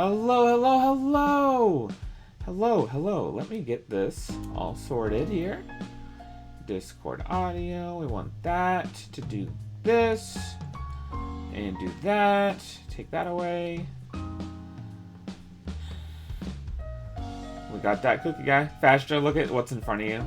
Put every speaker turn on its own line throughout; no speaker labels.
Hello, hello, hello. Hello, hello. Let me get this all sorted here. Discord audio. We want that to do this. And do that. Take that away. We got that cookie guy. Fastra, look at what's in front of you.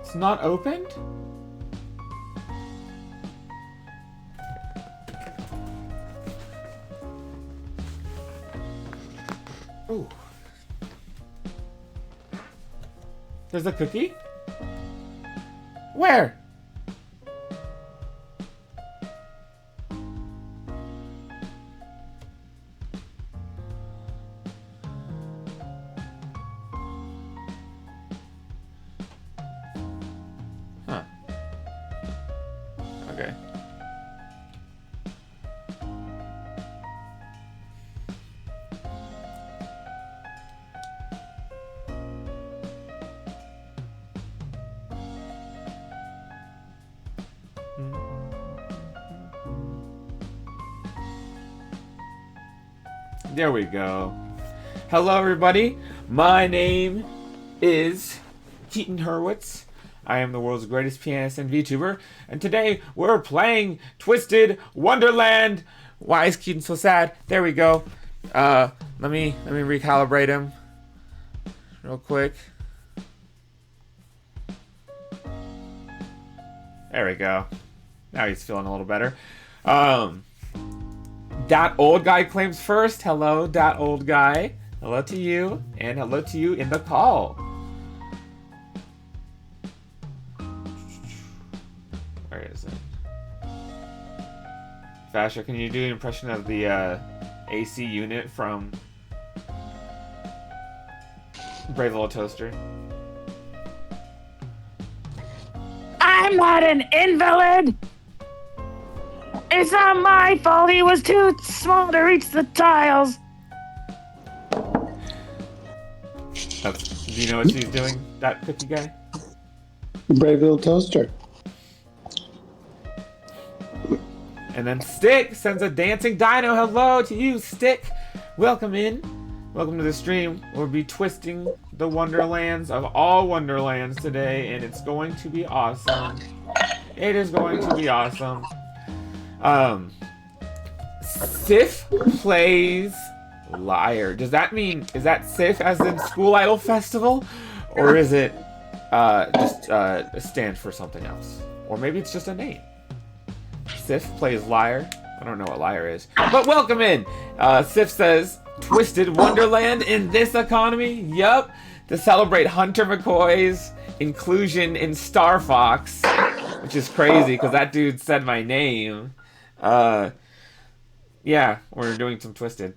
It's not opened? Ooh. There's a cookie? Where? Huh. Okay. There we go. Hello everybody, my name is Keaton Hurwitz. I am the world's greatest pianist and VTuber, and today we're playing Twisted Wonderland. Why is Keaton so sad? There we go. Let me recalibrate him real quick. There we go. Now he's feeling a little better. DatOldGuy claims first. Hello, DatOldGuy. Hello to you, and hello to you in the call. Where is it? Fastra, can you do an impression of the AC unit from Brave Little Toaster?
I'm not an invalid! It's not my fault he was too small to reach the tiles!
Do you know what she's doing, that cookie guy?
Brave Little Toaster.
And then Stick sends a dancing dino. Hello to you, Stick. Welcome in. Welcome to the stream. We'll be twisting the wonderlands of all wonderlands today, and it's going to be awesome. It is going to be awesome. Sif plays liar. Does that mean, is that Sif as in School Idol Festival? Or is it just stand for something else? Or maybe it's just a name. Sif plays liar. I don't know what liar is. But welcome in. Sif says, Twisted Wonderland in this economy? Yup. To celebrate Hunter McCoy's inclusion in Star Fox. Which is crazy because that dude said my name. Yeah, we're doing some Twisted.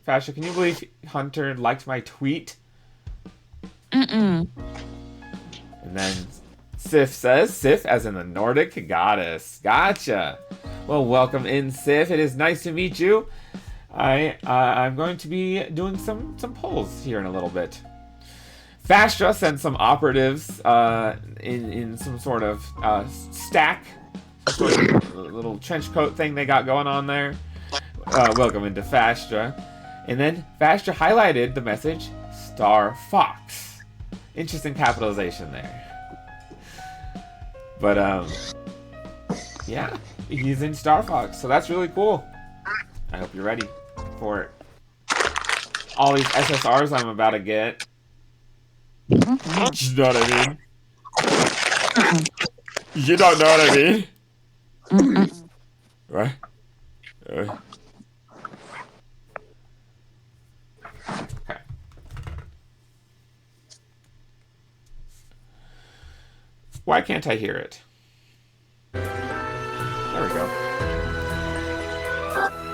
Fastra, can you believe Hunter liked my tweet?
Mm-mm.
And then Sif says, Sif as in the Nordic goddess. Gotcha. Well, welcome in, Sif. It is nice to meet you. I'm going to be doing some polls here in a little bit. Fastra sent some operatives in some sort of stack. Some sort of little trench coat thing they got going on there. Welcome into Fastra. And then Fastra highlighted the message, Star Fox. Interesting capitalization there. But, yeah, he's in Star Fox, so that's really cool. I hope you're ready for all these SSRs I'm about to get. You know what I mean? You don't know what I mean? Right? Okay. Why can't I hear it? There we go.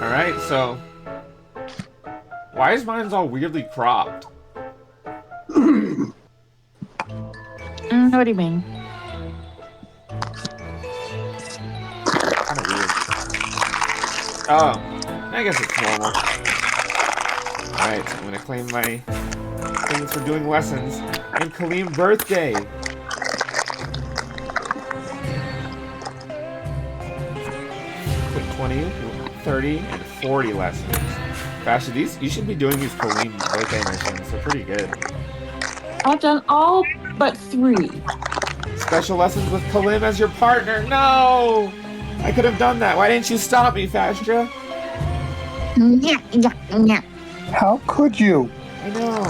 Alright, so... Why is mine all weirdly cropped?
What do you mean?
Kind of weird. Oh, I guess it's normal. Alright, I'm gonna claim my things for doing lessons, and Kaleem's birthday. Put 20, 30, and 40 lessons. Fastra, you should be doing these Kaleem birthday missions. They're pretty good.
I've done all but 3.
Special lessons with Kaleem as your partner. No! I could have done that. Why didn't you stop me, Fastra?
How could you?
I know.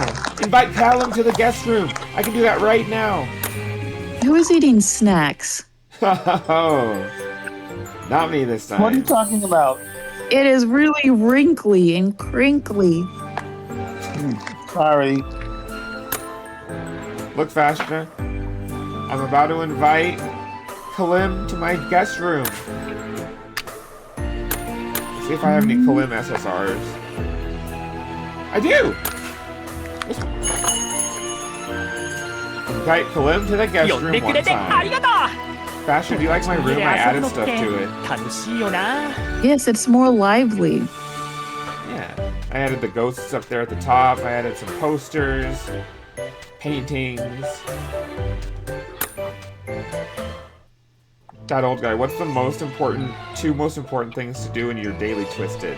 Invite Callum to the guest room. I can do that right now.
Who is eating snacks?
Oh, not me this time.
What are you talking about?
It is really wrinkly and crinkly.
Sorry.
Look, Fastra. I'm about to invite Kaleem to my guest room. See if I have any Kaleem SSRs. I do! Invite Kaleem to the guest room one time. Fastra, do you like my room? I added stuff to it.
Yes, it's more lively.
Yeah. I added the ghosts up there at the top. I added some posters, paintings. DatOldGuy, what's the two most important things to do in your daily Twisted?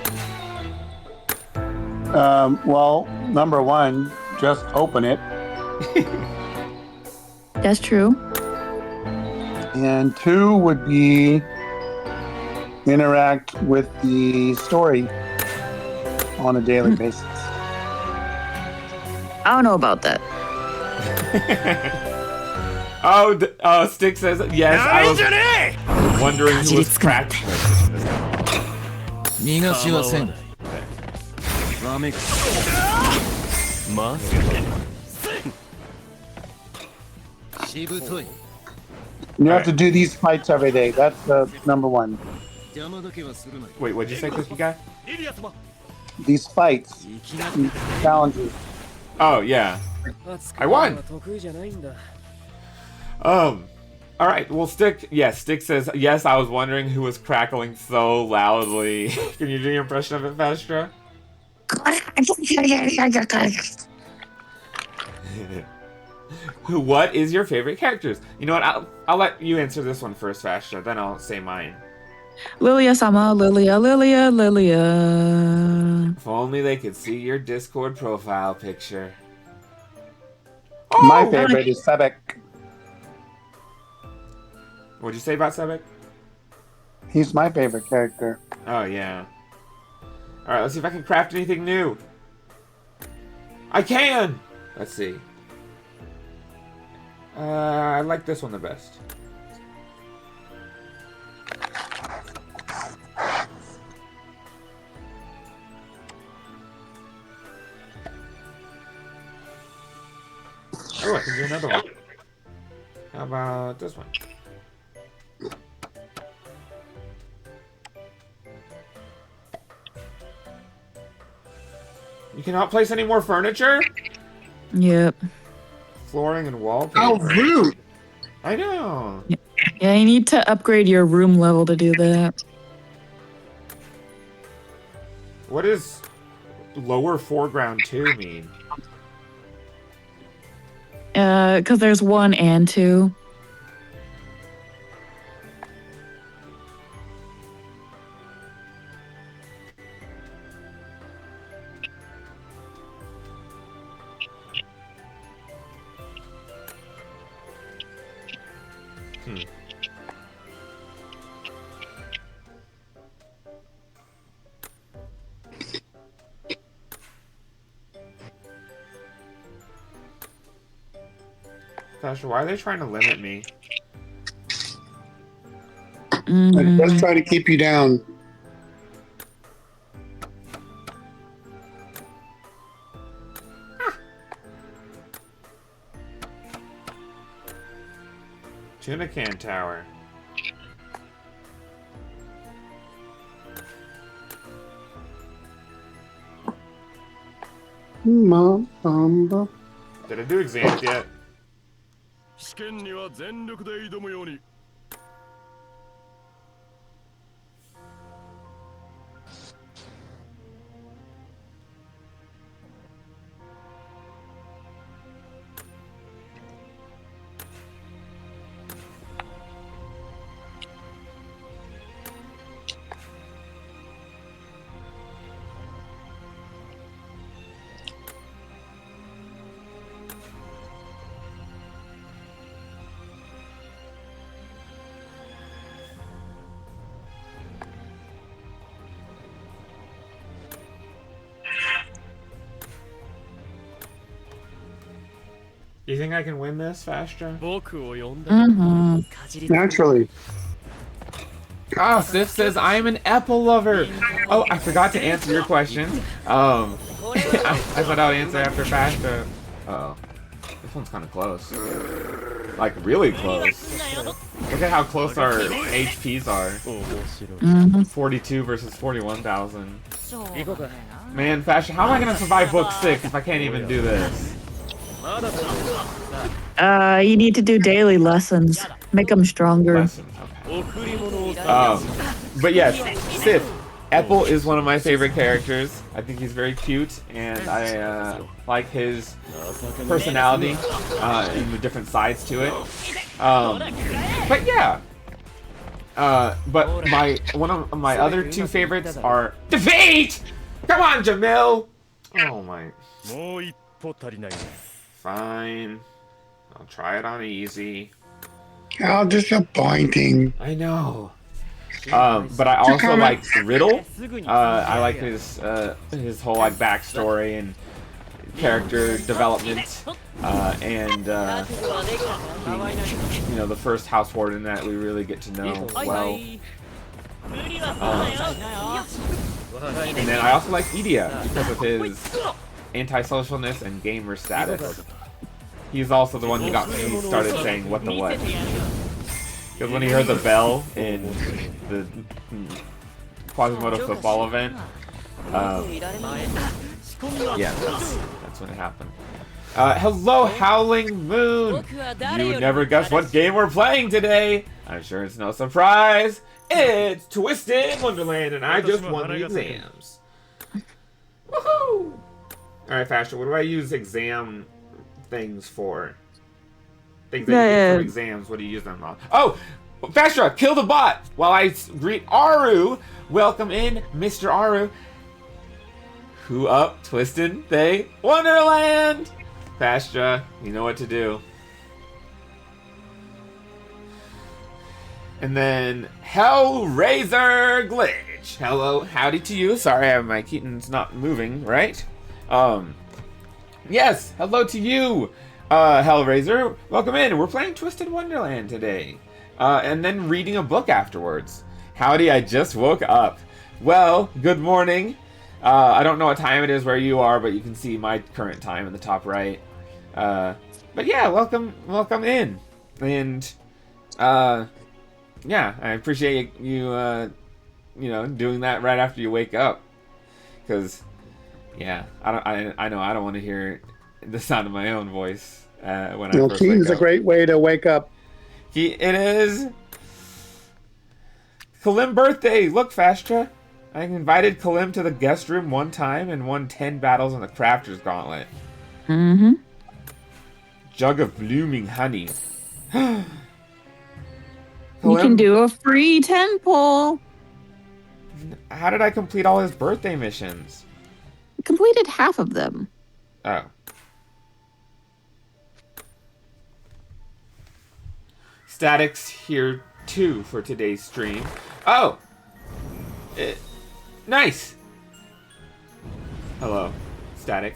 Well, number 1, just open it.
That's true.
And 2 would be interact with the story on a daily basis.
I don't know about that.
Stick says yes. I was wondering who was cracked.
You have to do these fights every day. That's number 1.
Wait, what'd you say, Cookie Guy?
These fights, these challenges.
Oh yeah, I won. All right. Well, Stick says yes. I was wondering who was crackling so loudly. Can you do your impression of it, Fastra? What is your favorite characters? You know what? I'll let you answer this one first, Fastra. Then I'll say mine.
Lilia-sama, Lilia.
If only they could see your Discord profile picture.
My favorite is Sebek.
What'd you say about Sebek?
He's my favorite character.
Oh, yeah. Alright, let's see if I can craft anything new. I can! Let's see. I like this one the best. Oh, I can do another one. How about this one? You cannot place any more furniture?
Yep.
Flooring and wallpaper.
How rude!
I know.
Yeah, you need to upgrade your room level to do that.
What does lower foreground 2 mean?
Because there's 1 and 2.
Gosh, why are they trying to limit me?
I'm just trying to keep you down.
Tuna can tower. Did I do exams yet?
試験には全力で挑むように。
You think I can win this, Fastra?
Mm-hmm.
Naturally.
Oh, Sif says I'm an apple lover. Oh, I forgot to answer your question. I thought I would answer after Fastra. Uh oh, this one's kind of close. Like really close. Look at how close our HPs are. 42 versus 41,000. Man, Fashion, how am I gonna survive book 6 if I can't even do this?
You need to do daily lessons. Make them stronger.
Lessons, okay. But yes, Sith. Ethel is one of my favorite characters. I think he's very cute, and I like his personality and the different sides to it. But yeah. But one of my other two favorites are Defeat! Come on, Jamil! Oh my. Fine. I'll try it on easy.
How disappointing.
I know. But I also like Riddle. I like his whole like backstory and character development, and you know, the first house warden that we really get to know well. And then I also like Idia because of his antisocialness and gamer status. He's also the one who got me started saying what the what. Because when he heard the bell in the Quasimodo football event, yeah, that's when it happened. Hello, Howling Moon! You would never guess what game we're playing today! I'm sure it's no surprise. It's Twisted Wonderland, and I just won the exams. Woohoo! Alright, Fashion, what do I use exam things for? Things that you get for exams, what do you use them on? Oh! Fastra, kill the bot! While I greet Aru, welcome in, Mr. Aru. Who up, Twisted, they, Wonderland! Fastra, you know what to do. And then, Hellraiser Glitch. Hello, howdy to you. Sorry, my Keaton's not moving, right? Yes, hello to you, Hellraiser. Welcome in. We're playing Twisted Wonderland today. And then reading a book afterwards. Howdy, I just woke up. Well, good morning. I don't know what time it is where you are, but you can see my current time in the top right. But yeah, welcome in. And, yeah, I appreciate you, you know, doing that right after you wake up. Because, yeah, I know I don't want to hear the sound of my own voice when I first wake up.
Keaton's a great way to wake up.
It is. Kalim birthday. Look, Fastra. I invited Kalim to the guest room one time and won 10 battles on the Crafter's Gauntlet.
Mm-hmm.
Jug of blooming honey.
You can do a free 10 pull.
How did I complete all his birthday missions?
Completed half of them.
Oh. Static's here too for today's stream. Oh! Nice! Hello, Static.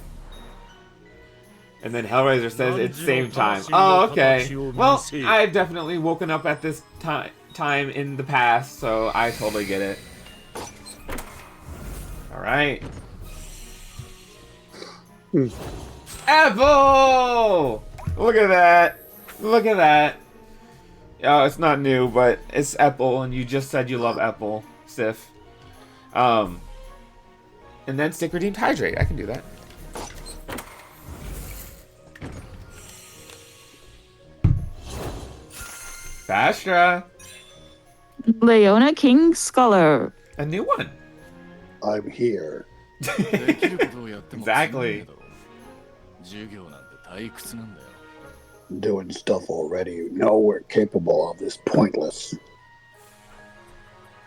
And then Hellraiser says it's same time. Oh, okay. Well, I've definitely woken up at this time in the past, so I totally get it. Alright. Apple! Look at that. Look at that. Oh, it's not new, but it's Apple, and you just said you love Apple, Sif. And then Stick Redeemed Hydrate. I can do that. Fastra.
Leona King Scholar.
A new one.
I'm here.
Exactly.
Doing stuff already you know we're capable of is pointless.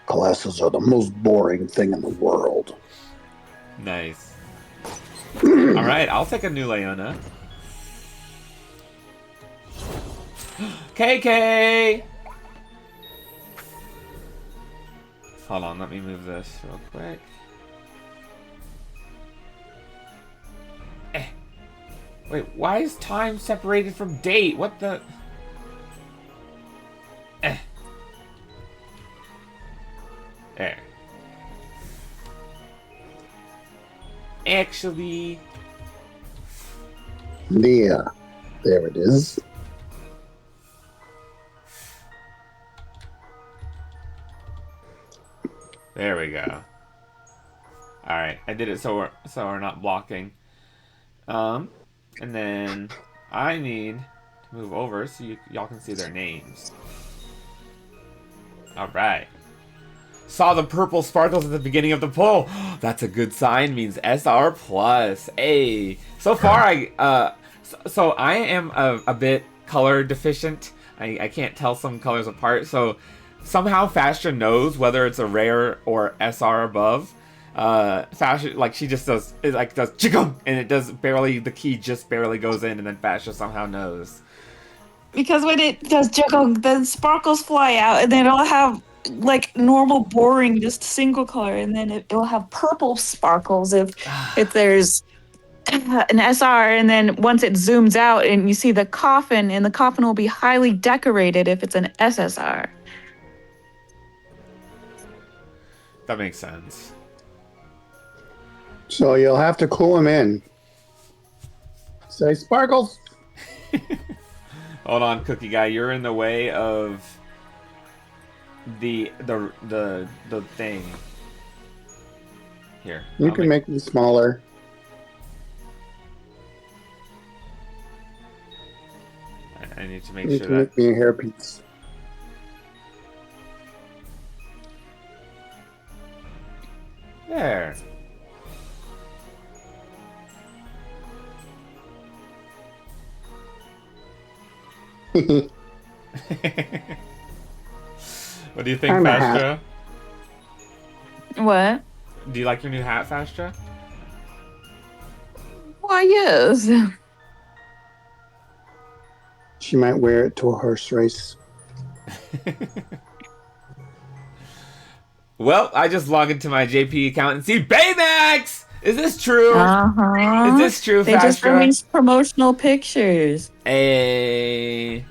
Classes are the most boring thing in the world.
Nice. Alright, I'll take a new Leona. KK! Hold on, let me move this real quick. Wait, why is time separated from date? What the? There. Actually...
Yeah, there it is.
There we go. Alright, I did it so we're not blocking. And then I need to move over so y'all can see their names. Alright. Saw the purple sparkles at the beginning of the poll. That's a good sign, means SR plus. Hey. So far so I am a bit color deficient. I can't tell some colors apart, so somehow Fastra knows whether it's a rare or SR above. Fastra, like, she just does, it like does chikum, and it does barely, the key just barely goes in, and then Fastra somehow knows.
Because when it does juggle, the sparkles fly out, and then it'll have like normal, boring, just single color, and then it'll have purple sparkles if there's an SR, and then once it zooms out and you see the coffin, and the coffin will be highly decorated if it's an SSR.
That makes sense.
So you'll have to cool him in. Say sparkles.
Hold on, Cookie Guy. You're in the way of the thing. Here.
You can make me smaller.
I need to make
You
sure
can
that...
make me a hairpiece.
There. What do you think,
I'm a
Fastra?
What?
Do you like your new hat, Fastra?
Why, yes.
She might wear it to a horse race.
Well, I just log into my JP account and see Baymax! Is this true?
Uh-huh.
Is this true,
They just
Fastra?
released promotional pictures.
Hey.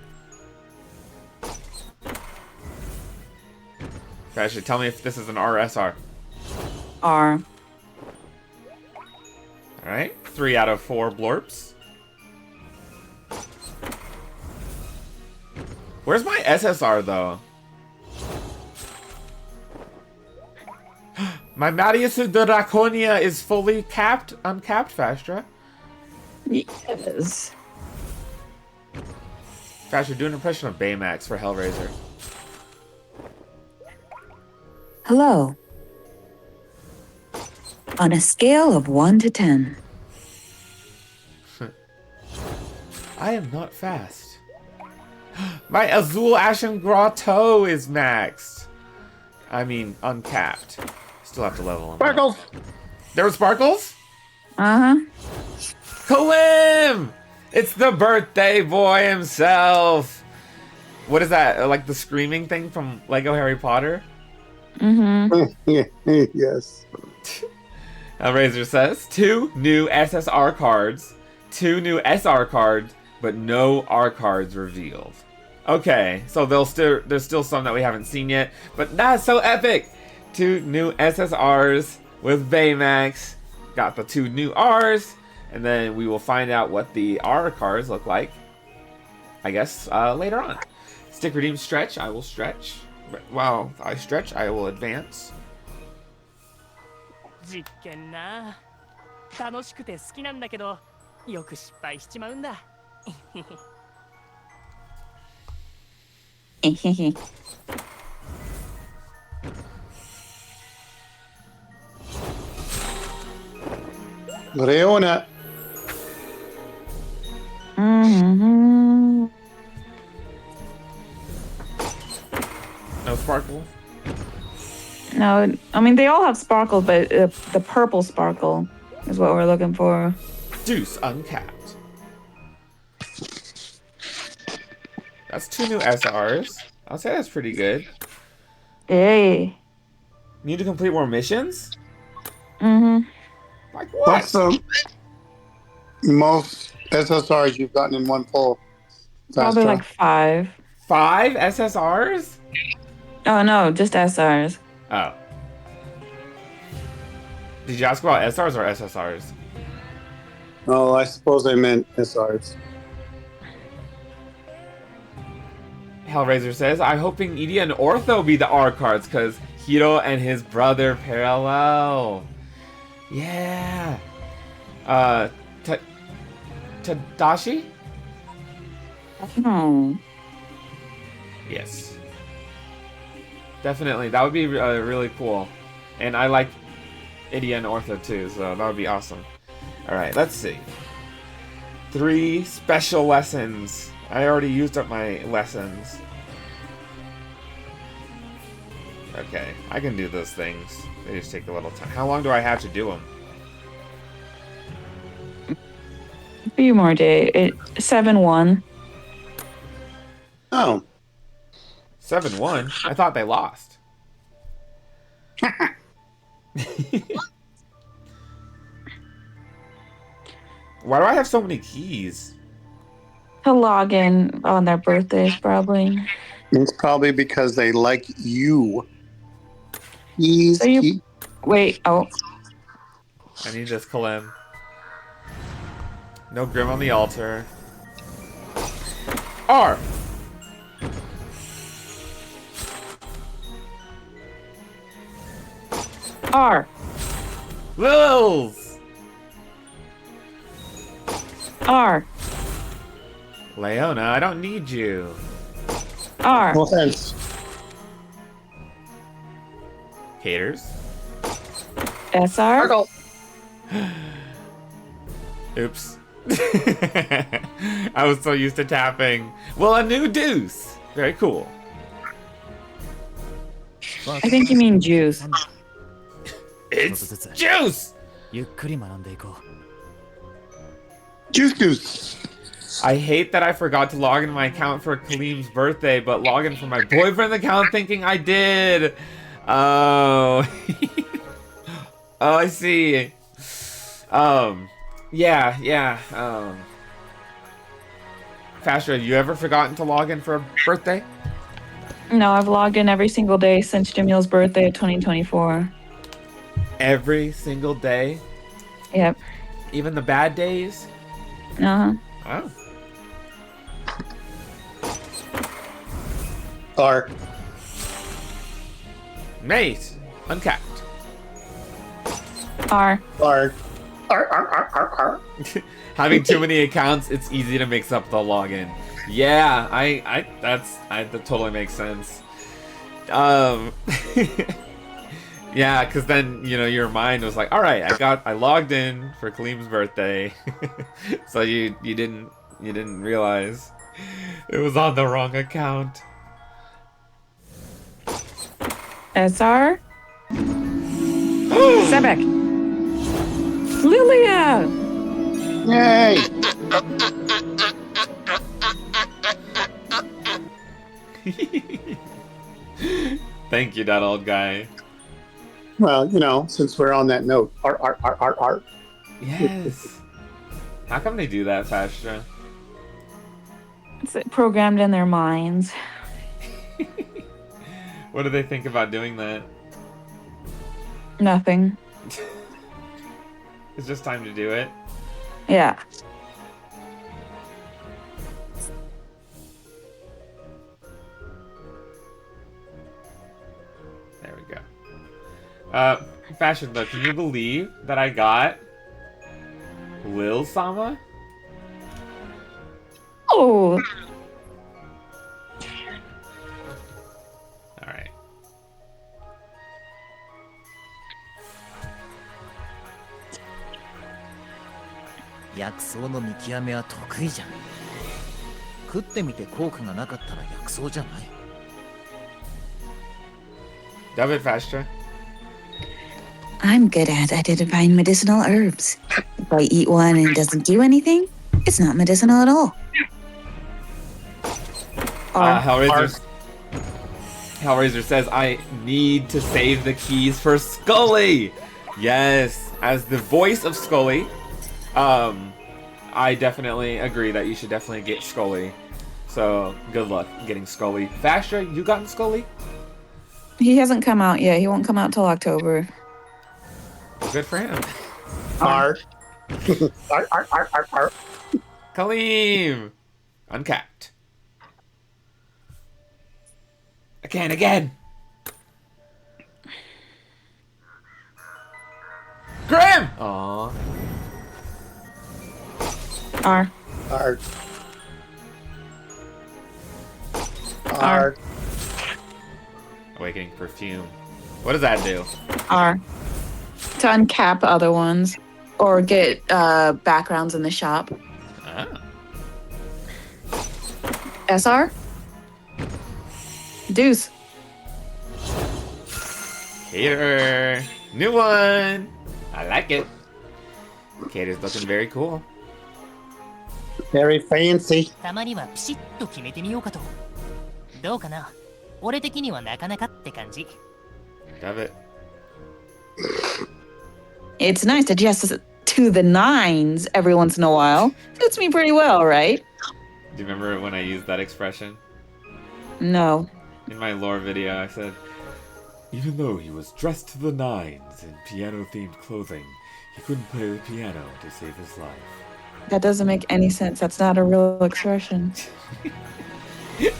Fastra, tell me if this is an RSR.
R.
Alright, 3 out of 4 blorps. Where's my SSR, though? My Marius Draconia is fully uncapped, Fastra.
Yes.
Fastra, do an impression of Baymax for Hellraiser.
Hello. On a scale of 1 to 10.
I am not fast. My Azul Ashen Grotto is maxed. I mean, uncapped. Still have to level him
Sparkles!
up. There were sparkles?
Uh-huh.
Kalim! It's the birthday boy himself. What is that? Like the screaming thing from Lego Harry Potter?
Mm-hmm.
Yeah, yes.
Razor says 2 new SSR cards, 2 new SR cards, but no R cards revealed. Okay, so there's still some that we haven't seen yet, but that's so epic. 2 new SSRs with Baymax. Got the 2 new Rs, and then we will find out what the R cards look like, I guess, later on. Stick, redeem, stretch. I will stretch. While I stretch, I will advance.
実験な楽しくて好きなんだけどよく失敗しちまうんだ
えへへ。
Leona.
Mm-hmm.
No sparkle.
No, I mean, they all have sparkle, but the purple sparkle is what we're looking for.
Deuce uncapped. That's 2 new SRs. I'll say that's pretty good.
Yay.
Need to complete more missions?
Mm-hmm.
Like what?
Awesome.
Most SSRs you've gotten in one pull.
Probably
Fastra.
like 5.
5 SSRs?
Oh no, just SRs.
Oh. Did you ask about SRs or SSRs?
Oh, I suppose I meant SRs.
Hellraiser says, I'm hoping Edie and Ortho be the R cards because Hiro and his brother parallel. Yeah. Tadashi?
No.
Yes. Definitely. That would be really cool. And I like Edie and Ortho too, so that would be awesome. Alright, let's see. 3 special lessons. I already used up my lessons. Okay, I can do those things. They just take a little time. How long do I have to do them?
A few more days. 7-1.
Oh.
7-1? I thought they lost. Why do I have so many keys?
To log in on their birthdays, probably.
It's probably because they like you. Keys,
So you-
key.
Wait, oh.
I need this Kalim. No Grim on the altar. R!
R.
Lils!
R.
Leona, I don't need you.
R.
No offense.
Haters.
SR.
Oops. I was so used to tapping. Well, a new deuce. Very cool.
I think you mean juice.
It's juice!
ゆっくり学んでいこう。
Juice juice.
I hate that I forgot to log in my account for Kalim's birthday, but log in for my boyfriend's account thinking I did. Oh. Oh, I see. Yeah. Fastra, you ever forgotten to log in for a birthday?
No, I've logged in every single day since Jamil's birthday of 2024.
Every single day?
Yep.
Even the bad days?
Uh-huh.
Oh.
R.
Mate, uncapped.
R.
R. R.
Having too many accounts, it's easy to mix up the login. Yeah, that totally makes sense. Yeah, because then your mind was like, all right, I logged in for Kalim's birthday, so you didn't realize it was on the wrong account.
SR. Sebek. Lilia.
Yay!
Thank you, DatOldGuy.
Well, since we're on that note, R.
Yes. How come they do that, Fastra?
It's programmed in their minds.
What do they think about doing that?
Nothing.
It's just time to do it.
Yeah.
There we go. Fashion though, can you believe that I got Lil Sama?
Oh.
Alright. Dub it, Fastra.
I'm good at identifying medicinal herbs. If I eat one and it doesn't do anything, it's not medicinal at all.
Hellraiser says, I need to save the keys for Scully! Yes, as the voice of Scully, I definitely agree that you should definitely get Scully. So, good luck getting Scully. Fastra, you gotten Scully?
He hasn't come out yet. He won't come out till October.
Good for him.
R. R, R, R, R, R.
Kaleem! Uncapped. Again! Graham! Aww.
R.
R. R.
Awakening Perfume. What does that do?
R. To uncap other ones. Or get backgrounds in the shop.
Oh.
SR? Deuce.
Cater. New one. I like it. Cater's looking very cool.
Very fancy.
たまにはピシッと決めてみようかと。どうかな？俺的にはなかなかって感じ。
Love it.
It's nice to just to the nines every once in a while. Fits me pretty well, right?
Do you remember when I used that expression?
No.
In my lore video, I said, even though he was dressed to the nines in piano-themed clothing, he couldn't play the piano to save his life.
That doesn't make any sense. That's not a real expression.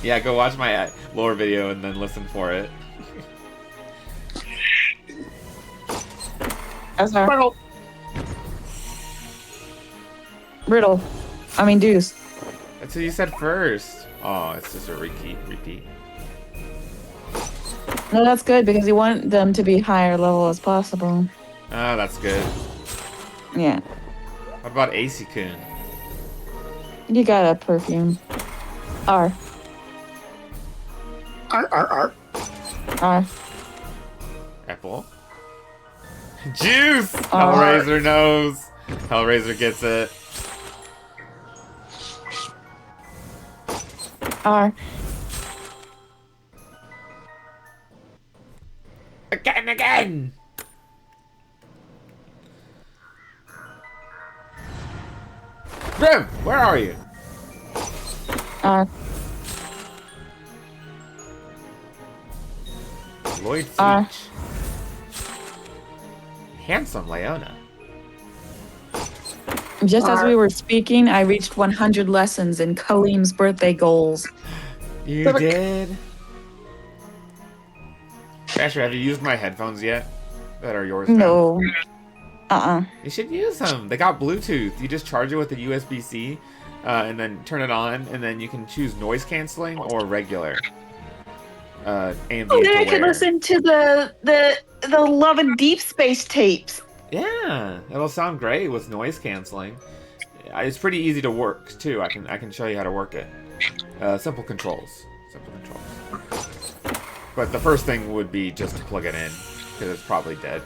Yeah, go watch my lore video and then listen for it.
SR. Riddle. I mean, Deuce.
That's what you said first. Oh, it's just a repeat.
No, that's good because you want them to be higher level as possible.
Oh, that's good.
Yeah.
What about AC-kun?
You got a perfume. R.
R, R, R.
R.
Apple? Juice!
R.
Hellraiser knows. Hellraiser gets it.
R.
Again! Grim, where are you?
R.
Lloyd
R.
Fleech. Handsome Leona.
Just as we were speaking, I reached 100 lessons in Kaleem's birthday goals.
You did? Asher, have you used my headphones yet? That are yours now?
No.
You should use them. They got Bluetooth. You just charge it with a USB-C and then turn it on, and then you can choose noise canceling or regular. Ambient
Oh, then I can
aware.
listen to the Love and Deep Space tapes.
Yeah, it'll sound great with noise canceling. It's pretty easy to work too. I can show you how to work it. Simple controls. But the first thing would be just to plug it in because it's probably dead.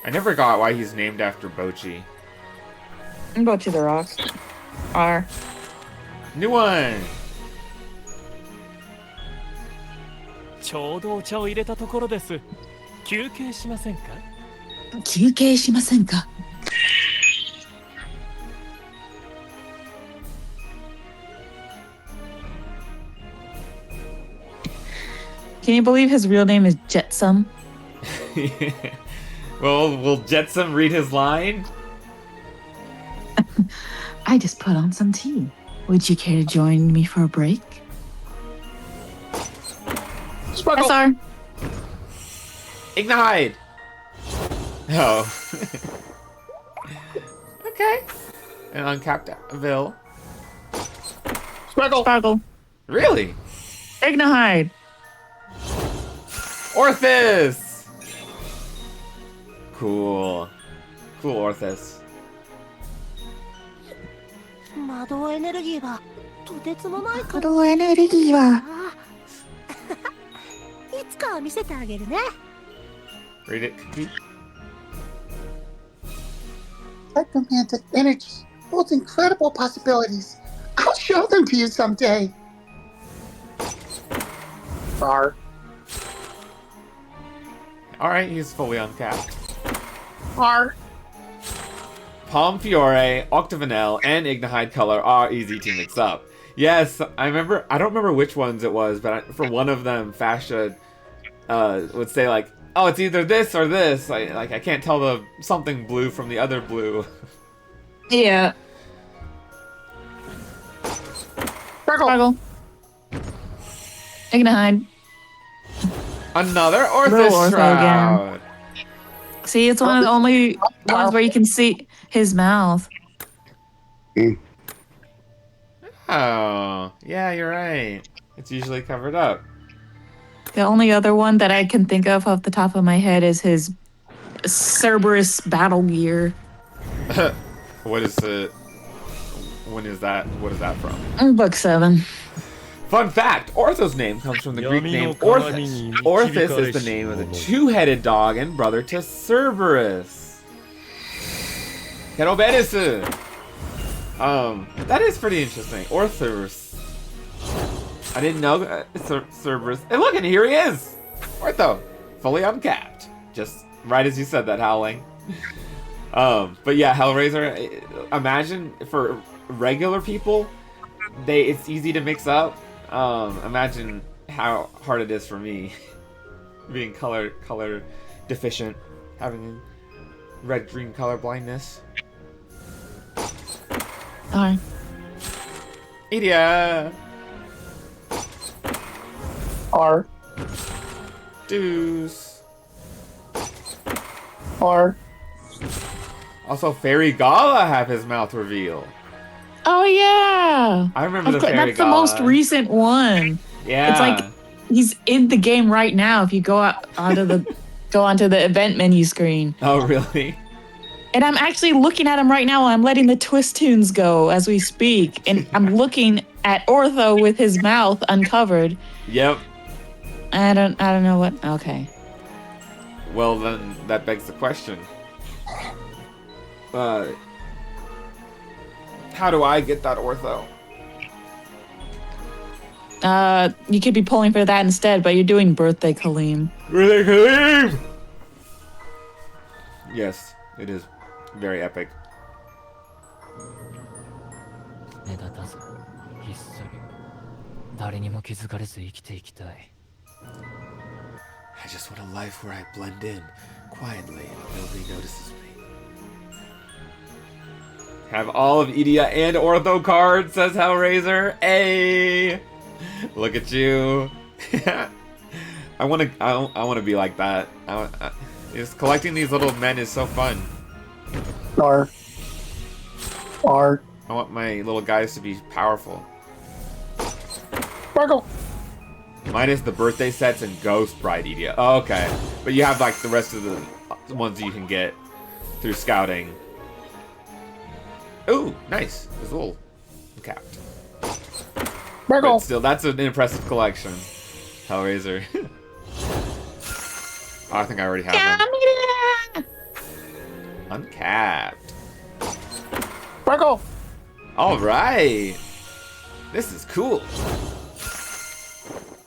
I never got why he's named after Bochi.
Go to the rocks. R.
New one.
ちょうどお茶を入れたところです。休憩しませんか？
休憩しませんか?
Can you believe his real name is Jetsam?
Well, will Jetsam read his line?
I just put on some tea. Would you care to join me for a break?
Sparkle.
SR.
Ignite! Oh. Okay. An uncapped Vil.
Sparkle.
Sparkle.
Really?
Ignihide.
Orthus! Cool. Cool Orthus.
魔導エネルギーはとてつもない
波動エネルギーは
いつか見せてあげるね。
Read it, Cookie.
Psychomantic energy holds incredible possibilities. I'll show them to you someday. R.
Alright, he's fully uncapped.
R.
Palm Fiore, Octavanel, and Ignihide color are easy to mix up. Yes, I remember. I don't remember which ones it was, but for one of them, Fastra would say like, "Oh, it's either this or this." I can't tell the something blue from the other blue.
Yeah. Sparkle. Ignihide.
Another
Little
Orthos
Ortho
Shroud.
See, it's one of the only ones where you can see his mouth.
Oh, yeah, you're right. It's usually covered up.
The only other one that I can think of off the top of my head is his Cerberus battle gear.
What is it? When is that? What is that from?
Book 7.
Fun fact, Orthos' name comes from the Greek name Orthos. Orthos is the name of the two-headed dog and brother to Cerberus. Keroberis. That is pretty interesting. Orthos. I didn't know Cerberus. And look, and here he is! Ortho. Fully uncapped. Just right as you said that, Howling. But yeah, Hellraiser, imagine for regular people, it's easy to mix up. Imagine how hard it is for me, being color deficient, having red-green color blindness.
Alright.
Idia!
R.
Deuce.
R.
Also, Fairy Gala have his mouth revealed.
Oh yeah!
I remember the Fairy
That's the
Gala.
most recent one.
Yeah.
It's like he's in the game right now. If you go onto the event menu screen.
Oh really?
And I'm actually looking at him right now. I'm letting the twist tunes go as we speak, and I'm looking at Ortho with his mouth uncovered.
Yep.
I don't know what. Okay.
Well then, that begs the question. How do I get that Ortho?
You could be pulling for that instead, but you're doing Birthday Kaleem.
Birthday Kaleem! Yes, it is very epic.
目立たずひっそり誰にも気づかれず生きていきたい
I just want a life where I blend in quietly and nobody notices me. Have all of Idia and Ortho cards, says Hellraiser. Hey, look at you. I want to be like that. Just collecting these little men is so fun.
R.
I want my little guys to be powerful.
Sparkle.
Minus the birthday sets and Ghost Bride Idia. Oh, okay. But you have like the rest of the ones you can get through scouting. Ooh, nice. It's a little capped.
Sparkle.
But still, that's an impressive collection. Hellraiser. Oh, I think I already have them. Uncapped.
Sparkle.
All right. This is cool.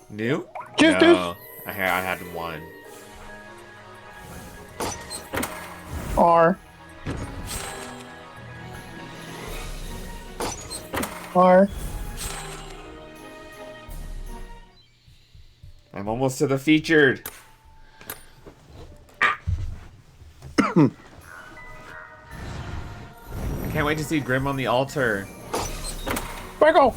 New?
Just
No, I had one.
R. R.
I'm almost to the featured. I can't wait to see Grim on the altar.
Sparkle.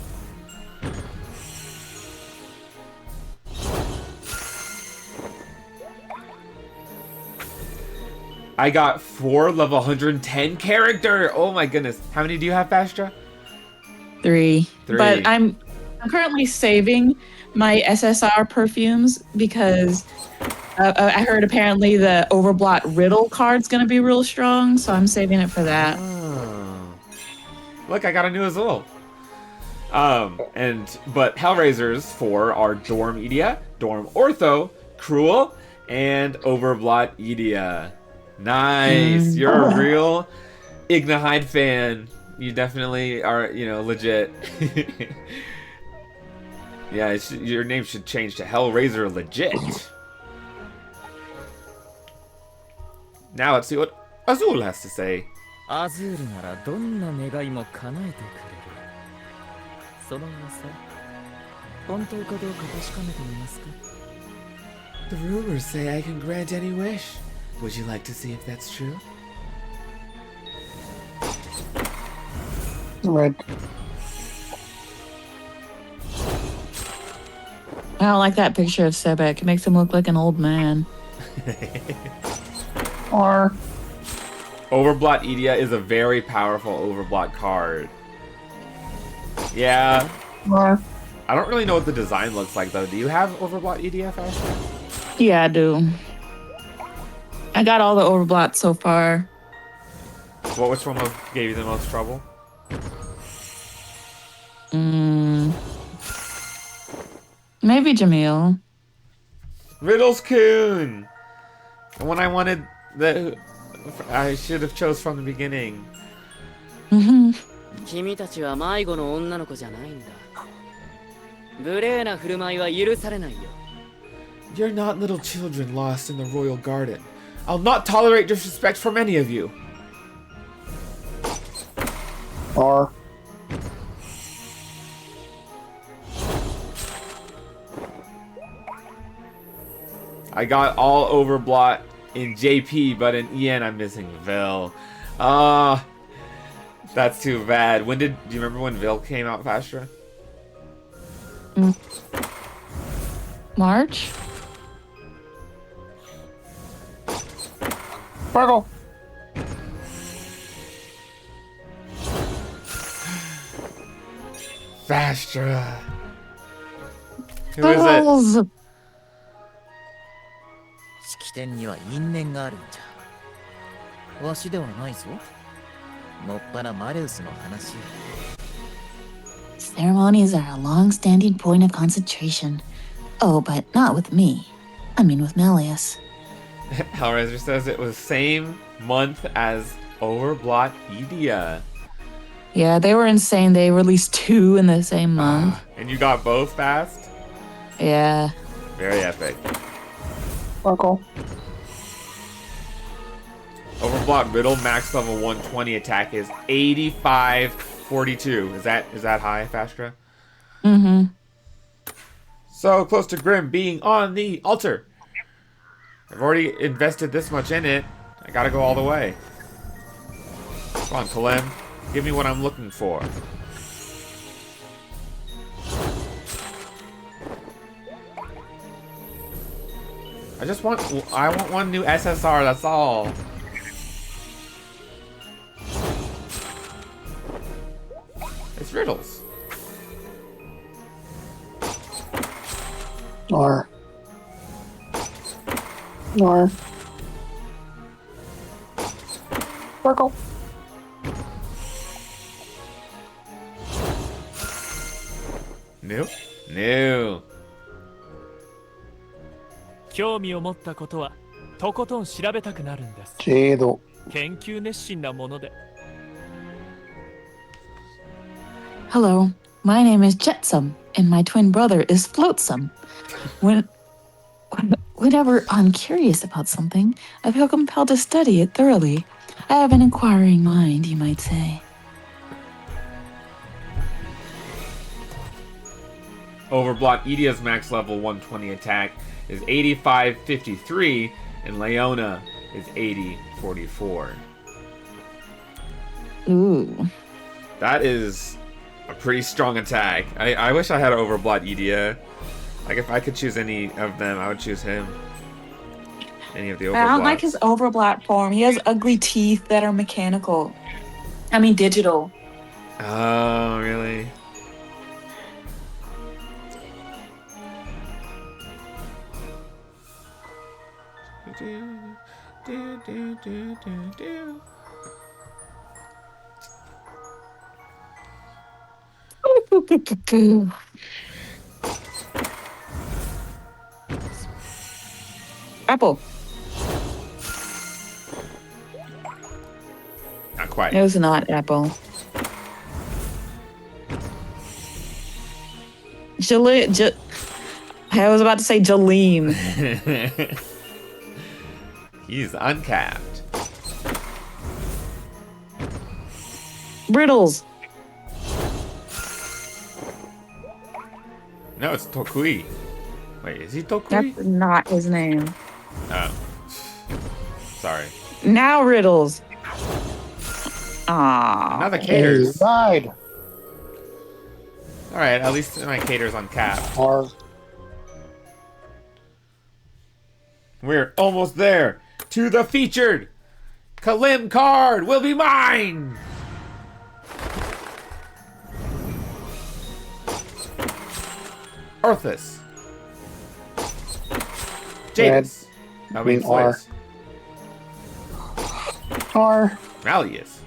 I got 4 level 110 character. Oh my goodness. How many do you have, Fastra?
3.
3.
But I'm currently saving my SSR perfumes because I heard apparently the Overblot Riddle card's gonna be real strong, so I'm saving it for that.
Oh. Look, I got a new Azul. But Hellraisers 4 are Dorm Idia, Dorm Ortho, Cruel, and Overblot Idia. Nice. You're a real Ignihide fan. You definitely are, legit. Yeah, your name should change to Hellraiser Legit. Now let's see what Azul has to say.
アズールならどんな願いも叶えてくれる。その噂、本当かどうか確かめてみますか？
The rumors say I can grant any wish. Would you like to see if that's true?
Red.
I don't like that picture of Sebek. It makes him look like an old man.
R.
Overblot Idia is a very powerful Overblot card. Yeah.
R.
I don't really know what the design looks like though. Do you have Overblot Idia, Fastra?
Yeah, I do. I got all the overblots so far.
Which one gave you the most trouble?
Maybe Jamil.
Riddle's Coon! The one I wanted that I should have chose from the beginning.
君たちは迷子の女の子じゃないんだ。無礼な振る舞いは許されないよ。
You're not little children lost in the royal garden. I'll not tolerate disrespect from any of you.
R.
I got all Overblot in JP, but in EN I'm missing Vil. Ah, that's too bad. Do you remember when Vil came out, Fastra?
March?
Sparkle.
Fastra. Who is it?
Balls.
式典には因縁があるんじゃ。わしではないぞ。もっぱらマレウスの話。
Ceremonies are a long-standing point of concentration. Oh, but not with me. I mean with Malleus.
Hellraiser says it was same month as Overblot Idia.
Yeah, they were insane. They released 2 in the same month.
And you got both fast?
Yeah.
Very epic.
Sparkle.
Overblot Riddle max level 120 attack is 8542. Is that high, Fastra?
Mm-hmm.
So close to Grim being on the altar. I've already invested this much in it. I gotta go all the way. Come on, Kalem. Give me what I'm looking for. I want one new SSR, that's all. It's Riddles.
R. R. Sparkle.
New? New.
興味を持ったことはとことん調べたくなるんです。
Jado.
研究熱心なもので。
Hello, my name is Jetsam, and my twin brother is Floatsam. Whenever I'm curious about something, I feel compelled to study it thoroughly. I have an inquiring mind, you might say.
Overblot Idia's max level 120 attack is 8553, and Leona is 8044.
Ooh.
That is a pretty strong attack. I wish I had Overblot Idia. Like, if I could choose any of them, I would choose him. Any of the Overblots.
I don't like his overblat form. He has ugly teeth that are mechanical. I mean, digital.
Oh, really?
Apple.
Not quite.
It was not apple. I was about to say Jaleem.
He's uncapped.
Riddles.
No, it's Tokui. Wait, is he Tokui?
That's not his name.
Oh. Sorry.
Now Riddles. Ah.
Now the
Hey,
caters.
ride.
Alright, at least my cater's on cap.
R.
We're almost there. To the featured Kalim card will be mine. Arthas. Jadis. I mean,
R.
Floyce.
R.
Malleus.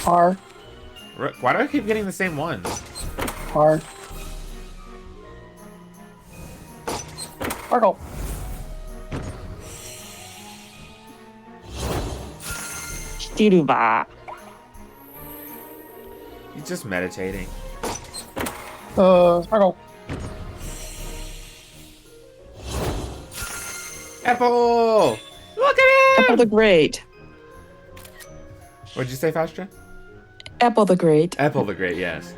R.
Why do I keep getting the same ones?
R. Sparkle.
Stiruba.
He's just meditating.
Sparkle.
Apple! Look at
Apple
him!
the Great.
What'd you say, Fastra?
Apple the Great.
Apple the Great, yes.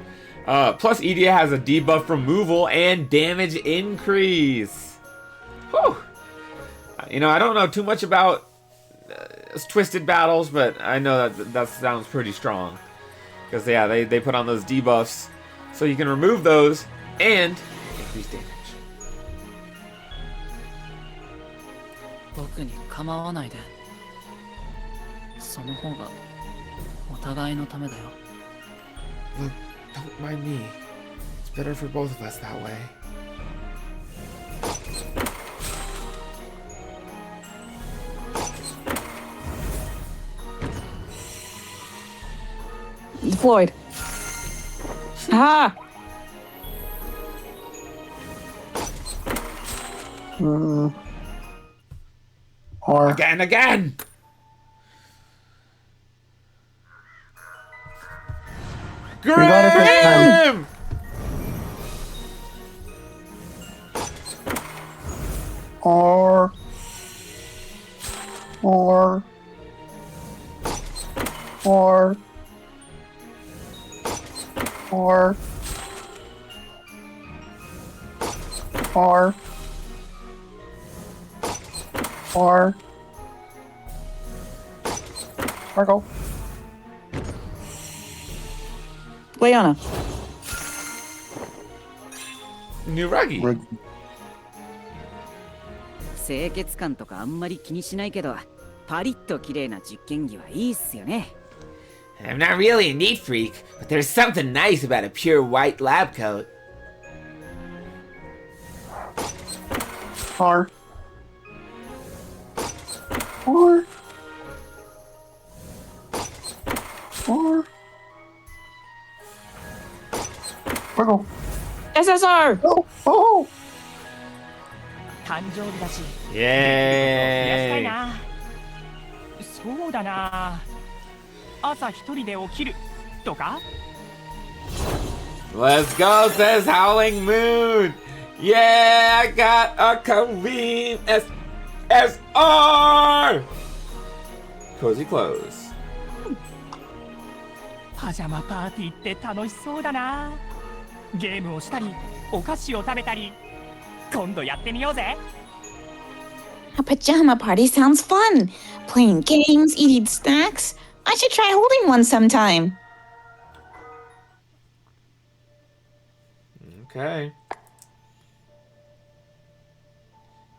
Plus, Edia has a debuff removal and damage increase. Whew. You know, I don't know too much about Twisted Battles, but I know that sounds pretty strong. Because, yeah, they put on those debuffs so you can remove those and increase damage.
僕に構わないで。その方がお互いのためだよ。
Look, don't mind me. It's better for both of us that way.
Floyd. Ah!
R.
Again!
got it this time.
Grim!
R. R. R. R. R. R. Sparkle.
Leona.
New Ruggy.
清潔感とかあんまり気にしないけど、パリッと綺麗な実験着はいいっすよね。
I'm not really a neat freak, but there's something nice about a pure white lab coat.
R. R. R. Sparkle.
SSR!
Oh, oh!
誕生日だし、増やしたい
Yay!
な。そうだな。朝一人で起きるとか。
Let's go, says Howling Moon! Yeah, I got a Kareem SSR! Cozy clothes.
パジャマパーティーって楽しそうだな。ゲームをしたり、お菓子を食べたり、今度やってみようぜ。
A pajama party sounds fun. Playing games, eating snacks. I should try holding one sometime.
Okay.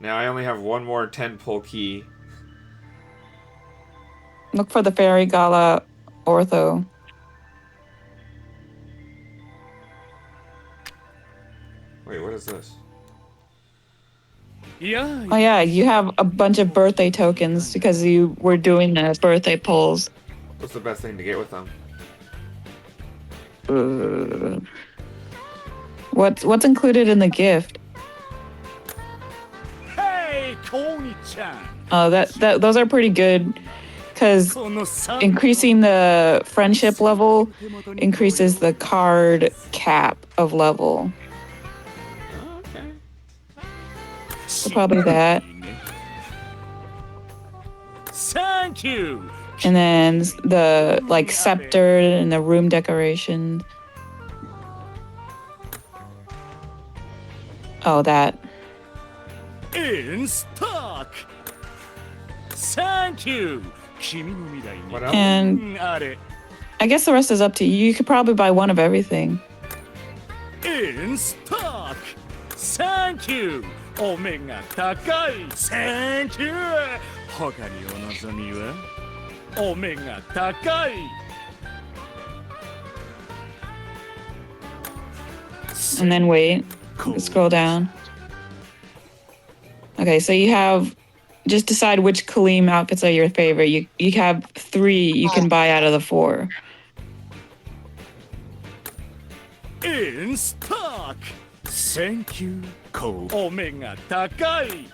Now I only have one more 10-pull key.
Look for the Fairy Gala Ortho.
Wait, what is this?
Oh yeah, you have a bunch of birthday tokens because you were doing the birthday polls.
What's the best thing to get with them?
What's included in the gift?
Hey, Koni-chan!
Oh, those are pretty good because increasing the friendship level increases the card cap of level.
Okay.
So probably that.
Thank you!
And then the like scepter and the room decoration. Oh, that.
In stock! Thank you! 君の未来に
What else?
And
あれ
I guess the rest is up to you. You could probably buy one of everything.
In stock! Thank you! お目が高い Thank you! 他にお望みはお目が高い
And then wait. Scroll down. Okay, so you have just decide which Kaleem outfits are your favorite. You have 3 you can buy out of the 4.
In stock! Thank you! お目が高い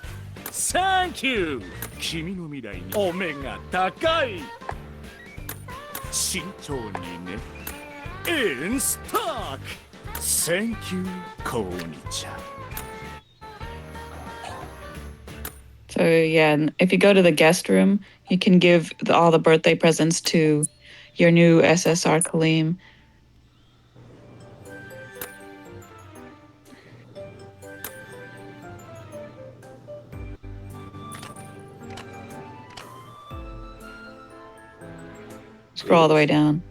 Thank you! 君の未来にお目が高い慎重にね In stock! Thank you! こんにちは
So yeah, and if you go to the guest room, you can give all the birthday presents to your new SSR Kaleem. Scroll all the way down.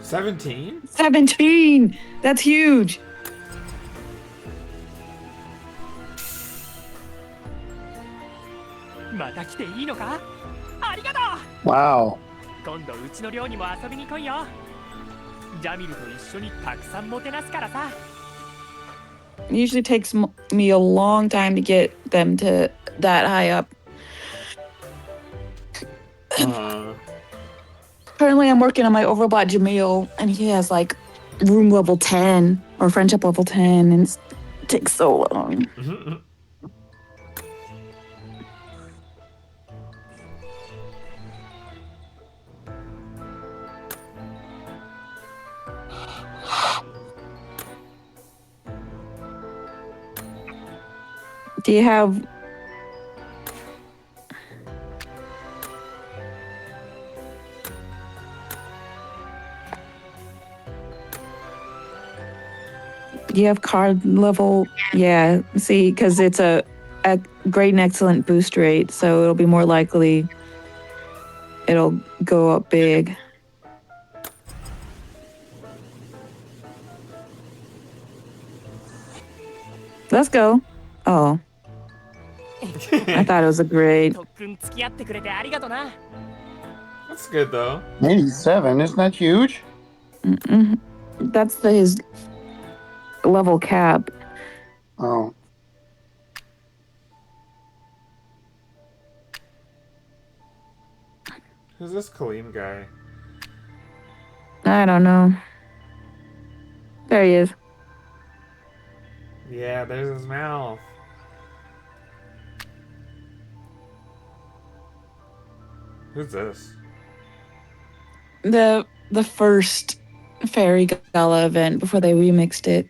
17?
17! That's huge!
Wow.
今度うちの寮にも遊びに来いよ。ジャミルと一緒にたくさんもてなすからさ。
It usually takes me a long time to get them to that high up. Currently, I'm working on my overbought Jamil, and he has like room level 10 or friendship level 10, and it takes so long. Do you have... Do you have card level? Yeah, see, because it's a great and excellent boost rate, so it'll be more likely it'll go up big. Let's go. Oh. I thought it was a great.
特訓付き合ってくれてありがとな。
That's good though.
87, isn't that huge?
That's his level cap.
Oh.
Who's this Kaleem guy?
I don't know. There he is.
Yeah, there's his mouth. Who's this?
The first Fairy Gala event before they remixed it.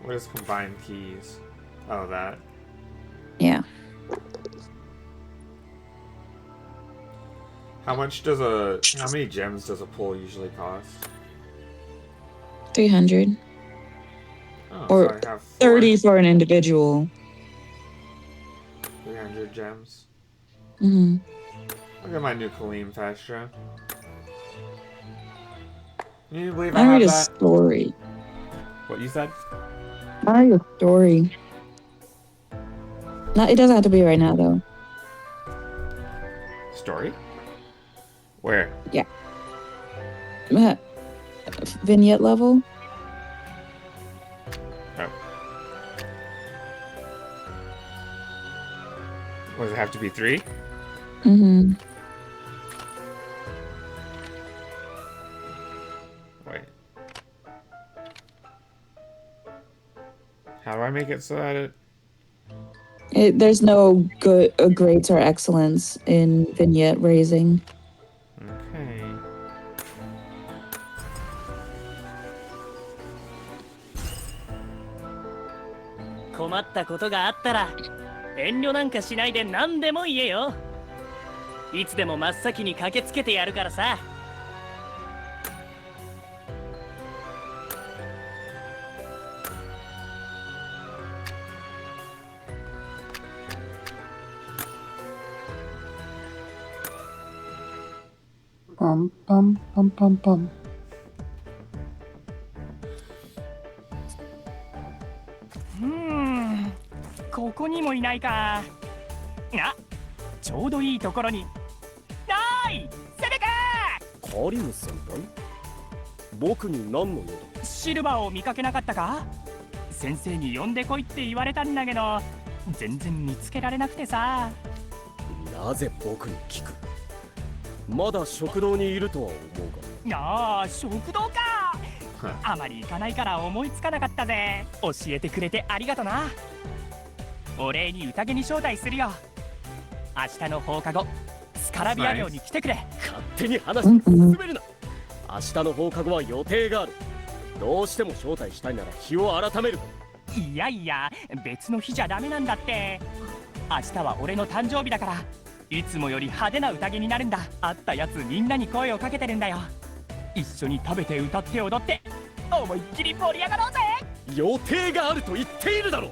What is combined keys? Oh, that.
Yeah.
How many gems does a pull usually cost?
300.
Oh,
Or
so I have
30 for an individual.
300 gems.
Mm-hmm.
Look at my new Kaleem Fastra. Can you believe
I
I have
read a
that?
story.
What you said?
I read a story. No, it doesn't have to be right now, though.
Story? Where?
Yeah. Vignette level?
Oh. Does it have to be 3?
Mm-hmm.
Wait. How do I make it so that
There's no good grades or excellence in vignette raising.
Okay.
困ったことがあったら遠慮なんかしないで何でも言えよ。いつでも真っ先に駆けつけてやるからさ。
パンパンパンパンパン。
ここにもいないか。あ、ちょうどいいところに。なーい、セベカ
カリム先輩、僕に何の用だ？
シルバーを見かけなかったか？先生に呼んでこいって言われたんだけど、全然見つけられなくてさ。
なぜ僕に聞く？まだ食堂にいるとは思うが。
ああ、食堂か。あまり行かないから思いつかなかったぜ。教えてくれてありがとな。お礼に宴に招待するよ。明日の放課後スカラビア寮に来てくれ。
勝手に話を進めるな。明日の放課後は予定がある。どうしても招待したいなら日を改める。
いやいや、別の日じゃダメなんだって。明日は俺の誕生日だから、いつもより派手な宴になるんだ。会ったやつみんなに声をかけてるんだよ。一緒に食べて歌って踊って思いっきり盛り上がろうぜ。
予定があると言っているだろう。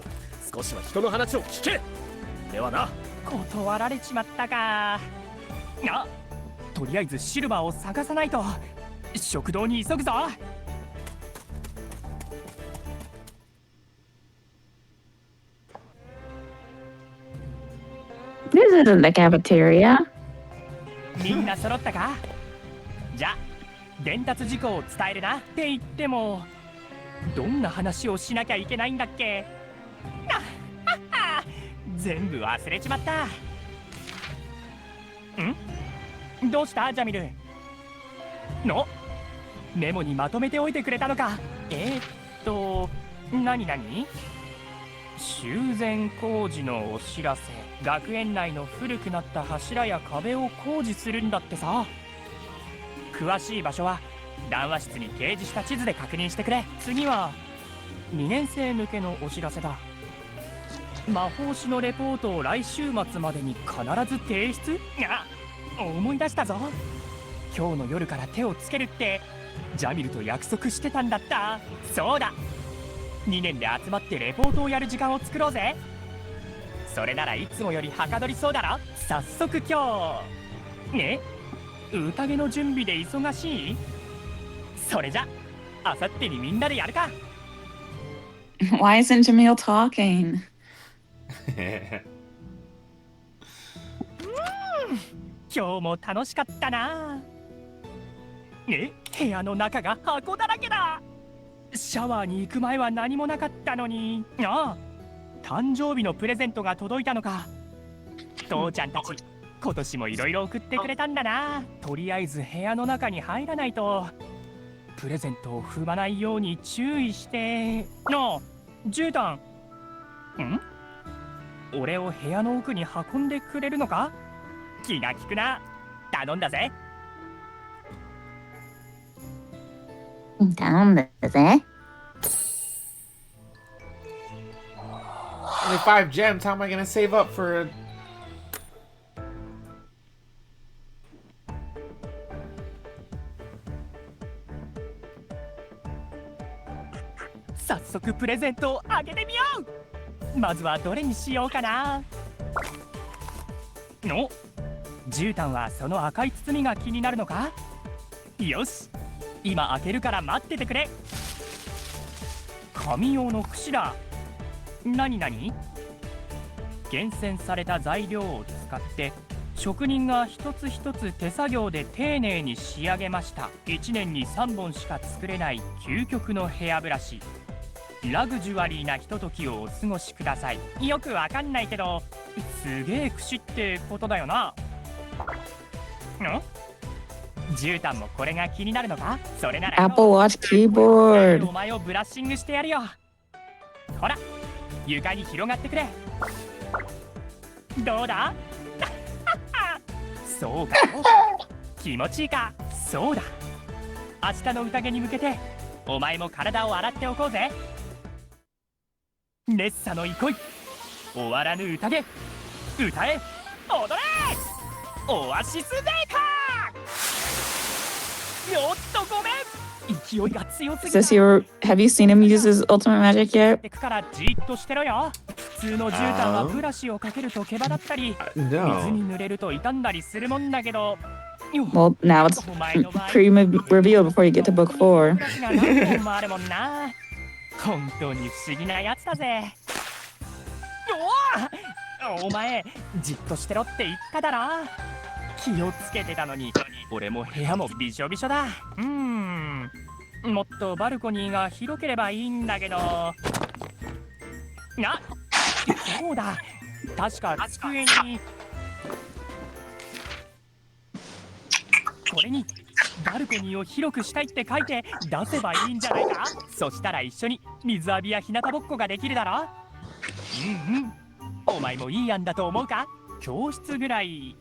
少しは人の話を聞け。ではな。
断られちまったか。とりあえずシルバーを探さないと。食堂に急ぐぞ。
This isn't the cafeteria.
みんな揃ったか？じゃあ伝達事項を伝えるな。って言ってもどんな話をしなきゃいけないんだっけ？全部忘れちまった。どうしたジャミル？メモにまとめておいてくれたのか。何修繕工事のお知らせ。学園内の古くなった柱や壁を工事するんだってさ。詳しい場所は談話室に掲示した地図で確認してくれ。次は2年生向けのお知らせだ。魔法師のレポートを来週末までに必ず提出。思い出したぞ。今日の夜から手をつけるってジャミルと約束してたんだった。そうだ、2年で集まってレポートをやる時間を作ろうぜ。それならいつもよりはかどりそうだろ。早速今日宴の準備で忙しい？それじゃあさってにみんなでやるか。
Why isn't Jamil talking?
今日も楽しかったな。部屋の中が箱だらけだ。シャワーに行く前は何もなかったのに。誕生日のプレゼントが届いたのか。父ちゃんたち今年もいろいろ送ってくれたんだな。とりあえず部屋の中に入らないと。プレゼントを踏まないように注意して。絨毯。俺を部屋の奥に運んでくれるのか？気が利くな。頼んだぜ。
頼んだぜ。
Only 5 gems. How am I gonna save up for?
早速プレゼントをあげてみよう。まずはどれにしようかな。絨毯はその赤い包みが気になるのか。よし、今開けるから待っててくれ。紙用の櫛だ。厳選された材料を使って職人が一つ一つ手作業で丁寧に仕上げました。1年に3本しか作れない究極のヘアブラシ。ラグジュアリーなひとときをお過ごしください。よくわかんないけど、すげえ櫛ってことだよな。絨毯もこれが気になるのか。それなら
Apple Watch keyboard.
お前をブラッシングしてやるよ。ほら、床に広がってくれ。どうだ？そうか。気持ちいいか。そうだ。明日の宴に向けてお前も体を洗っておこうぜ。レッサの憩い終わらぬ宴歌え踊れオアシスメーカーよっとごめん勢いが強すぎ
Says here, have you seen him use his ultimate magic yet?
てくからじっとしてろよ普通の絨毯はブラシをかけると毛羽立ったり水
No.
に濡れると傷んだりするもんだけど
Well, now it's pre-reveal before you get to book 4.
ブラシが何本もあるもんな本当に不思議なやつだぜお前じっとしてろって言っただろ気をつけてたのに俺も部屋もびしょびしょだもっとバルコニーが広ければいいんだけどそうだ確か机にこれにバルコニーを広くしたいって書いて出せばいいんじゃないかそしたら一緒に水浴びや日向ぼっこができるだろお前もいい案だと思うか教室ぐらい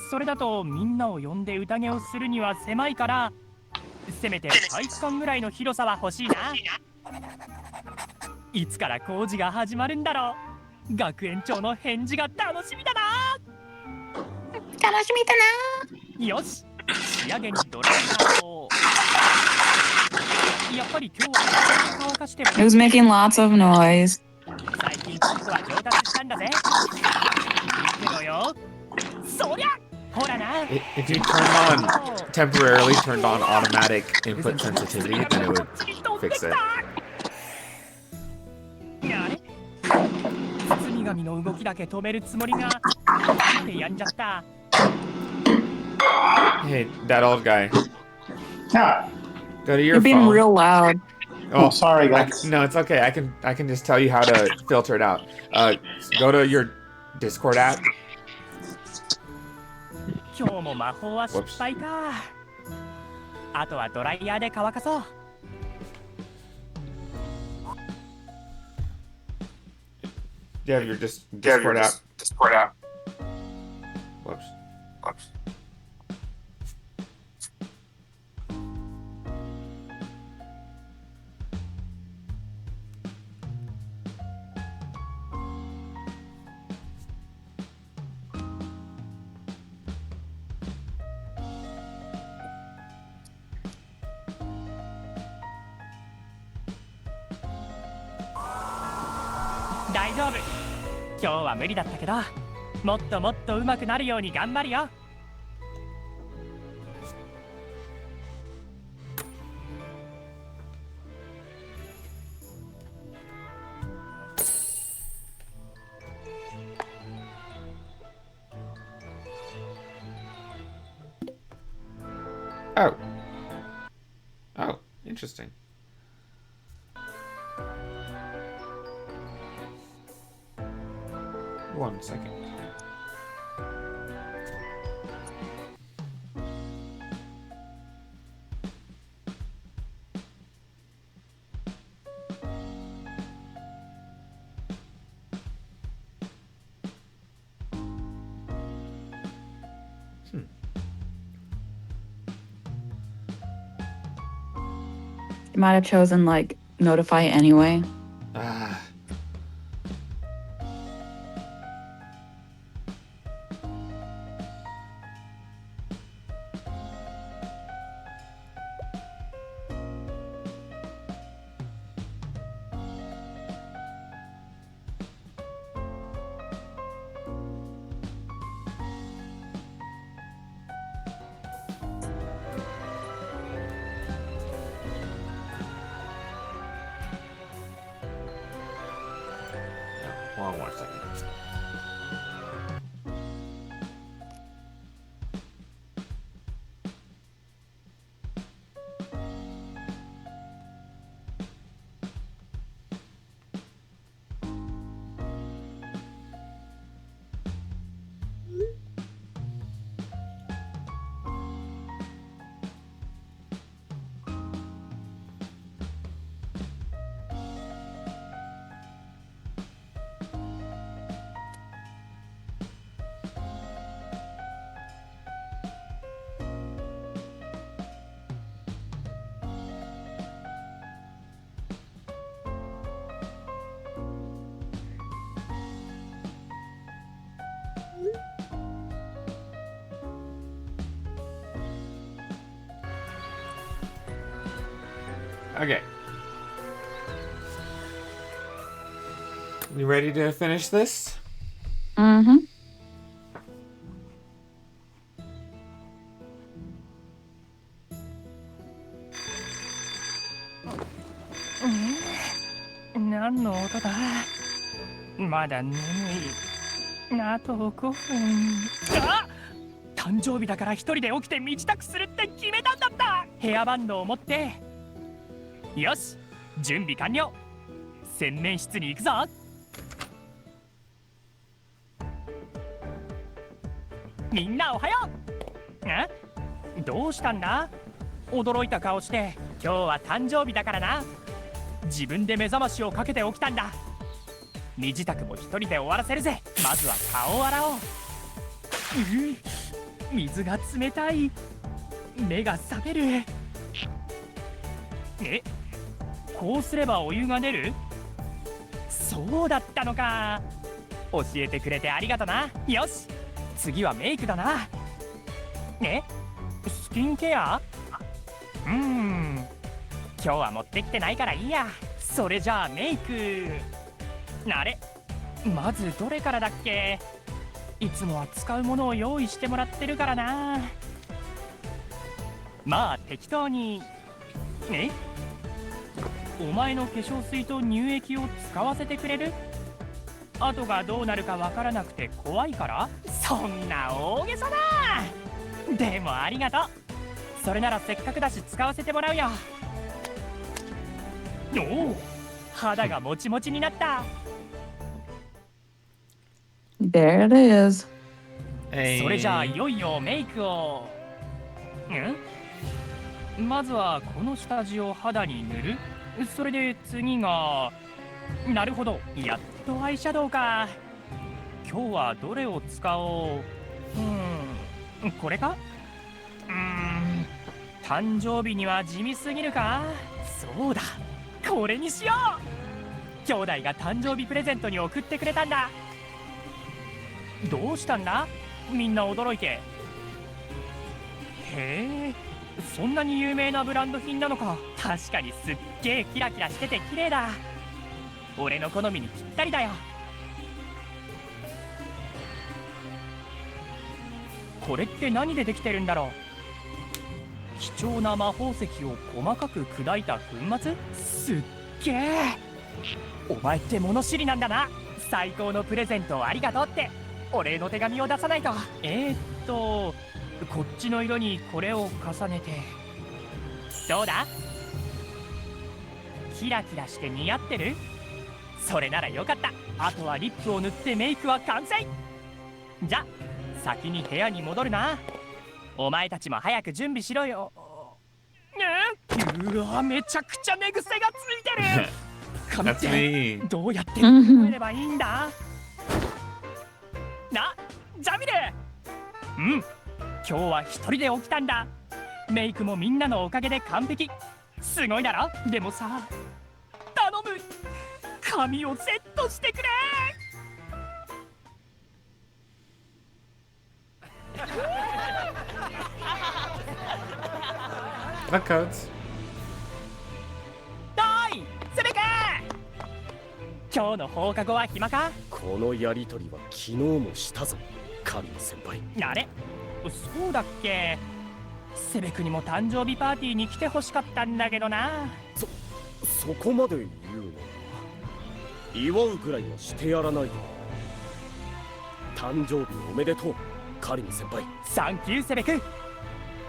それだとみんなを呼んで宴をするには狭いからせめて体育館ぐらいの広さは欲しいないつから工事が始まるんだろう学園長の返事が楽しみだなよし仕上げにドライヤーをやっぱり今日は乾かして
It was making lots of noise.
最近ちょっとは上達したんだぜ見てろよそりゃほらな
If you temporarily turned on automatic input sensitivity, then it would fix it.
あれ包み紙の動きだけ止めるつもりがやんじゃった
Hey, that old guy.
Yeah.
Go to your
You're being
phone.
real loud.
Oh, sorry, guys.
No, it's okay. I can just tell you how to filter it out. Go to your Discord app.
今日も魔法は失敗かあとはドライヤーで乾かそう
Do you have your Discord app? Whoops.
大丈夫今日は無理だったけどもっともっと上手くなるように頑張るよ
Oh. Oh, interesting. One second.
You might have chosen, like, notify anyway.
Ah. One more second. Okay. You ready to finish this?
Mm-hmm.
Mm-hmm. 何の音だ？まだ眠い。あと5分。あ！誕生日だから一人で起きて身支度するって決めたんだった。ヘアバンドを持って。よし、準備完了。洗面室に行くぞ。みんなおはよう。どうしたんだ？驚いた顔して。今日は誕生日だからな。自分で目覚ましをかけて起きたんだ。身支度も一人で終わらせるぜ。まずは顔を洗おう。水が冷たい。目が覚める。こうすればお湯が出る？そうだったのか。教えてくれてありがとな。よし、次はメイクだな。スキンケア？今日は持ってきてないからいいや。それじゃあメイク。あれ、まずどれからだっけ？いつもは使うものを用意してもらってるからな。まあ適当に。お前の化粧水と乳液を使わせてくれる？後がどうなるかわからなくて怖いから？そんな大げさな。でもありがとう。それならせっかくだし使わせてもらうよ。おお、肌がもちもちになった。
There it is.
それじゃあいよいよメイクを。まずはこの下地を肌に塗る。それで次が。なるほど、やっとアイシャドウか。今日はどれを使おう。これか？誕生日には地味すぎるか？そうだ、これにしよう。兄弟が誕生日プレゼントに送ってくれたんだ。どうしたんだ？みんな驚いて。へえ、そんなに有名なブランド品なのか。確かにすっげえキラキラしてて綺麗だ。俺の好みにぴったりだよ。これって何でできてるんだろう。貴重な魔法石を細かく砕いた粉末？すっげえ。お前って物知りなんだな。最高のプレゼントをありがとうってお礼の手紙を出さないと。こっちの色にこれを重ねて。どうだ？キラキラして似合ってる？それならよかった。あとはリップを塗ってメイクは完成。じゃ、先に部屋に戻るな。お前たちも早く準備しろよ。うわ、めちゃくちゃ寝癖がついてる。神ってどうやって覚えればいいんだ？ジャミル。今日は一人で起きたんだ。メイクもみんなのおかげで完璧。すごいだろ？でもさ、頼む、髪をセットしてくれ。
That counts.
セベカ！今日の放課後は暇か？
このやりとりは昨日もしたぞ、カリン先輩。
あれ？そうだっけ？セベクにも誕生日パーティーに来てほしかったんだけどな。
そこまで言うの？祝うぐらいはしてやらないと。誕生日おめでとう、カリン先輩。
サンキューセベク。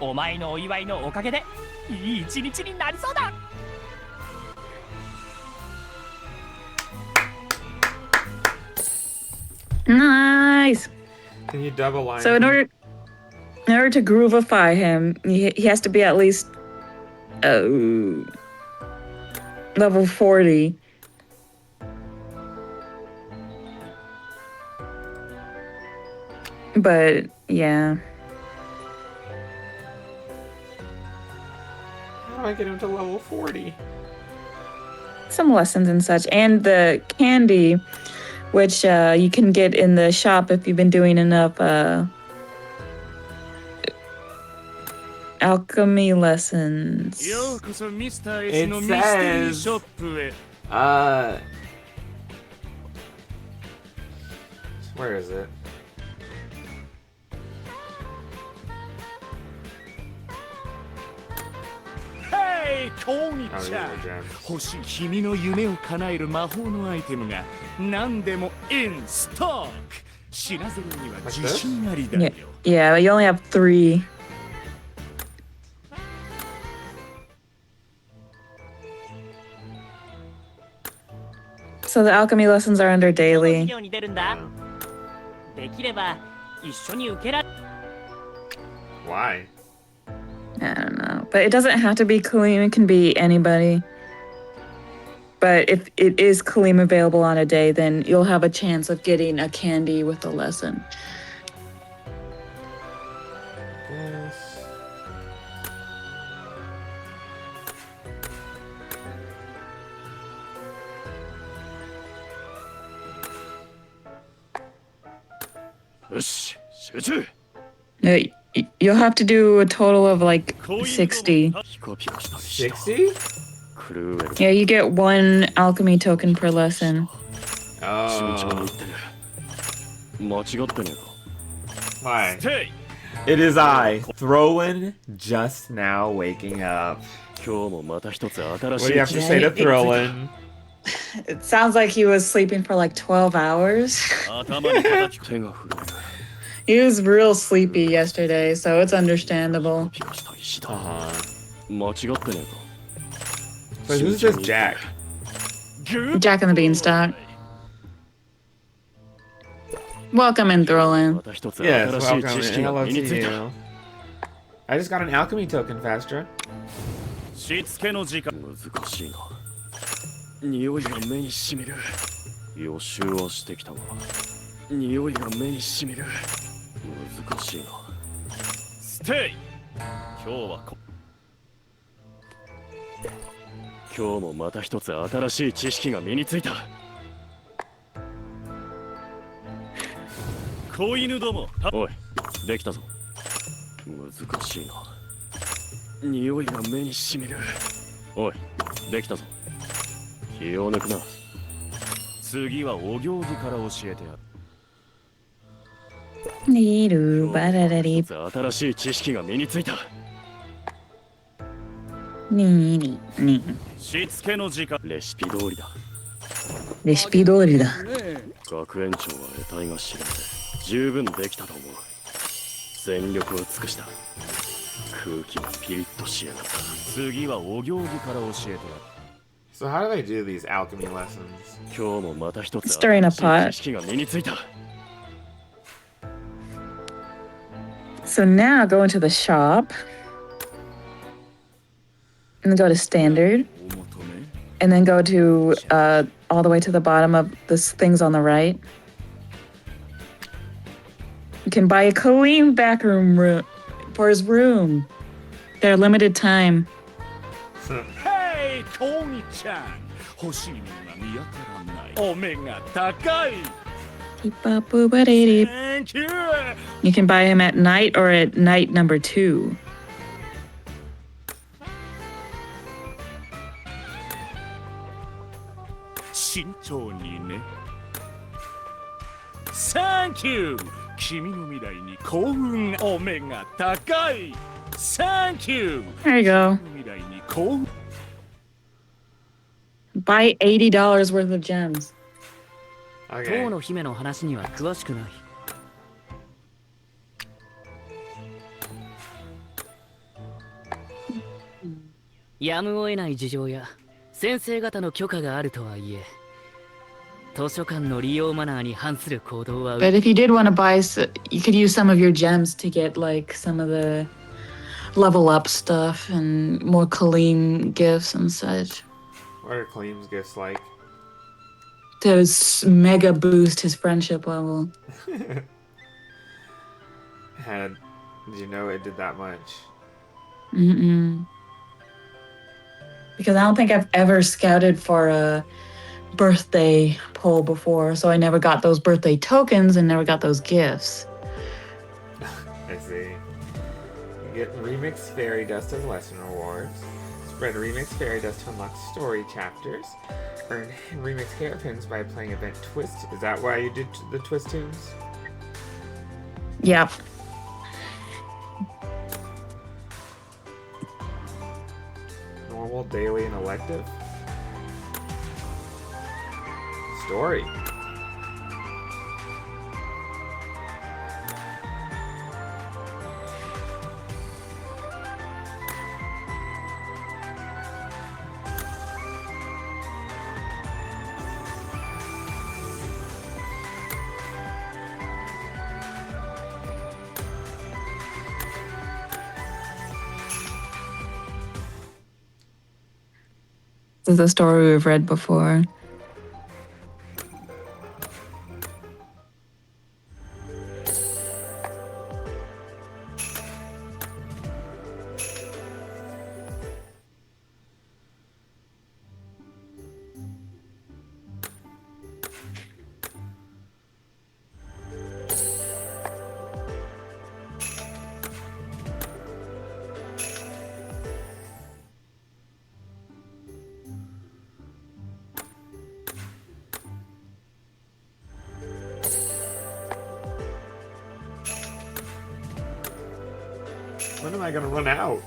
お前のお祝いのおかげでいい一日になりそうだ。
Nice.
Can you double line?
So in order to groovify him, he has to be at least level 40. But yeah.
How do I get him to level 40?
Some lessons and such, and the candy, which you can get in the shop if you've been doing enough alchemy lessons.
ようこそミスター S
It
のミステリー
says-
ショップへ。
Where is it?
Hey, トーニ
Oh,
ー
these
ちゃ
are
ん。
gems.
欲しい君の夢を叶える魔法のアイテムが何でも in stock。品揃えには自信ありだ
Yeah,
よ。
yeah, but you only have 3. So the alchemy lessons are under
授
daily.
業に出るんだ。できれば一緒に受けられ。
Why?
I don't know. But it doesn't have to be Kaleem, it can be anybody. But if it is Kaleem available on a day, then you'll have a chance of getting a candy with the lesson.
Yes.
You'll have to do a total of like 60.
60?
Yeah, you get 1 alchemy token per lesson.
Oh.
間違ってねえか。
Why?
Stay!
It is I, Throwin, just now waking up.
今日もまた一つ新
What do
し
you
い
have to say to Throwin?
It sounds like he was sleeping for like 12 hours.
頭に叩き手が震える。
He was real sleepy yesterday, so it's understandable.
ピカした石だ。
Uh-huh.
間違ってねえか。
So who's this Jack?
Jack and the Beanstalk. Welcome in, Throwin.
また一つ
Yes,
新しい
welcome
知
and
識が
hello
身
to
についた。
you. I just got an alchemy token, Fastra.
しつけの時間。難しいな。匂いが目にしみる。予習はしてきたが、匂いが目にしみる。難しいな。ステイ。今日もまた一つ新しい知識が身についた。子犬ども。おい、できたぞ。難しいな。匂いが目にしみる。おい、できたぞ。気を抜くな。次はお行儀から教えてやる。
Neeru, badadadi,
新しい知識が身についた。
needy, nee.
しつけの時間。レシピ通りだ。
Despidorida.
学園長は得体が知れて十分できたと思う。全力を尽くした。空気がピリッとしやがった。次はお行儀から教えてやる。
So how do they do these alchemy lessons?
今日もまた一つ
Stirring a
新しい
pot.
知識が身についた。
So now go into the shop. And then go to standard. And then go to all the way to the bottom of the things on the right. You can buy a Kaleem backroom room for his room. They're limited time.
Hey, トニちゃん。欲しいものが見当たらない。お目が高い。
Beep-bop-boop-a-dee-dee.
Thank you.
You can buy him at night or at night number 2.
Thank you. 君の未来に幸運お目が高い。Thank you.
There you go.
未来に幸運。
Buy $80 worth of gems.
塔
Okay.
の姫の話には詳しくない。やむを得ない事情や先生方の許可があるとはいえ、図書館の利用マナーに反する行動は
But if you did want to buy, you could use some of your gems to get like some of the level up stuff and more Kaleem gifts and such.
What are Kaleem's gifts like?
To mega boost his friendship level.
Did you know it did that much?
Mm-mm. Because I don't think I've ever scouted for a birthday poll before, so I never got those birthday tokens and never got those gifts.
I see. You get remix fairy dust as lesson rewards. Spread remix fairy dust to unlock story chapters. Earn remix hairpins by playing event twist. Is that why you did the twist tunes?
Yep.
Normal, daily, and elective. Story.
This is a story we've read before.
When am I gonna run out?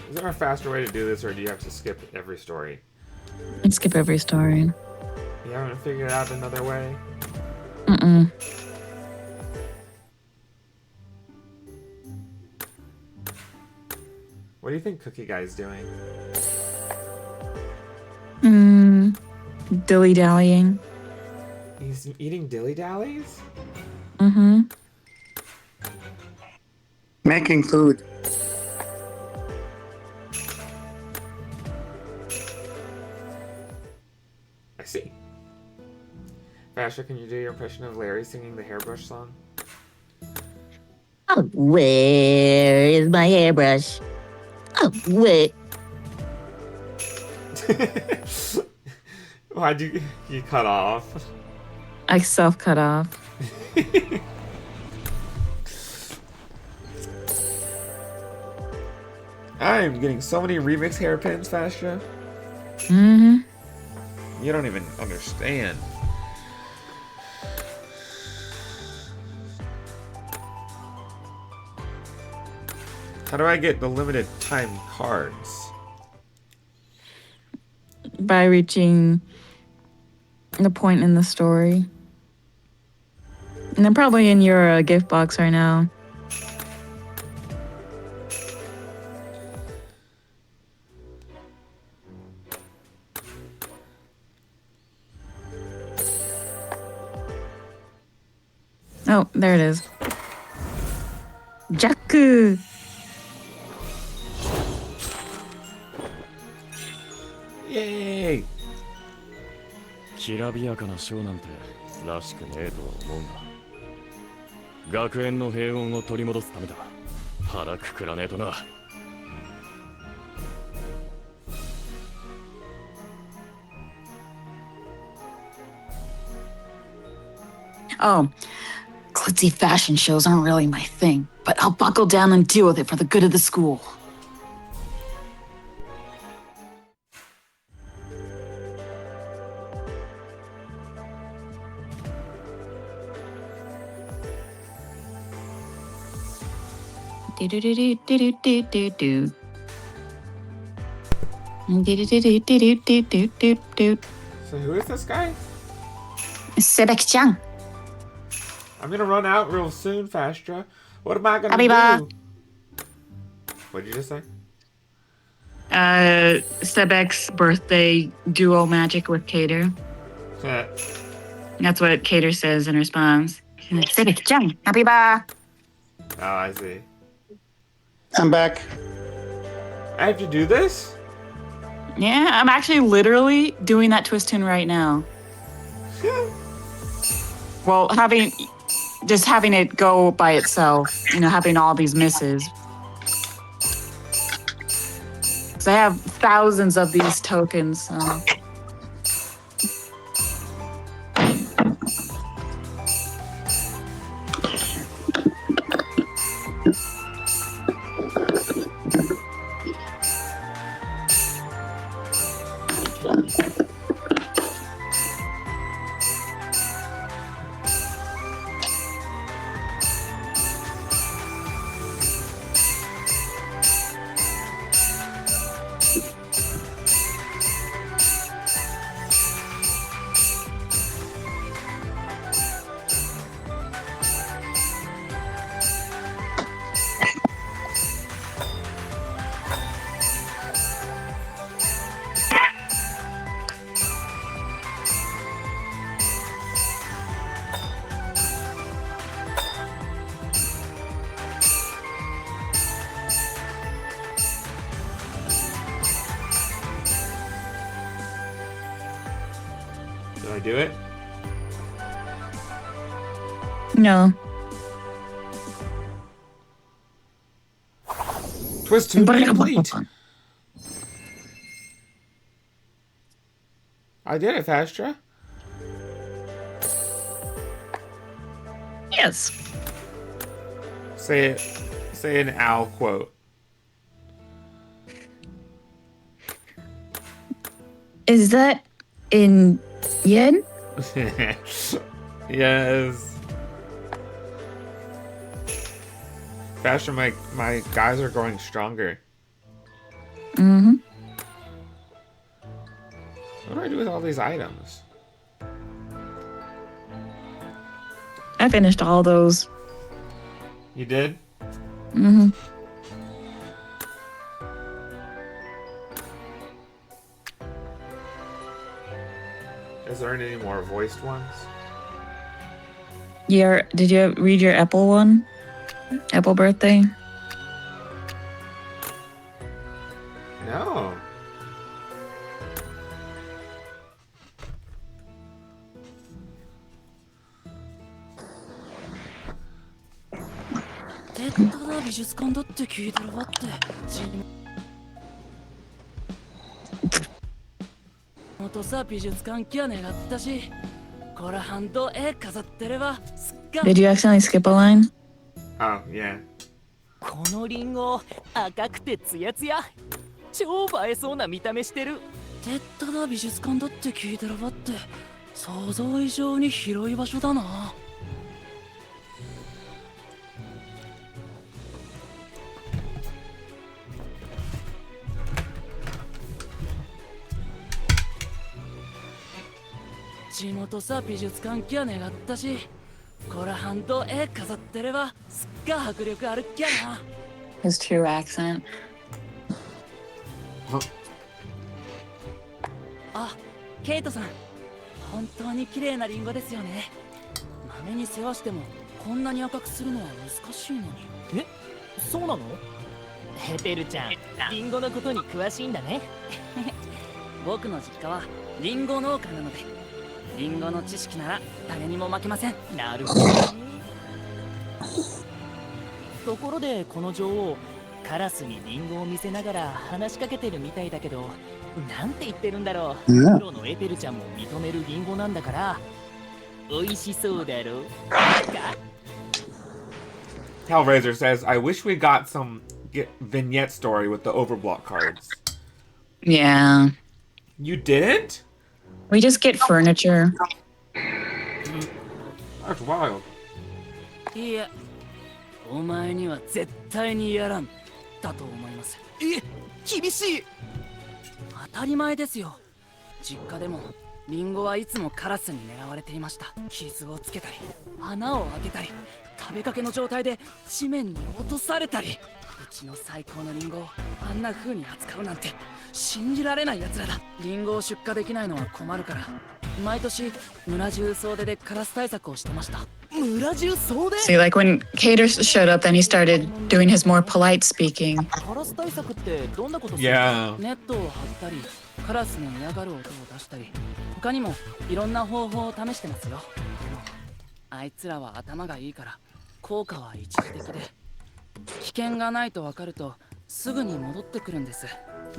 Is there a faster way to do this, or do you have to skip every story?
And skip every story.
You haven't figured out another way?
Mm-mm.
What do you think Cookie Guy's doing?
Dilly-dallying.
He's eating dilly-dallies?
Mm-hmm.
Making food.
I see. Fastra, can you do your impression of Larry singing the hairbrush song?
Oh, where is my hairbrush? Oh, where?
Why'd you cut off?
I self-cut off.
I'm getting so many remix hairpins, Fastra.
Mm-hmm.
You don't even understand. How do I get the limited time cards?
By reaching the point in the story. And they're probably in your gift box right now. Oh, there it is. Jaku!
Yay!
きらびやかなショーなんてらしくねえとは思うが、学園の平穏を取り戻すためだ。腹くくらねえとな。
Oh, glitzy fashion shows aren't really my thing, but I'll buckle down and deal with it for the good of the school. Do-do-do-do-do-do-do-do. Do-do-do-do-do-do-do-do.
So who is this guy?
Sebek-chan.
I'm gonna run out real soon, Fastra. What am I gonna
Habiba.
do? What did you just say?
Sebek's birthday duo magic with Cater. That's what Cater says in response. Sebek-chan, Habiba.
Oh, I see.
I'm back.
I have to do this?
Yeah, I'm actually literally doing that twist tune right now. Well, having it go by itself, having all these misses. Because I have thousands of these tokens, so.
do it?
No.
Twist 2 complete. I did it, Fastra.
Yes.
Say an owl quote.
Is that in yen?
Yes. Fastra, my guys are growing stronger.
Mm-hmm.
What do I do with all these items?
I finished all those.
You did?
Mm-hmm.
Is there any more voiced ones?
Did you read your Apple one? Apple birthday?
No.
Did you accidentally skip a line?
Oh, yeah.
このリンゴ赤くてツヤツヤ超映えそうな見た目してるてっただ美術館だって聞いてるばって想像以上に広い場所だな地元さ美術館きゃ願ったしこら半島絵飾ってればすっか迫力あるっきゃな
His true accent.
あ、ケイトさん本当に綺麗なリンゴですよね豆に世話してもこんなに赤くするのは難しいのにえ、そうなのヘペルちゃん、リンゴのことに詳しいんだね僕の実家はリンゴ農家なのでリンゴの知識なら誰にも負けませんなるほどところでこの女王カラスにリンゴを見せながら話しかけてるみたいだけどなんて言ってるんだろうプロのエペルちゃんも認めるリンゴなんだから美味しそうだろ
Hellraiser says, I wish we got some vignette story with the overblock cards.
Yeah.
You didn't?
We just get furniture.
That's wild.
いやお前には絶対にやらんだと思いますえ、厳しい当たり前ですよ実家でもリンゴはいつもカラスに狙われていました傷をつけたり穴を開けたり食べかけの状態で地面に落とされたりうちの最高のリンゴをあんな風に扱うなんて信じられない奴らだリンゴを出荷できないのは困るから毎年村中総出でカラス対策をしてました村中総出
See, like when Cater showed up, then he started doing his more polite speaking.
カラス対策ってどんなことする
Yeah.
ネットを張ったりカラスの嫌がる音を出したり他にもいろんな方法を試してますよあいつらは頭がいいから効果は一時的で危険がないと分かるとすぐに戻ってくるんです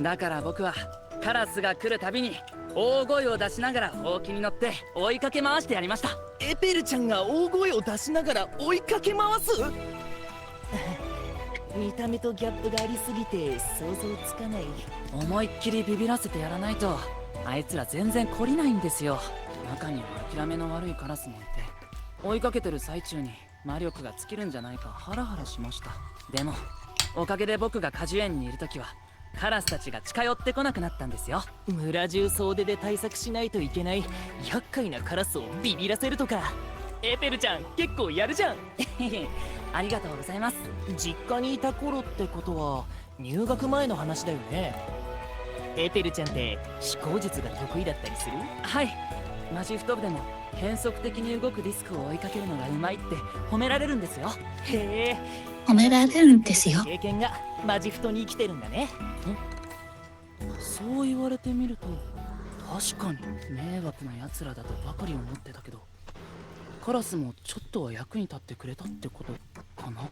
だから僕はカラスが来るたびに大声を出しながらほうきに乗って追いかけ回してやりましたエペルちゃんが大声を出しながら追いかけ回す見た目とギャップがありすぎて想像つかない思いっきりビビらせてやらないとあいつら全然懲りないんですよ中には諦めの悪いカラスもいて追いかけてる最中に魔力が尽きるんじゃないかハラハラしましたでもおかげで僕が果樹園にいるときはカラスたちが近寄ってこなくなったんですよ村中総出で対策しないといけない厄介なカラスをビビらせるとかエペルちゃん結構やるじゃんありがとうございます実家にいた頃ってことは入学前の話だよねエペルちゃんって飛行術が得意だったりするはいマジフト部でも変則的に動くディスクを追いかけるのがうまいって褒められるんですよへえ
褒められるんですよ
経験がマジフトに生きてるんだねそう言われてみると確かに迷惑な奴らだとばかり思ってたけど、カラスもちょっとは役に立ってくれたってことかな。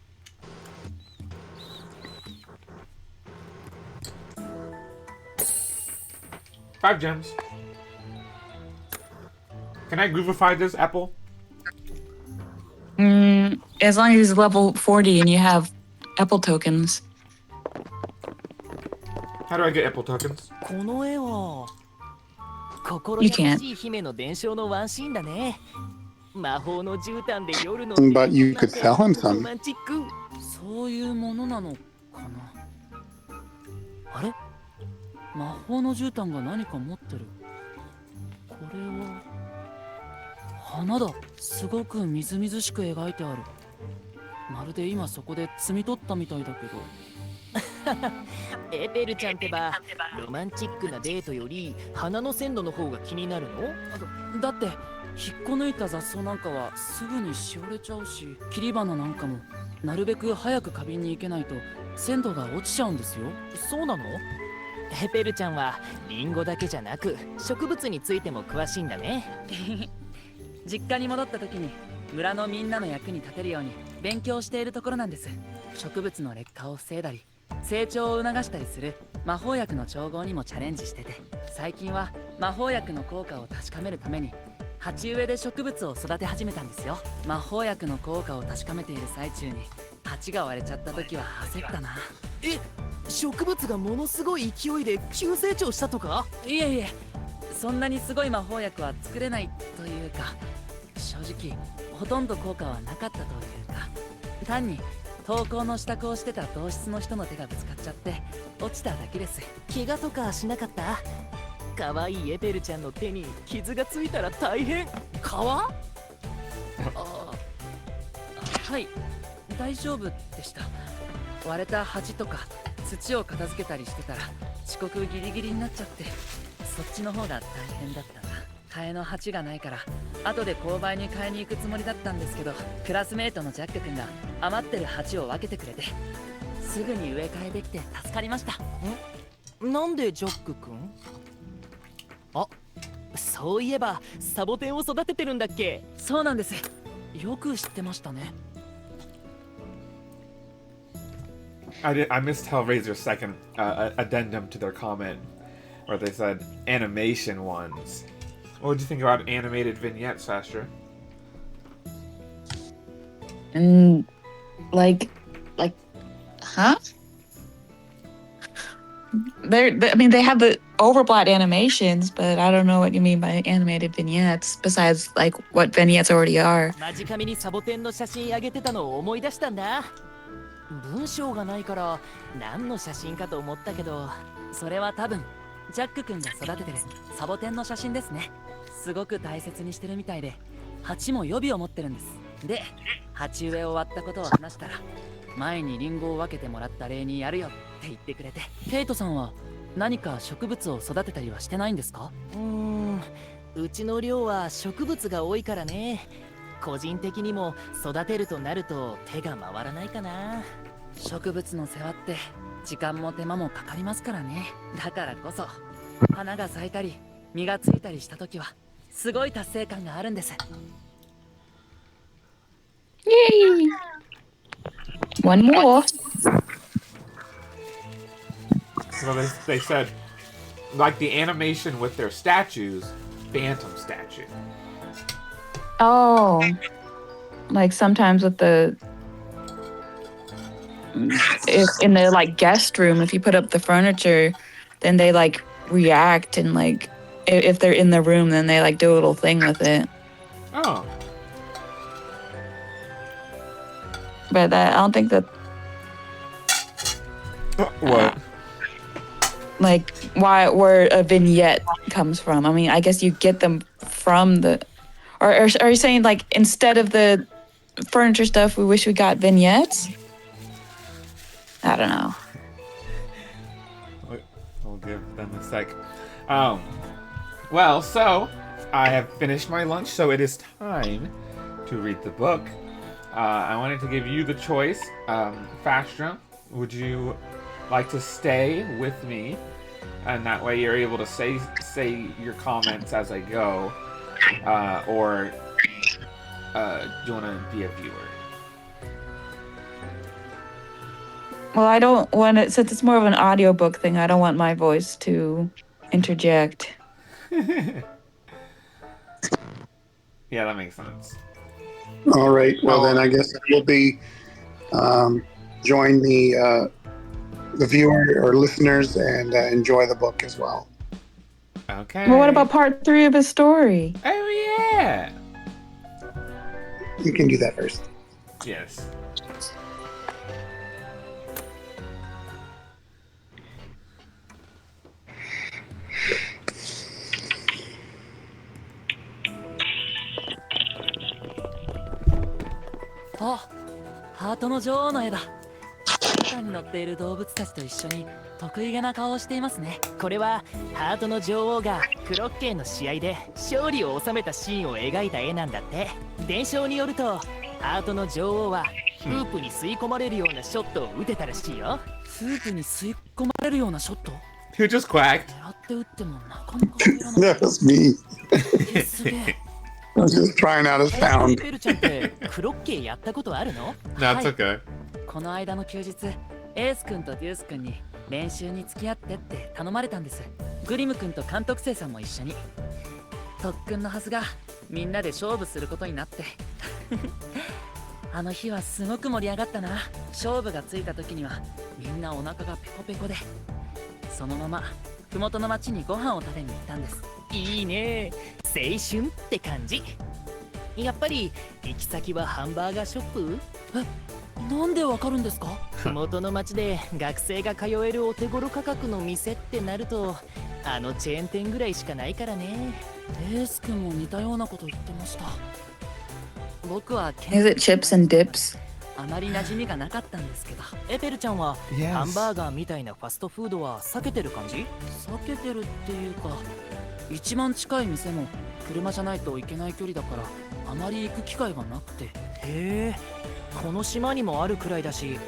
5 gems. Can I groovify this apple?
As long as he's level 40 and you have apple tokens.
How do I get apple tokens?
この絵は心
You
優
can't.
しい姫の伝承のワンシーンだね。魔法の絨毯で夜の
But you could sell him
ロ
some.
マンチック。
そういうものなのかな。あれ、魔法の絨毯が何か持ってる。これは花だ。すごくみずみずしく描いてある。まるで今そこで摘み取ったみたいだけど。
エペルちゃんってばロマンチックなデートより花の鮮度の方が気になるの？
だって引っこ抜いた雑草なんかはすぐにしおれちゃうし、切り花なんかもなるべく早く花瓶に行けないと鮮度が落ちちゃうんですよ。
そうなの？エペルちゃんはリンゴだけじゃなく植物についても詳しいんだね。
実家に戻った時に村のみんなの役に立てるように勉強しているところなんです。植物の劣化を防いだり成長を促したりする魔法薬の調合にもチャレンジしてて、最近は魔法薬の効果を確かめるために鉢植えで植物を育て始めたんですよ。魔法薬の効果を確かめている最中に鉢が割れちゃった時は焦ったな。
え、植物がものすごい勢いで急成長したとか？
いえいえ、そんなにすごい魔法薬は作れないというか、正直ほとんど効果はなかったというか、単に投稿の支度をしてた同室の人の手がぶつかっちゃって落ちただけです。
怪我とかしなかった？可愛いエペルちゃんの手に傷がついたら大変。皮？
はい、大丈夫でした。割れた鉢とか土を片付けたりしてたら遅刻ギリギリになっちゃって、そっちの方が大変だったな。替えの鉢がないから後で購買に買いに行くつもりだったんですけど、クラスメートのジャック君が余ってる鉢を分けてくれてすぐに植え替えできて助かりました。
なんでジャック君？あ、そういえばサボテンを育ててるんだっけ？
そうなんです。よく知ってましたね。
I missed Hellraiser's second addendum to their comment, where they said animation ones. What did you think about animated vignettes, Fastra?
Huh? I mean, they have the overblot animations, but I don't know what you mean by animated vignettes, besides, like, what vignettes already are.
マジカメにサボテンの写真あげてたのを思い出したんだ。文章がないから何の写真かと思ったけど、
それは多分ジャック君が育ててるサボテンの写真ですね。すごく大切にしてるみたいで、鉢も予備を持ってるんです。で、鉢植えを割ったことを話したら、前にリンゴを分けてもらった例にやるよって言ってくれて。ケイトさんは何か植物を育てたりはしてないんですか？
うちの寮は植物が多いからね。個人的にも育てるとなると手が回らないかな。
植物の世話って時間も手間もかかりますからね。だからこそ花が咲いたり実がついたりした時はすごい達成感があるんです。
Yay! One more.
So they said, like the animation with their statues, phantom statue.
Oh, like sometimes with if in the like guest room, if you put up the furniture, then they like react and like if they're in the room, then they like do a little thing with it.
Oh.
But I don't think that
What?
like where a vignette comes from. I mean, I guess you get them from the, or are you saying like instead of the furniture stuff, we wish we got vignettes? I don't know.
We'll give them a sec. Well, so I have finished my lunch, so it is time to read the book. I wanted to give you the choice. Fastra, would you like to stay with me and that way you're able to say your comments as I go, or do you want to be a viewer?
Well, I don't want it, since it's more of an audiobook thing, I don't want my voice to interject.
Yeah, that makes sense.
All right. Well, then I guess I will be join the viewer or listeners and enjoy the book as well.
Okay.
Well, what about part 3 of his story?
Oh yeah.
You can do that first.
Yes.
あ、ハートの女王の絵だ。板に乗っている動物たちと一緒に得意げな顔をしていますね。これはハートの女王がクロッケーの試合で勝利を収めたシーンを描いた絵なんだって。伝承によるとハートの女王はフープに吸い込まれるようなショットを打てたらしいよ。フープに吸い込まれるようなショット
Who just quacked?
狙って打ってもなかなか入らない。
That was me.
すげえ。
I was just trying out a
ペ
sound.
ペルちゃんってクロッケーやったことあるの？
That's
はい
okay.
この間の休日、エース君とデュース君に練習に付き合ってって頼まれたんです。グリム君と監督生さんも一緒に。特訓のはずがみんなで勝負することになって。あの日はすごく盛り上がったな。勝負がついた時にはみんなお腹がペコペコで、そのまま麓の町にご飯を食べに行ったんです。いいね、青春って感じ。やっぱり行き先はハンバーガーショップ？なんでわかるんですか？麓の町で学生が通えるお手頃価格の店ってなると、あのチェーン店ぐらいしかないからね。エース君も似たようなこと言ってました。僕は
Is it chips and dips?
あまり馴染みがなかったんですけど、エペルちゃんは
Yes.
ハンバーガーみたいなファストフードは避けてる感じ？避けてるっていうか、一番近い店も車じゃないといけない距離だからあまり行く機会がなくて。へえ、この島にもあるくらいだし、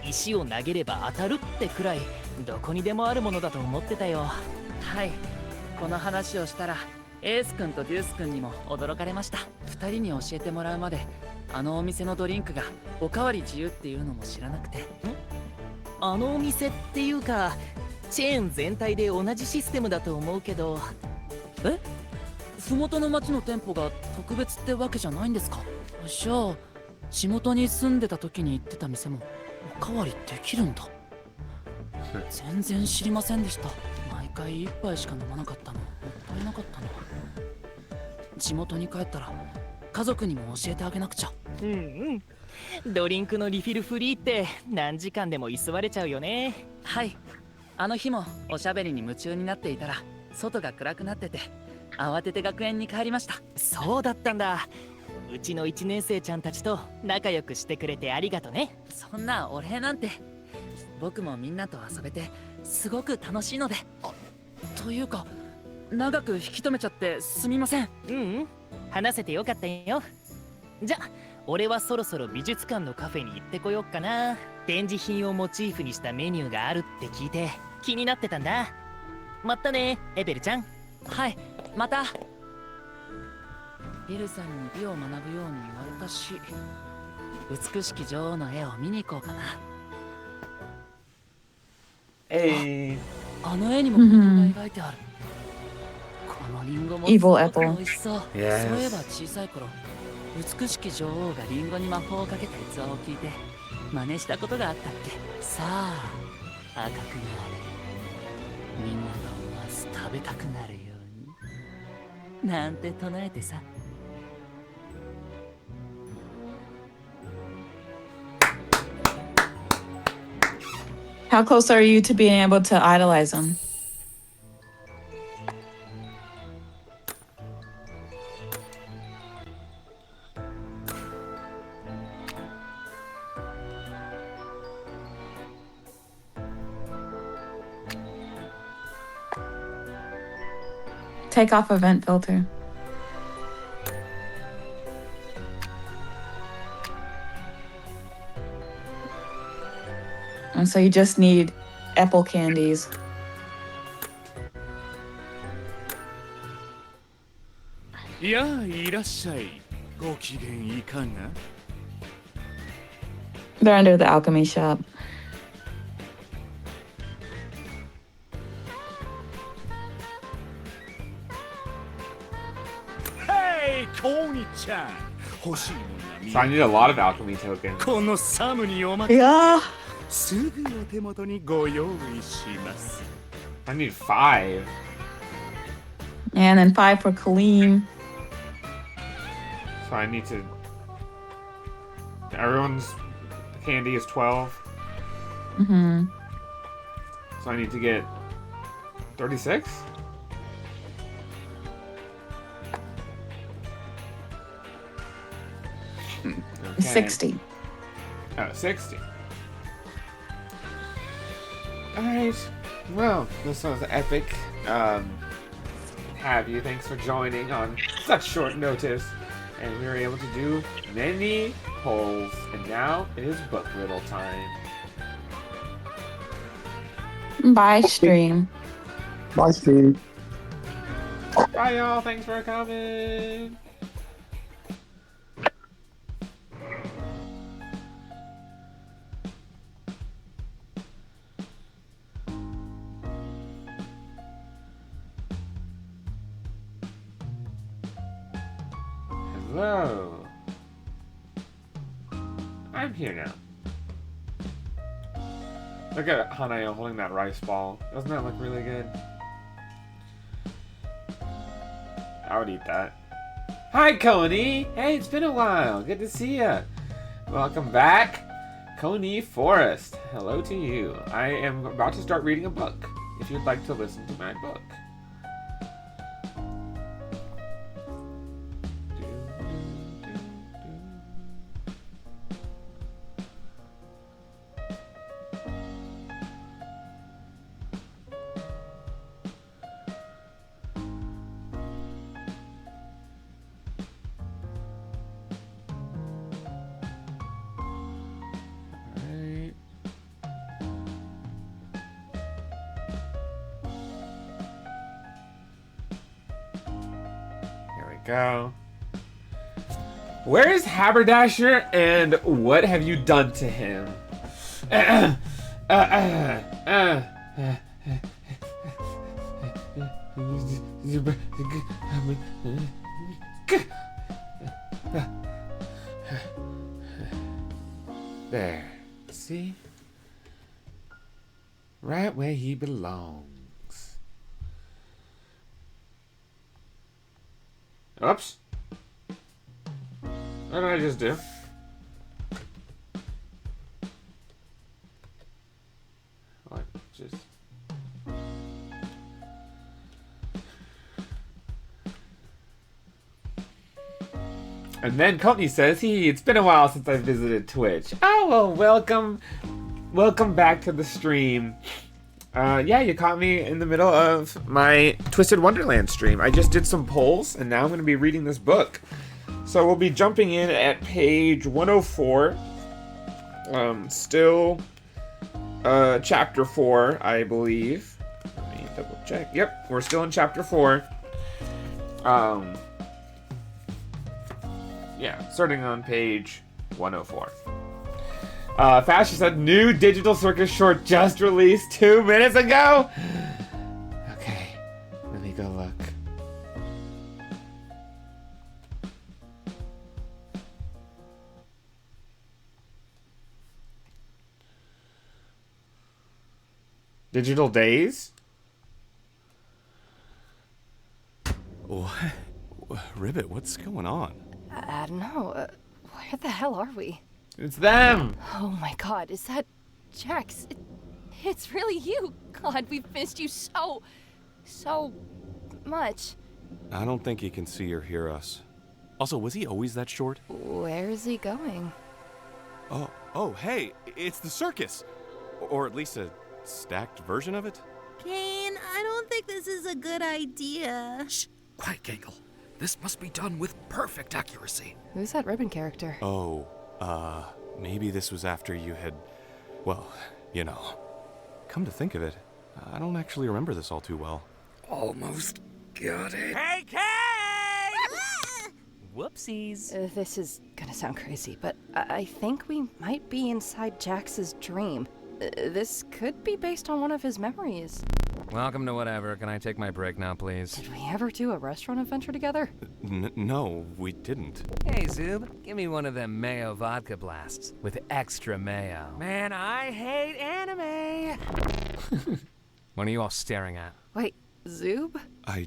石を投げれば当たるってくらいどこにでもあるものだと思ってたよ。はい、この話をしたらエース君とデュース君にも驚かれました。2人に教えてもらうまであのお店のドリンクがおかわり自由っていうのも知らなくて。あのお店っていうかチェーン全体で同じシステムだと思うけど。え？麓の町の店舗が特別ってわけじゃないんですか？じゃあ地元に住んでた時に行ってた店もおかわりできるんだ。全然知りませんでした。毎回一杯しか飲まなかったのもったいなかったな。地元に帰ったら家族にも教えてあげなくちゃ。うんうん、ドリンクのリフィルフリーって何時間でも居座れちゃうよね。はい、あの日もおしゃべりに夢中になっていたら外が暗くなってて慌てて学園に帰りました。そうだったんだ。うちの1年生ちゃんたちと仲良くしてくれてありがとね。そんなお礼なんて。僕もみんなと遊べてすごく楽しいので。というか長く引き止めちゃってすみません。うんうん、話せてよかったよ。じゃ俺はそろそろ美術館のカフェに行ってこよっかな。展示品をモチーフにしたメニューがあるって聞いて気になってたんだ。またねエベルちゃん。はい、また。ビルさんに美を学ぶように言われたし、美しき女王の絵を見に行こうかな。あの絵にもリンゴが描いてある。このリンゴもすごく美味しそう。そういえば小さい頃、美しき女王がリンゴに魔法をかけた逸話を聞いて真似したことがあったっけ。さあ赤くなれ、みんなが思わず食べたくなるようになんて唱えてさ。
How close are you to being able to idolize him? Take off event filter. And so you just need apple candies.
やあ、いらっしゃい。ご機嫌いかが？
They're under the alchemy shop.
Hey, Koni-chan! 欲しいものが見
So I need a lot of alchemy tokens.
このサムにお待ち
Yeah.
すぐお手元にご用意します。
I need 5.
And then 5 for Kaleem.
So I need to... Everyone's candy is 12.
Mm-hmm.
So I need to get 36? Okay.
60.
Oh, 60. Alright. Well, this was epic. Have you. Thanks for joining on such short notice. And we were able to do many polls. And now it is book riddle time.
Bye, stream.
Bye, stream.
Bye, y'all. Thanks for coming. Hello. I'm here now. Look at Hanayo holding that rice ball. Doesn't that look really good? I would eat that. Hi, Coney! Hey, it's been a while. Good to see ya. Welcome back, Coney Forrest. Hello to you. I am about to start reading a book. If you'd like to listen to my book. Go. Where is Haberdasher and what have you done to him? There. See? Right where he belongs. Oops. What did I just do? What? Just... And then Courtney says, it's been a while since I visited Twitch. Oh, well, welcome. Welcome back to the stream. Yeah, you caught me in the middle of my Twisted Wonderland stream. I just did some polls, and now I'm going to be reading this book. So we'll be jumping in at page 104. Still, chapter 4, I believe. Let me double check. Yep, we're still in chapter 4. Yeah, starting on page 104. Fastra said, new Digital Circus short just released 2 minutes ago? Okay, let me go look. Digital Days?
What? Ribbit, what's going on?
I don't know. Where the hell are we?
It's them!
Oh my god, is that Jax? It's really you! God, we've missed you so much.
I don't think he can see or hear us. Also, was he always that short?
Where is he going?
Oh, hey, it's the circus! Or at least a stacked version of it?
Kane, I don't think this is a good idea.
Shh! Quiet, Gangle. This must be done with perfect accuracy.
Who's that ribbon character?
Oh, maybe this was after you had... Well, you know. Come to think of it, I don't actually remember this all too well.
Almost got it.
Hey, Kane!
Whoopsies.
This is gonna sound crazy, but I think we might be inside Jax's dream. This could be based on one of his memories.
Welcome to whatever. Can I take my break now, please?
Did we ever do a restaurant adventure together?
No, we didn't.
Hey, Zoob, give me one of them mayo vodka blasts with extra mayo. Man, I hate anime. What are you all staring at?
Wait, Zoob?
I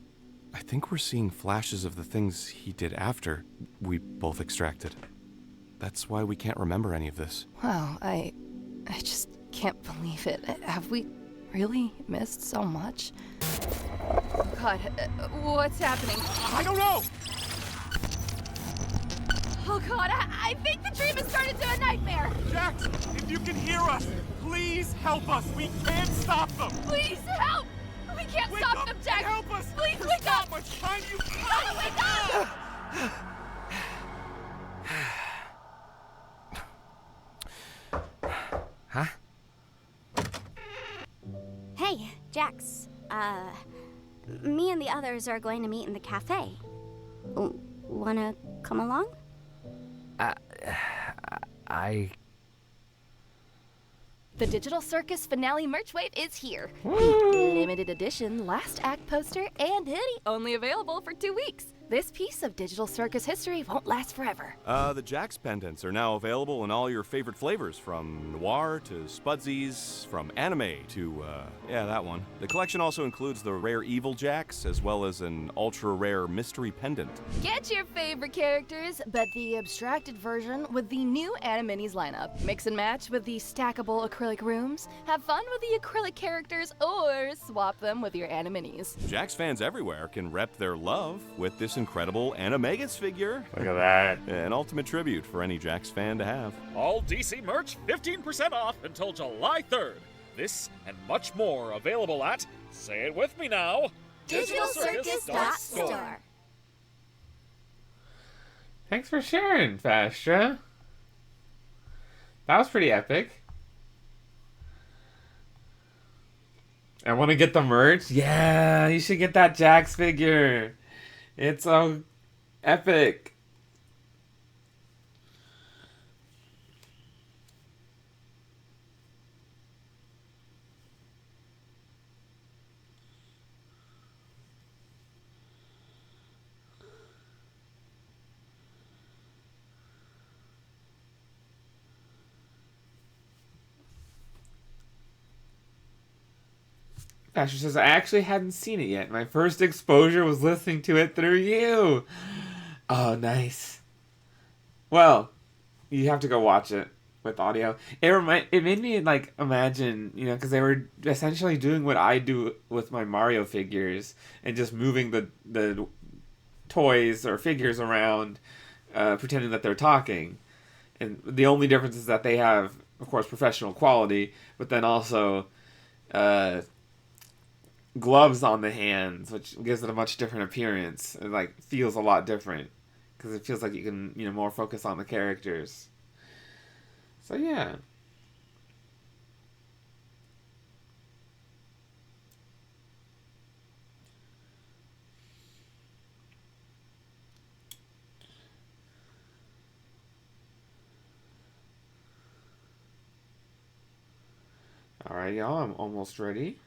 think we're seeing flashes of the things he did after we both extracted. That's why we can't remember any of this.
Wow, I just can't believe it. Have we really missed so much? God, what's happening?
I don't know!
Oh God, I think the dream has turned into a nightmare!
Jax, if you can hear us, please help us. We can't stop them.
Please help! We can't
Wake
stop
up
them,
and
Jax!
help us!
Please
There's
wake
not
up!
much time. You
gotta wake up!
Huh?
Hey, Jax. Me and the others are going to meet in the cafe. Wanna come along?
The Digital Circus finale merch wave is here. The limited edition last act poster and hoodie, only available for 2 weeks. This piece of Digital Circus history won't last forever.
The Jax pendants are now available in all your favorite flavors, from noir to Spudsies, from anime to, yeah, that one. The collection also includes the rare Evil Jax, as well as an ultra-rare mystery pendant.
Get your favorite characters, but the abstracted version with the new Animini's lineup. Mix and match with the stackable acrylic rooms. Have fun with the acrylic characters, or swap them with your Animini's.
Jax fans everywhere can rep their love with this incredible Animagus figure.
Look at that.
An ultimate tribute for any Jax fan to have.
All DC merch 15% off until July 3rd. This and much more available at, say it with me now,
DigitalCircus.store.
Thanks for sharing, Fastra. That was pretty epic. I want to get the merch. Yeah, you should get that Jax figure. It's so epic. Asher says, I actually hadn't seen it yet. My first exposure was listening to it through you. Oh, nice. Well, you have to go watch it with audio. It made me, like, imagine, you know, because they were essentially doing what I do with my Mario figures and just moving the toys or figures around, pretending that they're talking. And the only difference is that they have, of course, professional quality, but then also gloves on the hands, which gives it a much different appearance. It like feels a lot different because it feels like you can, you know, more focus on the characters. So yeah. All right, y'all, I'm almost ready.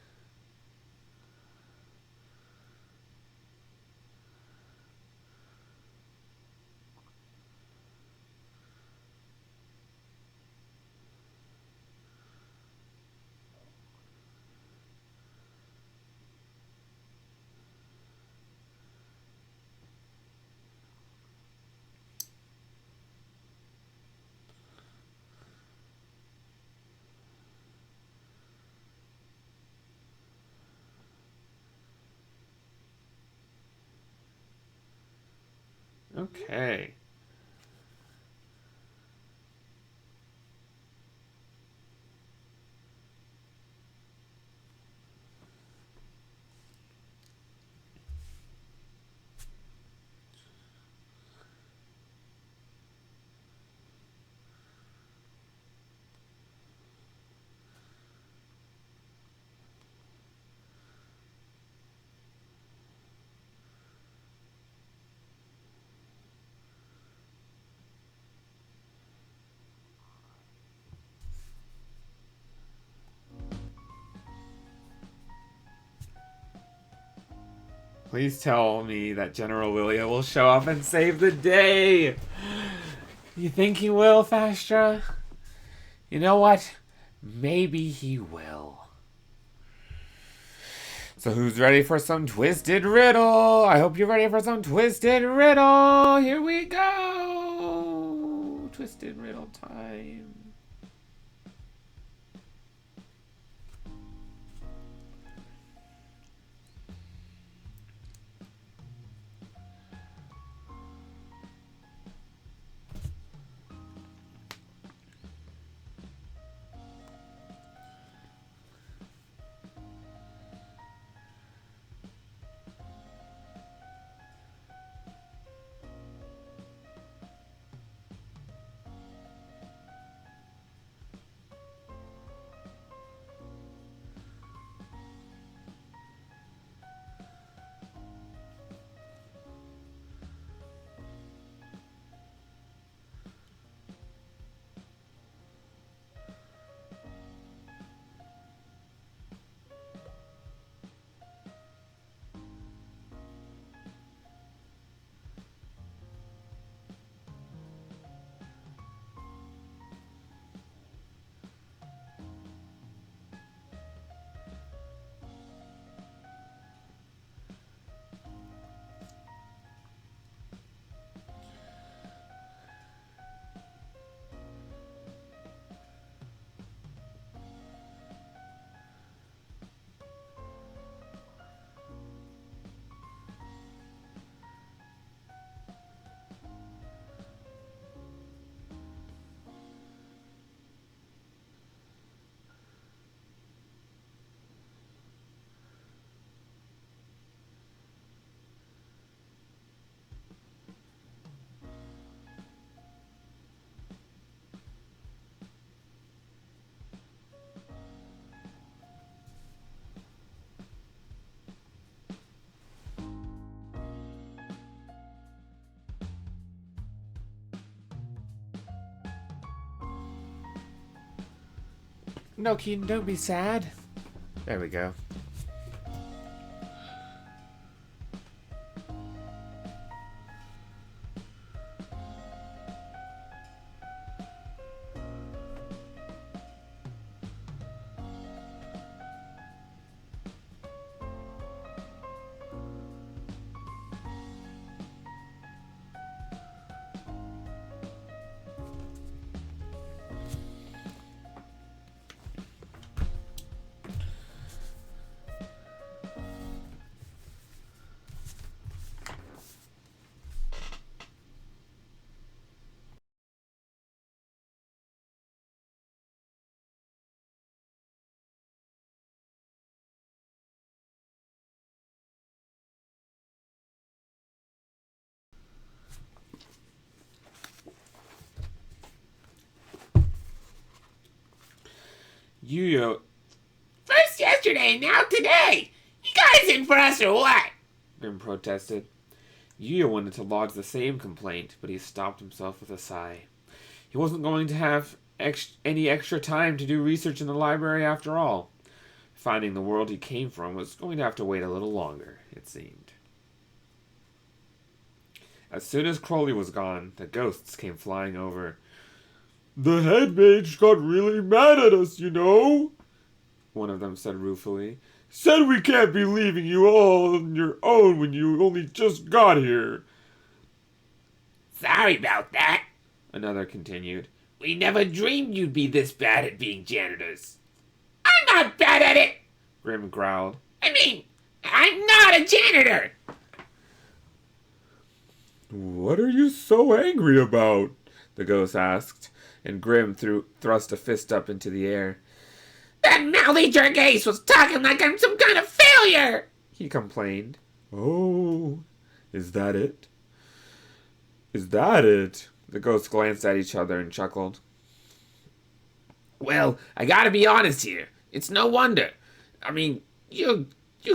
Okay. Please tell me that General Lilia will show up and save the day. You think he will, Fastra? You know what? Maybe he will. So who's ready for some Twisted Riddle? I hope you're ready for some Twisted Riddle. Here we go. Twisted Riddle time. No, Keaton, don't be sad. There we go. Yuyo.
First yesterday, now today. You guys in for us or what?
Grim protested. Yuya wanted to lodge the same complaint, but he stopped himself with a sigh. He wasn't going to have any extra time to do research in the library after all. Finding the world he came from was going to have to wait a little longer, it seemed. As soon as Crowley was gone, the ghosts came flying over. "The head mage got really mad at us, you know," one of them said ruefully. "Said we can't be leaving you all on your own when you only just got here."
Sorry about that,
another continued.
We never dreamed you'd be this bad at being janitors. I'm not bad at it,
Grim growled.
I mean, I'm not a janitor.
"What are you so angry about?" the ghost asked, and Grim thrust a fist up into the air.
That mouthy jerk Ace was talking like I'm some kind of failure,
he complained. "Oh, is that it? Is that it?" The ghosts glanced at each other and chuckled.
Well, I gotta be honest here. It's no wonder. I mean, you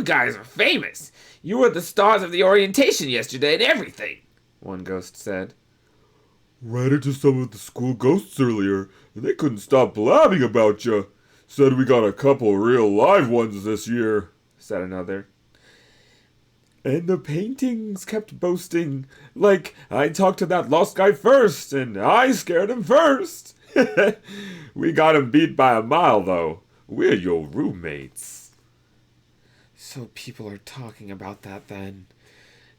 guys are famous. You were the stars of the orientation yesterday and everything,
one ghost said. "Ran into some of the school ghosts earlier, and they couldn't stop blabbing about you. Said we got a couple real live ones this year," said another. And the paintings kept boasting, like, I talked to that lost guy first, and I scared him first. We got him beat by a mile, though. We're your roommates. So people are talking about that then.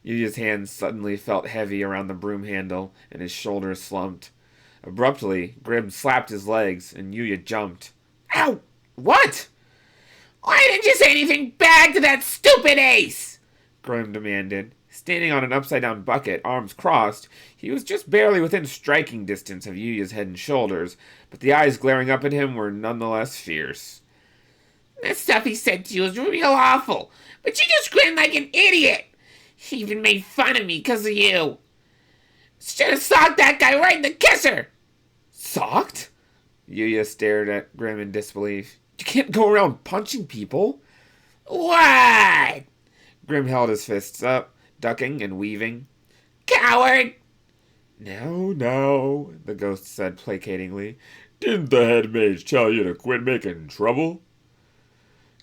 Yuya's hands suddenly felt heavy around the broom handle, and his shoulders slumped. Abruptly, Grim slapped his legs, and Yuya jumped.
Ow! What? Why didn't you say anything bad to that stupid ace?
Grim demanded. Standing on an upside-down bucket, arms crossed, he was just barely within striking distance of Yuya's head and shoulders, but the eyes glaring up at him were nonetheless fierce.
That stuff he said to you was real awful, but you just grinned like an idiot. He even made fun of me because of you. Should have socked that guy right in the kisser.
Socked? Yuya stared at Grim in disbelief. You can't go around punching people.
What?
Grim held his fists up, ducking and weaving.
Coward!
No, the ghost said placatingly. Didn't the head mage tell you to quit making trouble?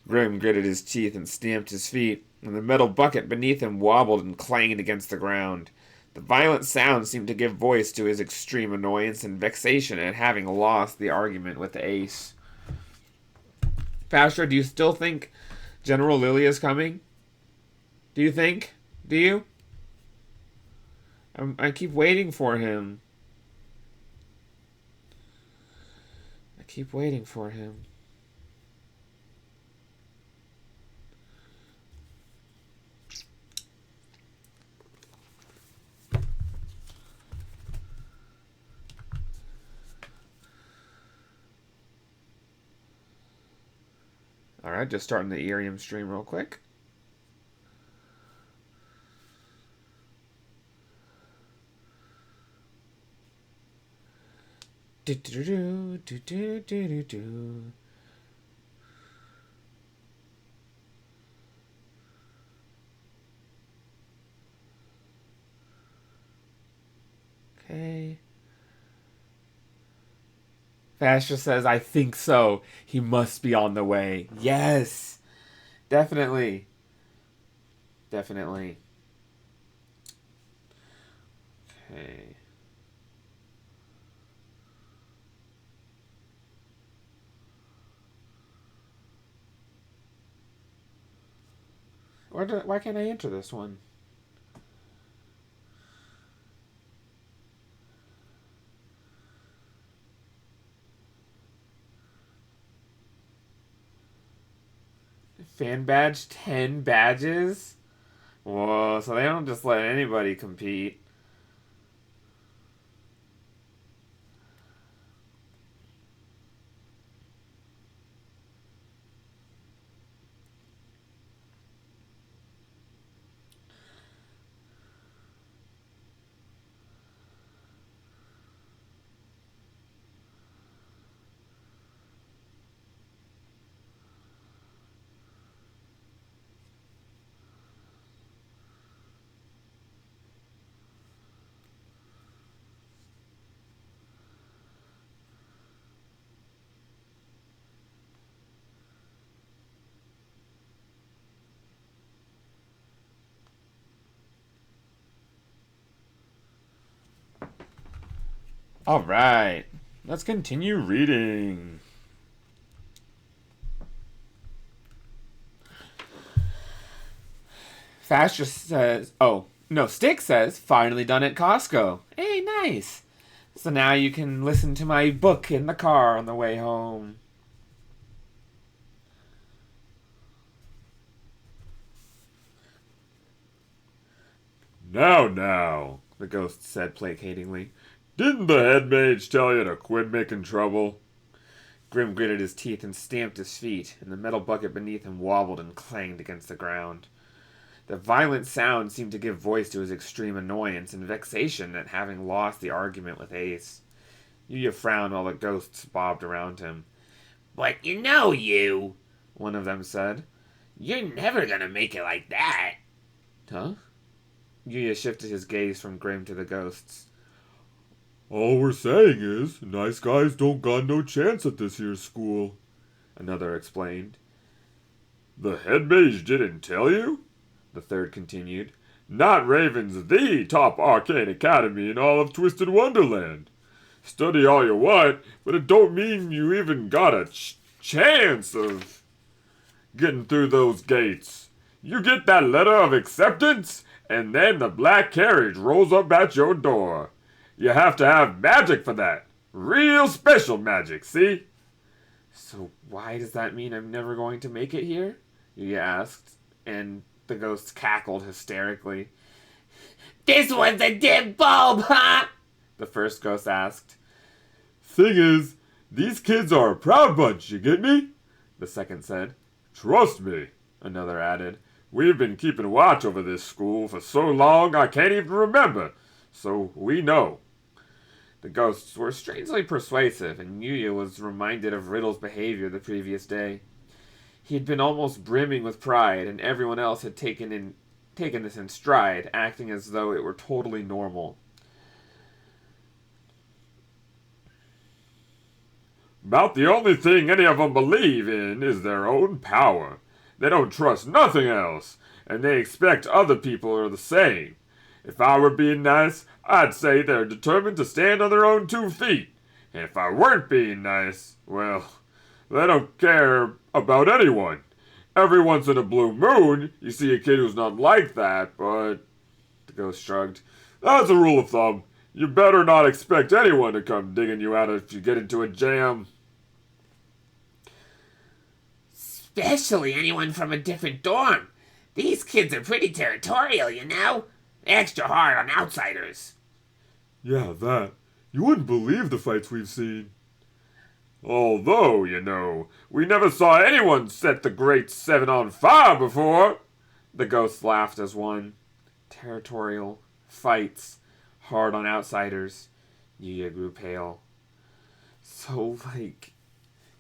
Grim gritted his teeth and stamped his feet, and the metal bucket beneath him wobbled and clanged against the ground. The violent sound seemed to give voice to his extreme annoyance and vexation at having lost the argument with the ace. Fastra, do you still think General Lily is coming? Do you think? Do you? I keep waiting for him. I keep waiting for him. Alright, just starting the Ethereum stream real quick. Okay. Fastra says, I think so. He must be on the way. Yes. Definitely. Definitely. Okay. Why can't I enter this one? Fan badge, 10 badges? Whoa, so they don't just let anybody compete. All right, let's continue reading. Fastra says, oh, no, Stick says, finally done at Costco. Hey, nice. So now you can listen to my book in the car on the way home. Now, the ghost said placatingly. Didn't the head mage tell you to quit making trouble? Grim gritted his teeth and stamped his feet, and the metal bucket beneath him wobbled and clanged against the ground. The violent sound seemed to give voice to his extreme annoyance and vexation at having lost the argument with Ace. Yuya frowned while the ghosts bobbed around him.
But you,
one of them said.
You're never gonna make it like that.
Huh? Yuya shifted his gaze from Grim to the ghosts. All we're saying is, nice guys don't got no chance at this here school, another explained. The head mage didn't tell you? the third continued. Not Raven's the top arcane academy in all of Twisted Wonderland. Study all you want, but it don't mean you even got a chance of getting through those gates. You get that letter of acceptance, and then the black carriage rolls up at your door. You have to have magic for that. Real special magic, see? So why does that mean I'm never going to make it here? You asked, and the ghost cackled hysterically.
This one's a dim bulb, huh?
The first ghost asked. Thing is, these kids are a proud bunch, you get me? The second said. Trust me, another added. We've been keeping watch over this school for so long I can't even remember, so we know. The ghosts were strangely persuasive, and Yuya was reminded of Riddle's behavior the previous day. He had been almost brimming with pride, and everyone else had taken this in stride, acting as though it were totally normal. About the only thing any of them believe in is their own power. They don't trust nothing else, and they expect other people are the same. If I were being nice, I'd say they're determined to stand on their own 2 feet. And if I weren't being nice, well, they don't care about anyone. Every once in a blue moon, you see a kid who's not like that, but... The ghost shrugged. That's a rule of thumb. You better not expect anyone to come digging you out if you get into a jam.
Especially anyone from a different dorm. These kids are pretty territorial, you know? Extra hard on outsiders.
Yeah, that. You wouldn't believe the fights we've seen. Although, you know, we never saw anyone set the Great Seven on fire before. The ghost laughed as one. Territorial. Fights. Hard on outsiders. Yuya grew pale. So,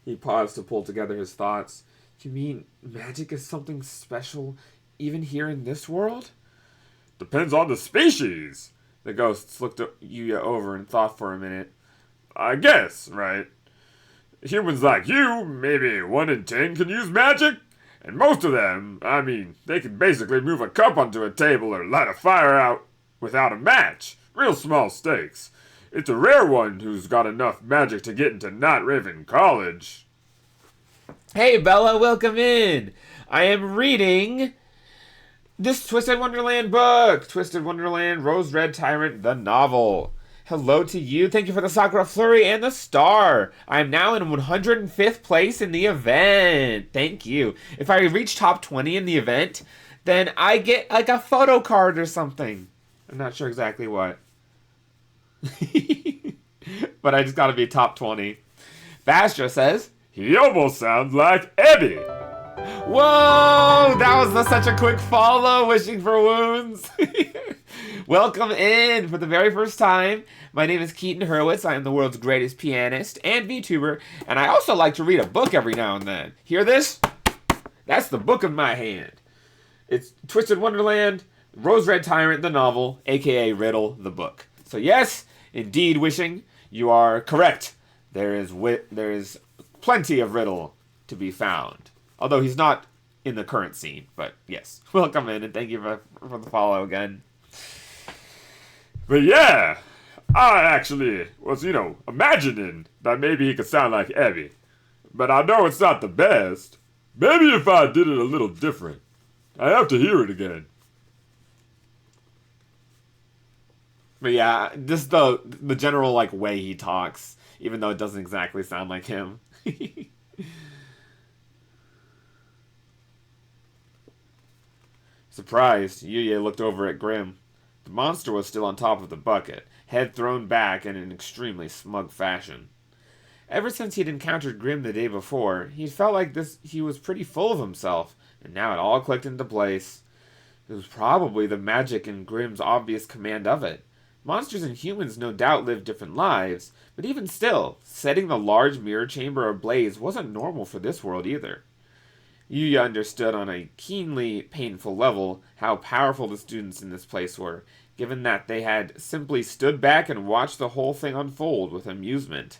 he paused to pull together his thoughts. You mean magic is something special even here in this world? Depends on the species. The ghosts looked Yuya over and thought for a minute. I guess, right? Humans like you, maybe 1 in 10 can use magic. And most of them, I mean, they can basically move a cup onto a table or light a fire out without a match. Real small stakes. It's a rare one who's got enough magic to get into Not Raven College. Hey Bella, welcome in. I am reading this Twisted Wonderland book. Twisted Wonderland, Rose Red Tyrant, the novel. Hello to you. Thank you for the Sakura Flurry and the star. I am now in 105th place in the event. Thank you. If I reach top 20 in the event, then I get like a photo card or something. I'm not sure exactly what. But I just gotta be top 20. Fastra says, he almost sounds like Eddie. Whoa! That was such a quick follow, wishing for wounds. Welcome in for the very first time. My name is Keaton Hurwitz. I am the world's greatest pianist and VTuber, and I also like to read a book every now and then. Hear this? That's the book in my hand. It's Twisted Wonderland, Rose Red Tyrant, the novel, aka Riddle, the book. So yes, indeed, wishing, you are correct. There is plenty of Riddle to be found. Although he's not in the current scene, but yes. Welcome in, and thank you for the follow again. But yeah, I actually was, imagining that maybe he could sound like Evie. But I know it's not the best. Maybe if I did it a little different. I have to hear it again. But yeah, just the general way he talks, even though it doesn't exactly sound like him. Surprised, Yuya looked over at Grim. The monster was still on top of the bucket, head thrown back in an extremely smug fashion. Ever since he'd encountered Grim the day before, he'd felt like he was pretty full of himself, and now it all clicked into place. It was probably the magic in Grim's obvious command of it. Monsters and humans no doubt live different lives, but even still, setting the large mirror chamber ablaze wasn't normal for this world either. Yuya understood on a keenly painful level how powerful the students in this place were, given that they had simply stood back and watched the whole thing unfold with amusement.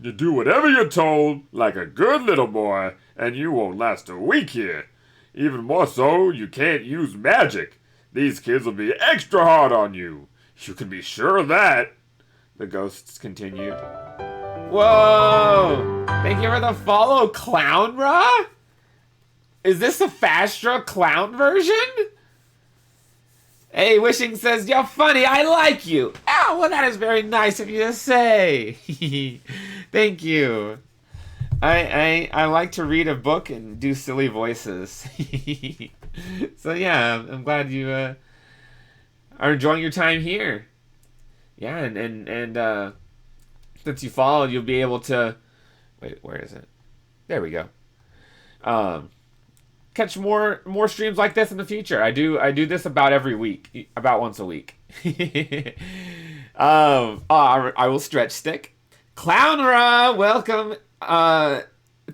You do whatever you're told, like a good little boy, and you won't last a week here. Even more so, you can't use magic. These kids will be extra hard on you. You can be sure of that. The ghosts continued. Whoa! Thank you for the follow, Clownra? Is this the Fastra clown version? Hey, Wishing says, you're funny, I like you. Oh, well, that is very nice of you to say. Thank you. I like to read a book and do silly voices. So yeah, I'm glad you are enjoying your time here. Yeah, and since you followed, you'll be able to... Wait, where is it? There we go. Catch more streams like this in the future. I do this about every week, about once a week. I will stretch stick. Clownra, welcome.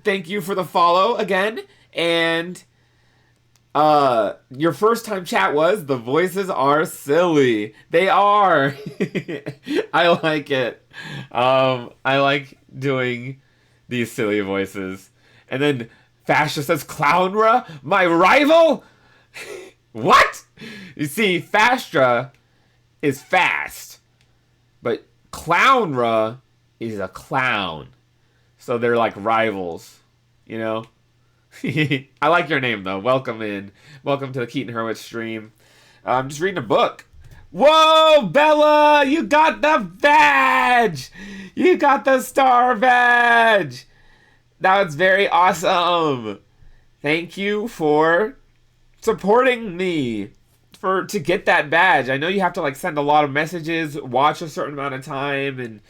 Thank you for the follow again. And your first time chat was, the voices are silly. They are. I like it. I like doing these silly voices. And then Fastra says, Clownra, my rival? What? You see, Fastra is fast, but Clownra is a clown. So they're like rivals, you know? I like your name, though. Welcome in. Welcome to the Keaton Hurwitz stream. I'm just reading a book. Whoa, Bella! You got the badge! You got the star badge! That was very awesome. Thank you for supporting me to get that badge. I know you have to like send a lot of messages, watch a certain amount of time,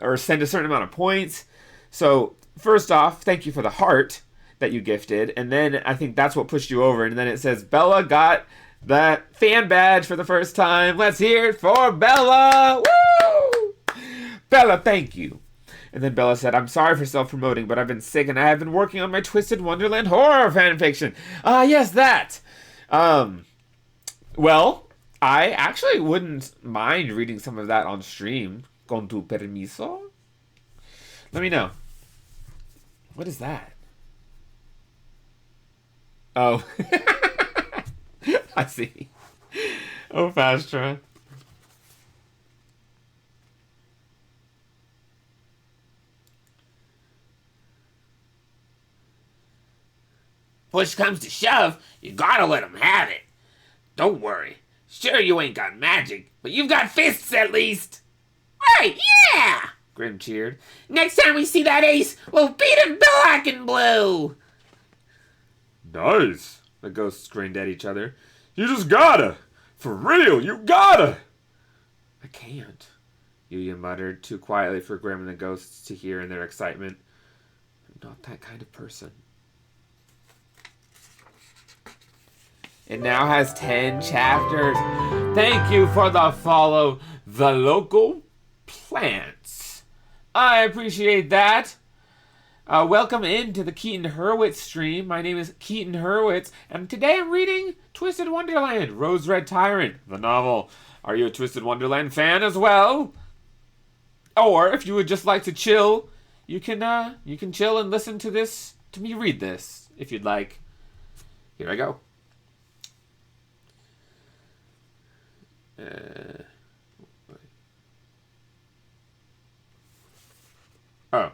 or send a certain amount of points. So first off, thank you for the heart that you gifted, and then I think that's what pushed you over. And then it says Bella got that fan badge for the first time. Let's hear it for Bella. Woo! Bella, thank you. And then Bella said, I'm sorry for self-promoting, but I've been sick and I have been working on my Twisted Wonderland horror fanfiction. Yes, that. Well, I actually wouldn't mind reading some of that on stream. Con tu permiso? Let me know. What is that? Oh. I see. Oh, Fastra.
Push comes to shove, you gotta let him have it. Don't worry. Sure, you ain't got magic, but you've got fists at least. Right, yeah!
Grim cheered.
Next time we see that ace, we'll beat him black and blue.
Nice. The ghosts grinned at each other. You just gotta. For real, you gotta. I can't, Yuya muttered, too quietly for Grim and the ghosts to hear in their excitement. I'm not that kind of person. It now has 10 chapters. Thank you for the follow, The Local Plants. I appreciate that. Welcome into the Keaton Hurwitz stream. My name is Keaton Hurwitz, and today I'm reading Twisted Wonderland, Rose Red Tyrant, the novel. Are you a Twisted Wonderland fan as well? Or if you would just like to chill, you can chill and listen to me read this, if you'd like. Here I go. Oh.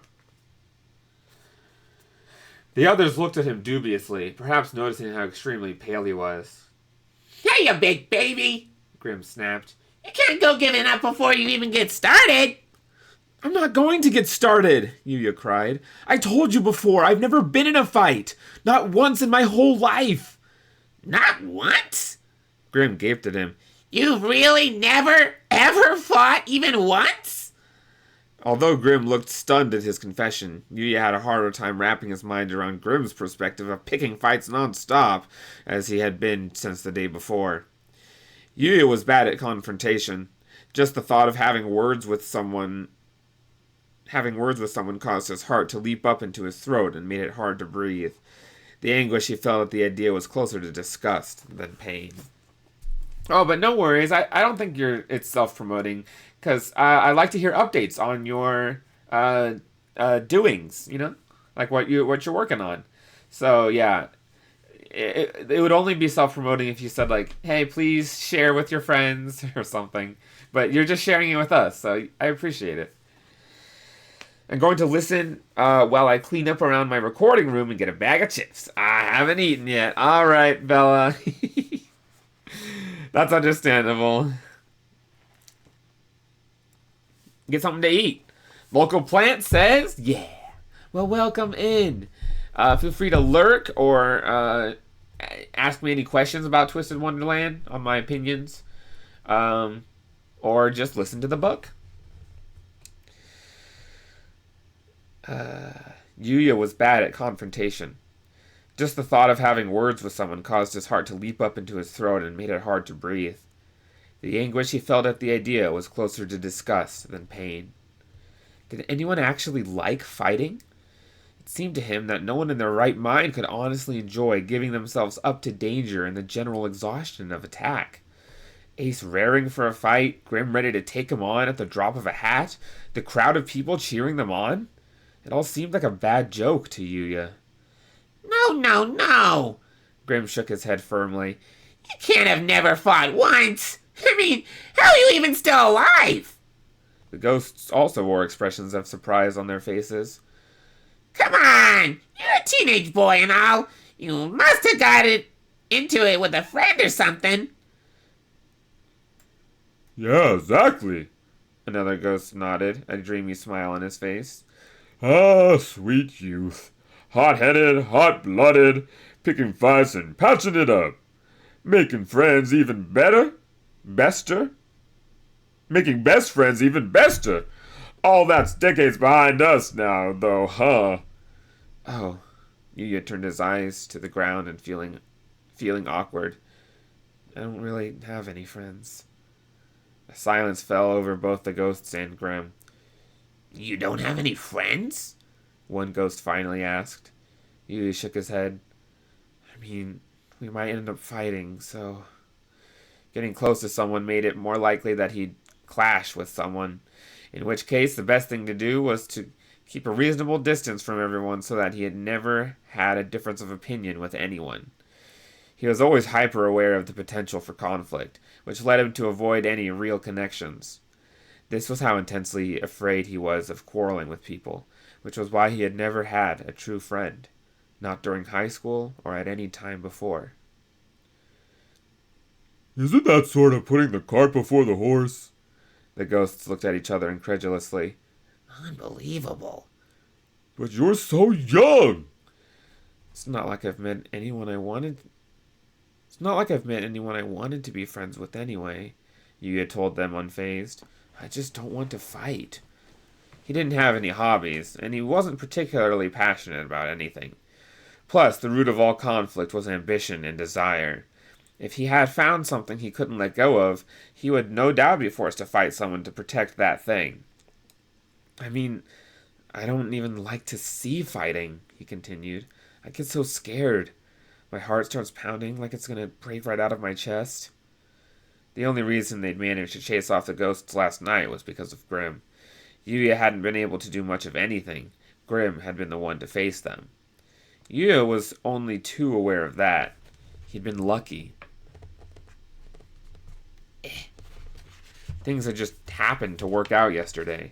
The others looked at him dubiously, perhaps noticing how extremely pale he was.
Hey, you big baby!
Grim snapped.
You can't go giving up before you even get started!
I'm not going to get started, Yuya cried. I told you before, I've never been in a fight. Not once in my whole life.
Not once?
Grim gaped at him.
You've really never, ever fought even once?
Although Grim looked stunned at his confession, Yuya had a harder time wrapping his mind around Grim's perspective of picking fights non-stop, as he had been since the day before. Yuya was bad at confrontation. Just the thought of having words with someone caused his heart to leap up into his throat and made it hard to breathe. The anguish he felt at the idea was closer to disgust than pain. Oh, but no worries. I don't think it's self-promoting, because I like to hear updates on your doings, you know? Like what you're working on. So, yeah. it would only be self-promoting if you said, like, hey, please share with your friends or something. But you're just sharing it with us, so I appreciate it. I'm going to listen while I clean up around my recording room and get a bag of chips. I haven't eaten yet. All right, Bella. That's understandable. Get something to eat. Local Plant says, yeah. Well, welcome in. Feel free to lurk or ask me any questions about Twisted Wonderland on my opinions. Or just listen to the book. Yuya was bad at confrontation. Just the thought of having words with someone caused his heart to leap up into his throat and made it hard to breathe. The anguish he felt at the idea was closer to disgust than pain. Did anyone actually like fighting? It seemed to him that no one in their right mind could honestly enjoy giving themselves up to danger and the general exhaustion of attack. Ace raring for a fight, Grim ready to take him on at the drop of a hat, the crowd of people cheering them on. It all seemed like a bad joke to Yuya.
No.
Grim shook his head firmly.
You can't have never fought once. I mean, how are you even still alive?
The ghosts also wore expressions of surprise on their faces.
Come on! You're a teenage boy and all. You must have got into it with a friend or something.
Yeah, exactly. Another ghost nodded, a dreamy smile on his face. Ah, sweet youth. Hot-headed, hot-blooded, picking fights and patching it up. Making friends even better? Bester? Making best friends even bester. All that's decades behind us now, though, huh? Oh. Yuya turned his eyes to the ground and feeling awkward. I don't really have any friends. A silence fell over both the ghosts and Grim.
You don't have any friends?
One ghost finally asked. Yuya shook his head. I mean, we might end up fighting, so... Getting close to someone made it more likely that he'd clash with someone. In which case, the best thing to do was to keep a reasonable distance from everyone so that he had never had a difference of opinion with anyone. He was always hyper-aware of the potential for conflict, which led him to avoid any real connections. This was how intensely afraid he was of quarreling with people, which was why he had never had a true friend, not during high school or at any time before. Isn't that sort of putting the cart before the horse? The ghosts looked at each other incredulously.
Unbelievable.
But you're so young! It's not like I've met anyone I wanted to be friends with anyway, Yuya told them unfazed. I just don't want to fight. He didn't have any hobbies, and he wasn't particularly passionate about anything. Plus, the root of all conflict was ambition and desire. If he had found something he couldn't let go of, he would no doubt be forced to fight someone to protect that thing. I mean, I don't even like to see fighting, he continued. I get so scared. My heart starts pounding like it's going to break right out of my chest. The only reason they'd managed to chase off the ghosts last night was because of Grim. Yuya hadn't been able to do much of anything. Grim had been the one to face them. Yuya was only too aware of that. He'd been lucky. Things had just happened to work out yesterday.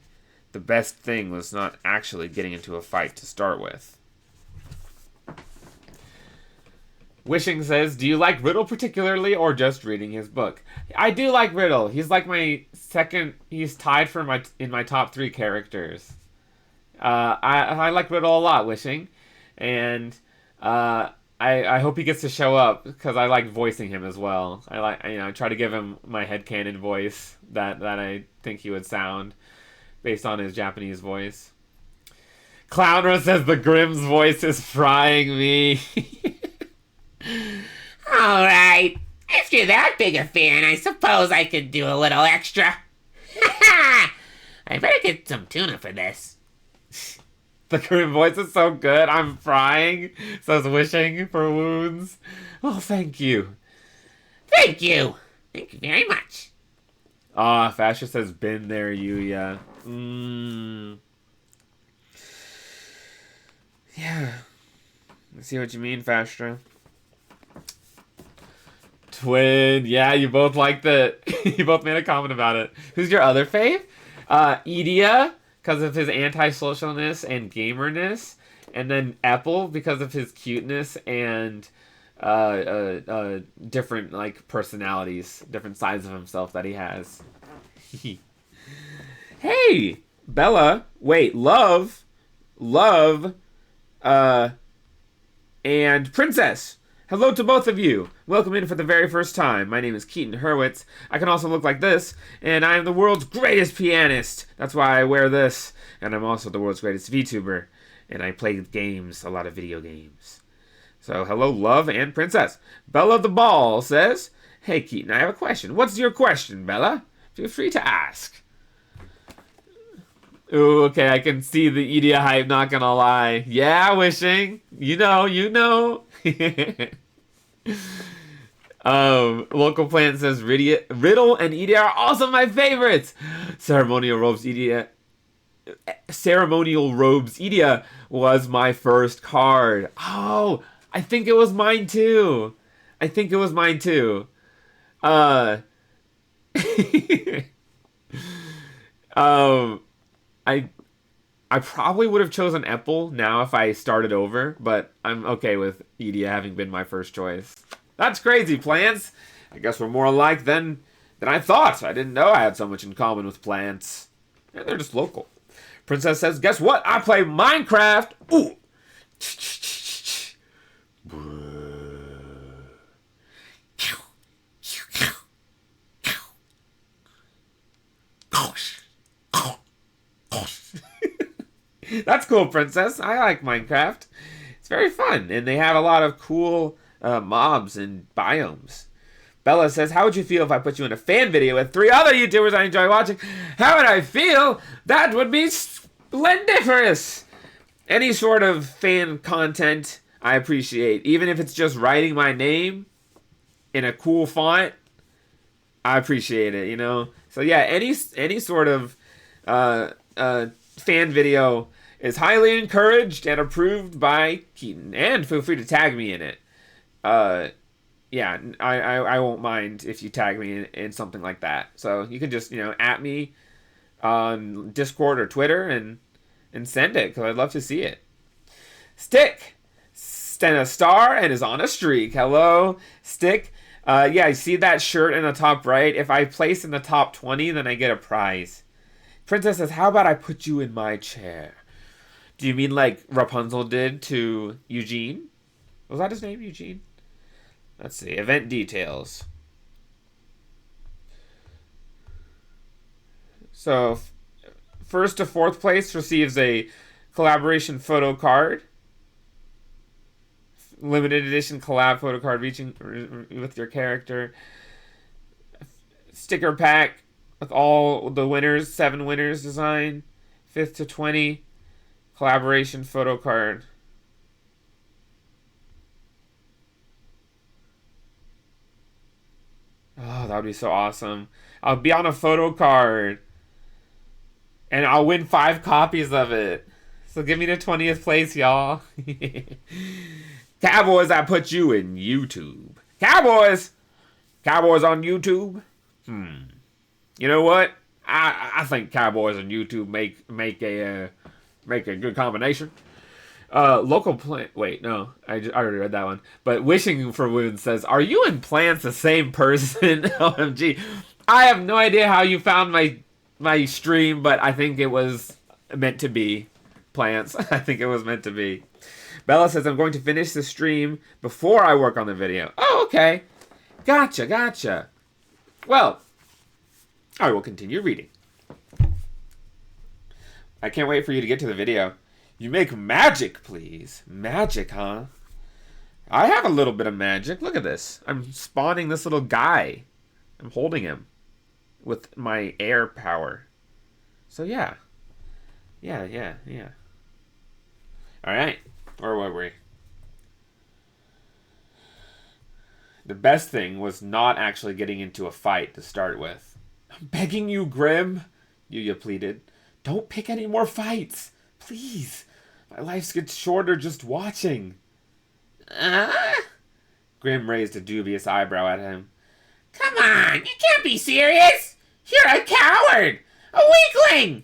The best thing was not actually getting into a fight to start with. Wishing says, do you like Riddle particularly or just reading his book? I do like Riddle. He's like my second, he's tied for in my top 3 characters. I like Riddle a lot, Wishing. And I hope he gets to show up because I like voicing him as well. I try to give him my headcanon voice that I think he would sound based on his Japanese voice. Clownra says the Grimm's voice is frying me.
Alright, if you're that big a fan, I suppose I could do a little extra. I better get some tuna for this.
The Grimm voice is so good, I'm frying, says Wishing for wounds. Oh, thank you.
Thank you. Thank you very much.
Fastra says, been there, Yuya. Yeah. I see what you mean, Fastra. Twin. Yeah, you both liked it. You both made a comment about it. Who's your other fave? Idia, because of his antisocialness and gamerness. And then Apple, because of his cuteness and different like personalities, different sides of himself that he has. Hey, Bella. Wait, Love, and Princess. Hello to both of you. Welcome in for the very first time. My name is Keaton Hurwitz. I can also look like this, and I am the world's greatest pianist. That's why I wear this. And I'm also the world's greatest VTuber. And I play games, a lot of video games. So hello, Love and Princess. Bella the Ball says, hey, Keaton, I have a question. What's your question, Bella? Feel free to ask. Ooh, okay, I can see the Idia hype, not gonna lie. Yeah, Wishing. You know. Local Plant says, Riddle and Idia are also my favorites. Ceremonial Robes Idia was my first card. Oh, I think it was mine too. I probably would have chosen Apple now if I started over, but I'm okay with Idia having been my first choice. That's crazy, plants. I guess we're more alike than I thought. I didn't know I had so much in common with plants. And they're just local. Princess says, guess what? I play Minecraft. Ooh. That's cool, Princess. I like Minecraft. It's very fun, and they have a lot of cool mobs and biomes. Bella says, how would you feel if I put you in a fan video with 3 other YouTubers I enjoy watching? How would I feel? That would be splendiferous. Any sort of fan content I appreciate. Even if it's just writing my name in a cool font, I appreciate it, you know? So yeah, any sort of fan video is highly encouraged and approved by Keaton. And feel free to tag me in it. Yeah, I won't mind if you tag me in something like that. So you can just, at me on Discord or Twitter and send it, because I'd love to see it. Stick sent a star and is on a streak. Hello, Stick. Yeah, you see that shirt in the top right? If I place in the top 20, then I get a prize. Princess says, how about I put you in my chair? Do you mean like Rapunzel did to Eugene? Was that his name, Eugene? Let's see. Event details. So, first to 4th place receives a collaboration photo card. Limited edition collab photo card with your character. Sticker pack with all the winners, 7 winners design. 5th to 20. Collaboration photo card. Oh, that would be so awesome. I'll be on a photo card. And I'll win 5 copies of it. So give me the 20th place, y'all. Cowboys, I put you in YouTube. Cowboys! Cowboys on YouTube? You know what? I think Cowboys on YouTube make a good combination. Local plant. Wait, no, I already read that one. But Wishing for Wounds says, "Are you and Plants the same person?" OMG, I have no idea how you found my stream, but I think it was meant to be. Plants, I think it was meant to be. Bella says, "I'm going to finish the stream before I work on the video." Oh, okay, gotcha. Well, I will continue reading. I can't wait for you to get to the video. You make magic, please. Magic, huh? I have a little bit of magic. Look at this. I'm spawning this little guy. I'm holding him with my air power. So, yeah. Yeah. Alright. Where were we? The best thing was not actually getting into a fight to start with. I'm begging you, Grim, Yuya pleaded. Don't pick any more fights. Please. My life gets shorter just watching. Grim raised a dubious eyebrow at him.
Come on, you can't be serious. You're a coward, a weakling.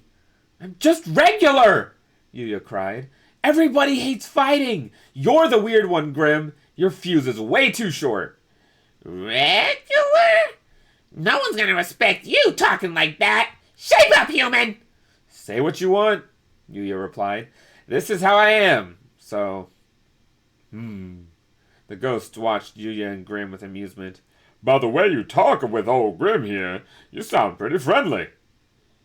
I'm just regular, Yuya cried. Everybody hates fighting. You're the weird one, Grim. Your fuse is way too short.
Regular? No one's gonna respect you talking like that. Shape up, human.
Say what you want, Yuya replied. This is how I am, so... The ghosts watched Yuya and Grim with amusement. By the way you talk with old Grim here, you sound pretty friendly.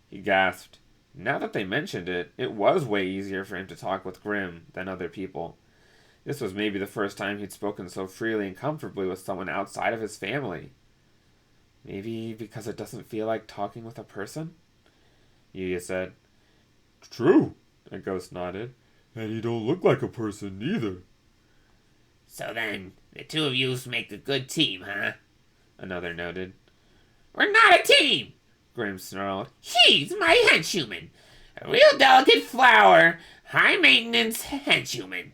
He gasped. Now that they mentioned it, it was way easier for him to talk with Grim than other people. This was maybe the first time he'd spoken so freely and comfortably with someone outside of his family. Maybe because it doesn't feel like talking with a person? Yuya said. True, a ghost nodded. And you don't look like a person either.
So then, the two of you make a good team, huh?
Another noted.
We're not a team,
Grim snarled.
He's my henchhuman. A real delicate flower, high maintenance henchhuman.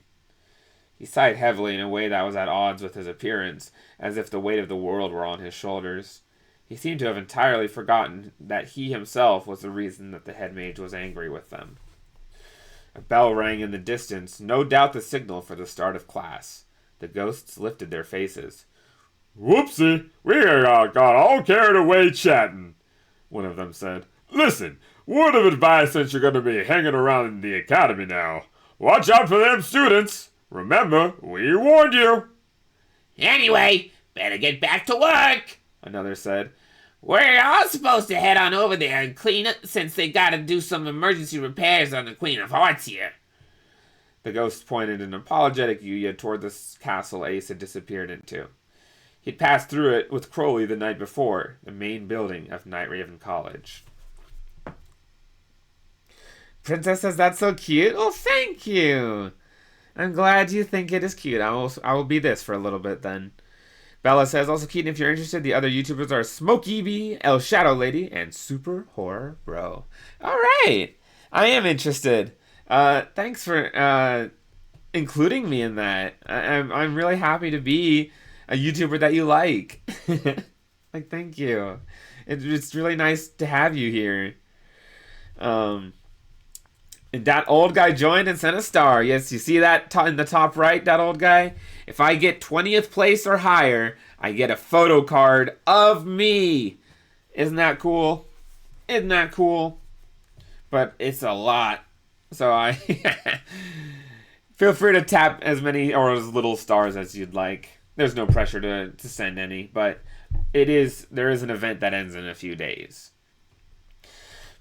He sighed heavily in a way that was at odds with his appearance, as if the weight of the world were on his shoulders. He seemed to have entirely forgotten that he himself was the reason that the head mage was angry with them. A bell rang in the distance, no doubt the signal for the start of class. The ghosts lifted their faces. Whoopsie, we got all carried away chatting, one of them said. Listen, word of advice since you're going to be hanging around the academy now. Watch out for them students. Remember, we warned you.
Anyway, better get back to work,
another said.
We're all supposed to head on over there and clean it since they gotta do some emergency repairs on the Queen of Hearts here.
The ghost pointed an apologetic Yuya toward the castle Ace had disappeared into. He'd passed through it with Crowley the night before, the main building of Night Raven College. Princess says that's so cute? Oh, thank you. I'm glad you think it is cute. I will be this for a little bit then. Bella says, also Keaton, if you're interested, the other YouTubers are Smokey B, El Shadow Lady, and Super Horror Bro. All right. I am interested. Thanks for including me in that. I'm really happy to be a YouTuber that you like. Like, thank you. It's really nice to have you here. And DatOldGuy joined and sent a star. Yes, you see that in the top right, DatOldGuy? If I get 20th place or higher, I get a photo card of me. Isn't that cool? Isn't that cool? But it's a lot. So I feel free to tap as many or as little stars as you'd like. There's no pressure to send any, but there is an event that ends in a few days.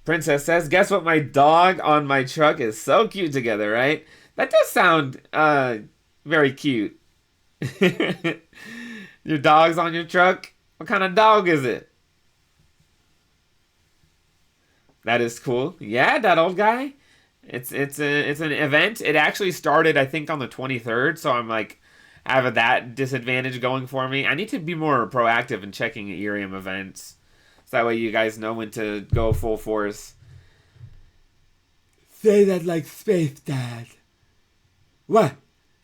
Princess says, guess what, my dog on my truck is so cute together, right? That does sound very cute. Your dog's on your truck? What kind of dog is it? That is cool. Yeah, DatOldGuy. It's an event. It actually started, I think, on the 23rd, so I'm like, I have that disadvantage going for me. I need to be more proactive in checking Irium events. So that way you guys know when to go full force. Say that like Space Dad. What?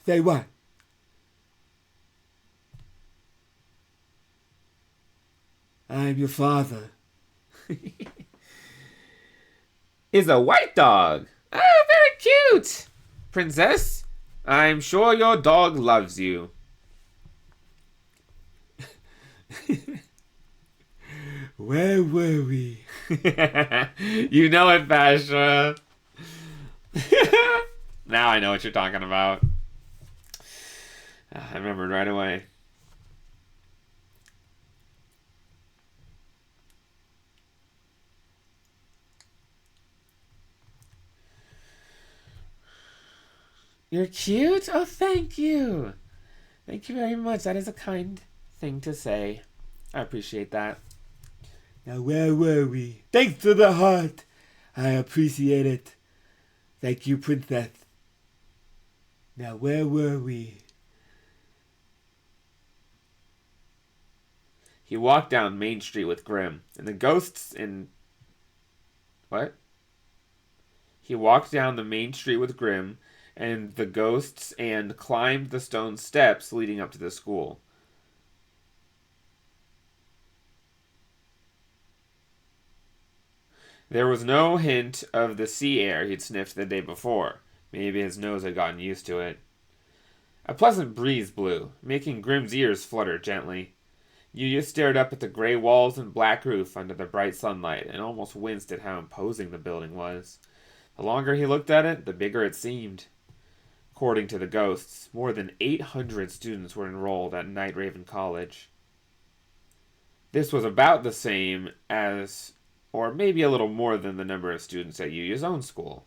Say what? I'm your father. Is a white dog. Oh, very cute. Princess, I'm sure your dog loves you. Where were we? You know it, Fastra. Now I know what you're talking about. I remembered right away. You're cute? Oh, thank you. Thank you very much. That is a kind thing to say. I appreciate that. Now, where were we? Thanks for the heart. I appreciate it. Thank you, Princess. Now, where were we? He walked down Main Street with Grim, and the ghosts in... What? He walked down the main street with Grim and the ghosts and climbed the stone steps leading up to the school. There was no hint of the sea air he'd sniffed the day before. Maybe his nose had gotten used to it. A pleasant breeze blew, making Grimm's ears flutter gently. Yuya stared up at the gray walls and black roof under the bright sunlight and almost winced at how imposing the building was. The longer he looked at it, the bigger it seemed. According to the ghosts, more than 800 students were enrolled at Night Raven College. This was about the same as, or maybe a little more than, the number of students at Yuya's own school.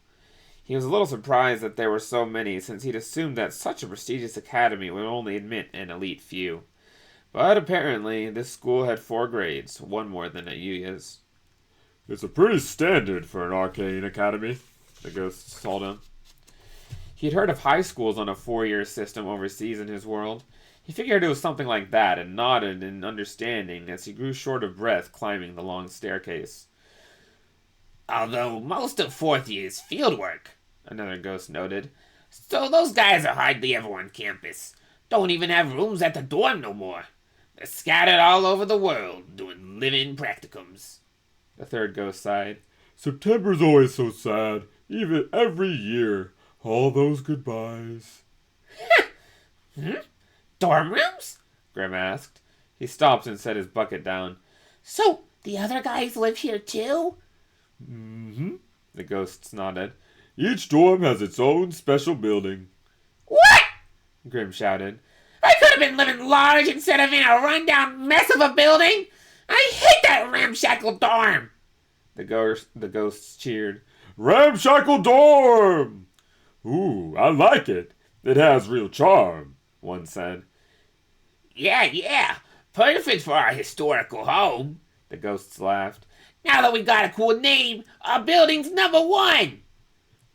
He was a little surprised that there were so many, since he'd assumed that such a prestigious academy would only admit an elite few. But apparently, this school had 4 grades, one more than at Yuya's.
It's a pretty standard for an arcane academy,
the ghosts told him. He'd heard of high schools on a 4-year system overseas in his world. He figured it was something like that and nodded in understanding as he grew short of breath climbing the long staircase.
Although most of 4th year's fieldwork, another ghost noted. So those guys are hardly ever on campus. Don't even have rooms at the dorm no more. They're scattered all over the world doing living practicums.
The third ghost sighed.
September's always so sad, even every year. All those goodbyes.
Dorm rooms?
Grim asked. He stopped and set his bucket down.
So the other guys live here too?
Mm-hmm.
The ghosts nodded.
Each dorm has its own special building.
What?
Grim shouted.
I could have been living large instead of in a rundown mess of a building. I hate that ramshackle dorm.
The ghosts cheered.
Ramshackle dorm! Ooh, I like it. It has real charm, one said.
Yeah. Perfect for our historical home.
The ghosts laughed.
Now that we got a cool name, our building's #1.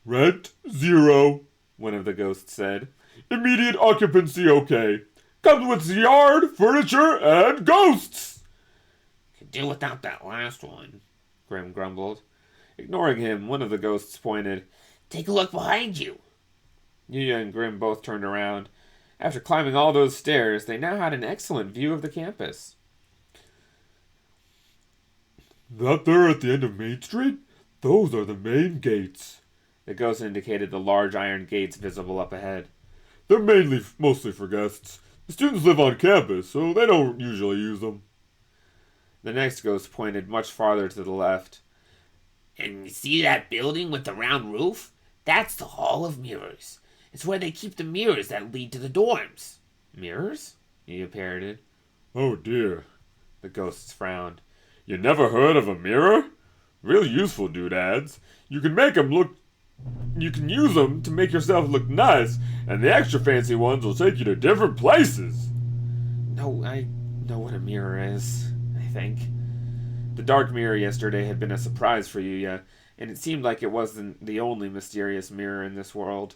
Rent 0,
one of the ghosts said.
Immediate occupancy okay. Comes with yard, furniture, and ghosts.
Could do without that last one,
Grim grumbled. Ignoring him, one of the ghosts pointed.
Take a look behind you.
Yuya and Grim both turned around. After climbing all those stairs, they now had an excellent view of the campus.
That there at the end of Main Street? Those are the main gates.
The ghost indicated the large iron gates visible up ahead.
They're mostly for guests. The students live on campus, so they don't usually use them.
The next ghost pointed much farther to the left.
And you see that building with the round roof? That's the Hall of Mirrors. It's where they keep the mirrors that lead to the dorms.
Mirrors? Yuya parroted.
Oh dear.
The ghosts frowned.
You never heard of a mirror? Real useful doodads. You can use them to make yourself look nice, and the extra fancy ones will take you to different places.
No, I know what a mirror is, I think. The dark mirror yesterday had been a surprise for Yuya, and it seemed like it wasn't the only mysterious mirror in this world.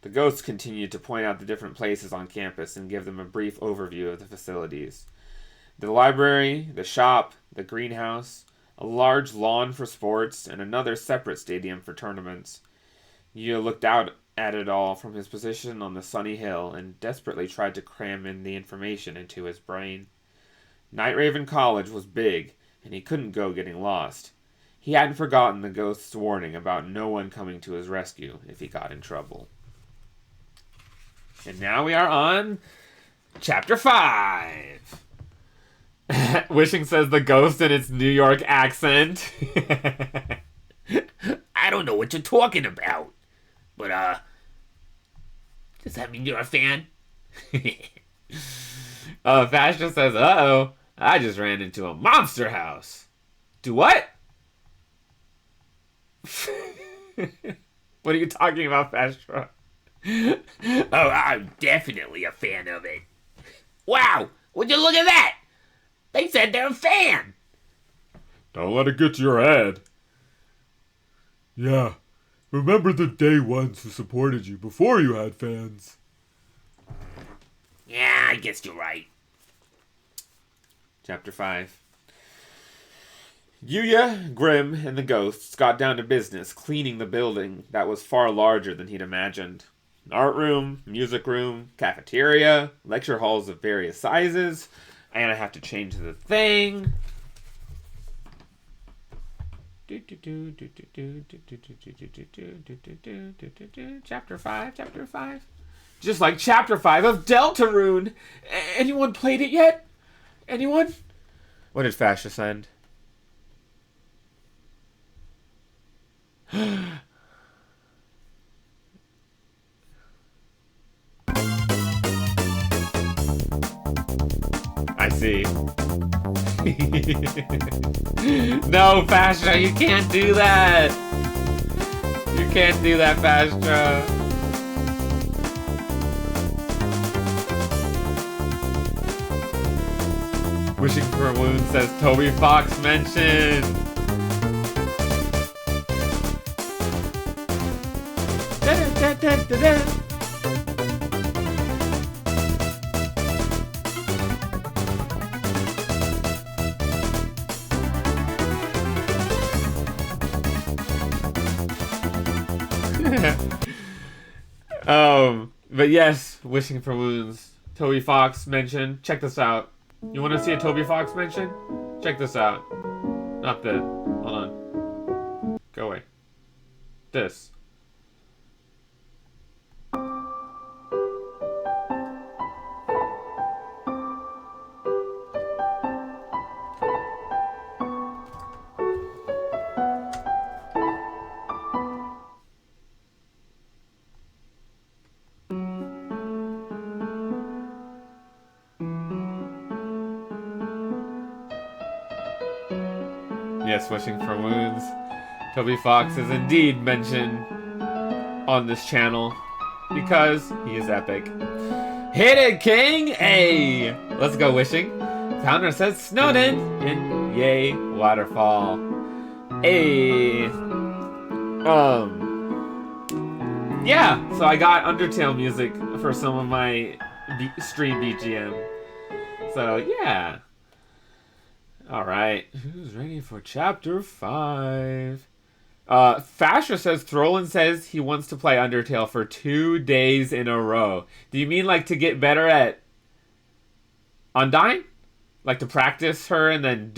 The ghosts continued to point out the different places on campus and give them a brief overview of the facilities. The library, the shop, the greenhouse, a large lawn for sports, and another separate stadium for tournaments. Yuya looked out at it all from his position on the sunny hill and desperately tried to cram in the information into his brain. Night Raven College was big, and he couldn't go getting lost. He hadn't forgotten the ghost's warning about no one coming to his rescue if he got in trouble. And now we are on Chapter 5. Wishing says the ghost in its New York accent.
I don't know what you're talking about. But, does that mean you're a fan?
Fastra says, uh-oh, I just ran into a monster house. Do what? What are you talking about, Fastra?
Oh, I'm definitely a fan of it. Wow, would you look at that? They said they're a fan.
Don't let it get to your head. Yeah, remember the day ones who supported you before you had fans.
Yeah, I guess you're right.
Chapter 5. Yuya, Grim, and the ghosts got down to business cleaning the building that was far larger than he'd imagined. Art room, music room, cafeteria, lecture halls of various sizes, and I have to change the thing. Chapter 5, Chapter 5. Just like Chapter 5 of Deltarune. Anyone played it yet? Anyone? What did Fastra send? I see. No, Fastra, you can't do that. You can't do that, Fastra. Wishing for a Wound says Toby Fox mentioned. Da, da, da, da, da. But yes, Wishing for Wounds. Toby Fox mentioned. Check this out. You want to see a Toby Fox mention? Check this out. Not this. Hold on. Go away. This. Yes, Wishing for Wounds. Toby Fox is indeed mentioned on this channel because he is epic. Hit it, King! Hey! Let's go, Wishing. Founder says Snowden in Yay Waterfall. Hey! Yeah, so I got Undertale music for some of my stream BGM. So, yeah. Alright, who's ready for Chapter 5? Fastra says Throlin says he wants to play Undertale for 2 days in a row. Do you mean like to get better at Undyne? Like to practice her and then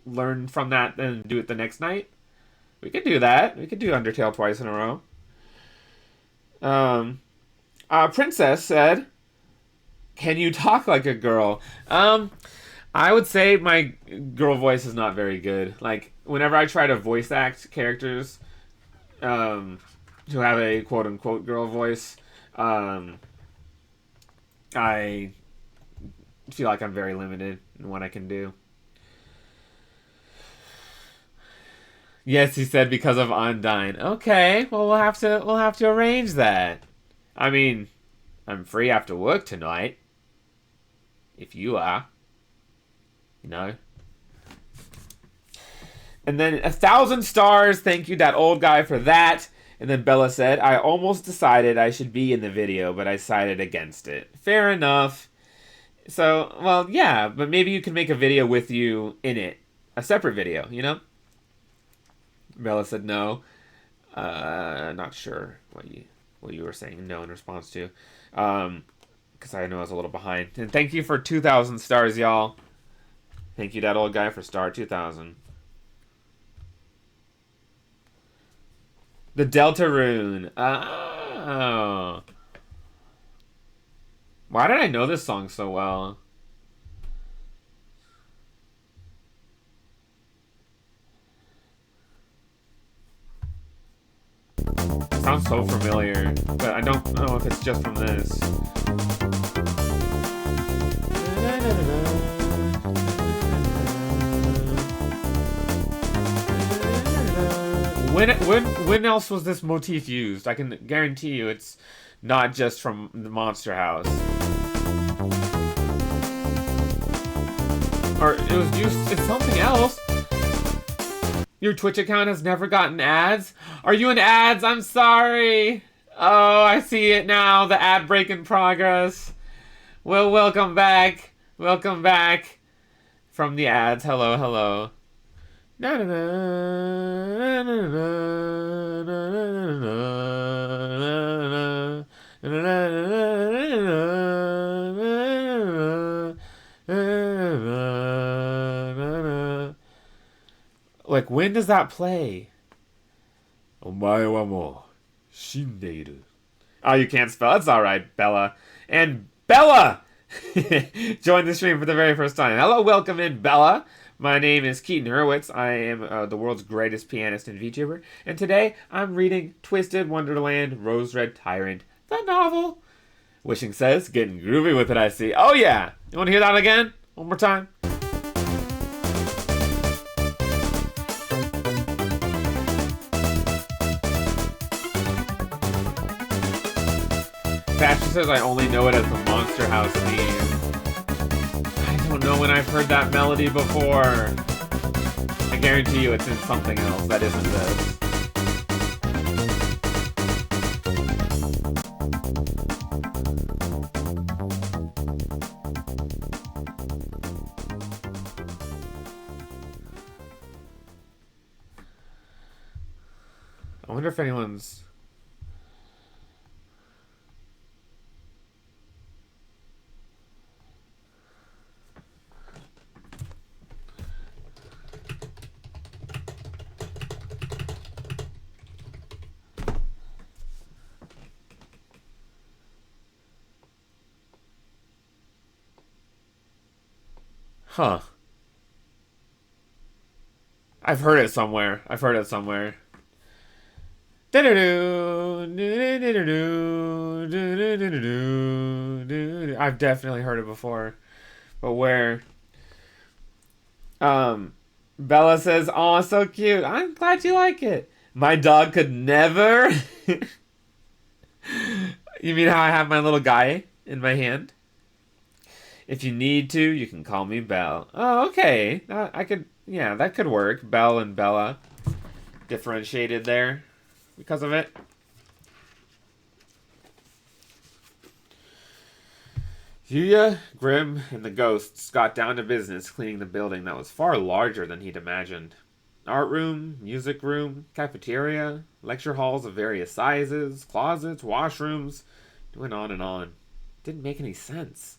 learn from that and do it the next night? We could do that. We could do Undertale twice in a row. Princess said, can you talk like a girl? I would say my girl voice is not very good. Like, whenever I try to voice act characters who have a quote-unquote girl voice, I feel like I'm very limited in what I can do. Yes, he said because of Undyne. Okay, well we'll have to arrange that. I mean, I'm free after work tonight. If you are. No. And then 1,000 stars. Thank you, DatOldGuy, for that. And then Bella said, I almost decided I should be in the video, but I decided against it. Fair enough. So, well, yeah, but maybe you can make a video with you in it. A separate video, you know? Bella said no. Not sure what you were saying no in response to. Because I know I was a little behind. And thank you for 2,000 stars, y'all. Thank you, DatOldGuy, for star 2,000. The Deltarune. Oh. Why did I know this song so well? It sounds so familiar, but I don't know if it's just from this. When else was this motif used? I can guarantee you it's not just from the Monster House. Or it was used in something else. Your Twitch account has never gotten ads? Are you in ads? I'm sorry. Oh, I see it now. The ad break in progress. Well, welcome back. Welcome back from the ads. Hello, hello. Na na na na na. Like, when does that play?
Omae wa mo shindeiru.
Oh, you can't spell. It's alright, Bella. And Bella joined the stream for the very first time. Hello, welcome in, Bella. My name is Keaton Hurwitz. I am the world's greatest pianist and VTuber. And today, I'm reading Twisted Wonderland Rose Red Tyrant, the novel. Wishing says, getting groovy with it, I see. Oh, yeah. You want to hear that again? One more time? Fastra says I only know it as the Monster House theme. I don't know when I've heard that melody before. I guarantee you it's in something else that isn't this. I wonder if anyone's... Huh. I've heard it somewhere. I've definitely heard it before. But where? Bella says, "Aw, so cute. I'm glad you like it. My dog could never." You mean how I have my little guy in my hand? If you need to, you can call me Belle. Oh, okay. Yeah, that could work. Belle and Bella. Differentiated there because of it. Yuya, Grim, and the ghosts got down to business cleaning the building that was far larger than he'd imagined. Art room, music room, cafeteria, lecture halls of various sizes, closets, washrooms. It went on and on. Didn't make any sense.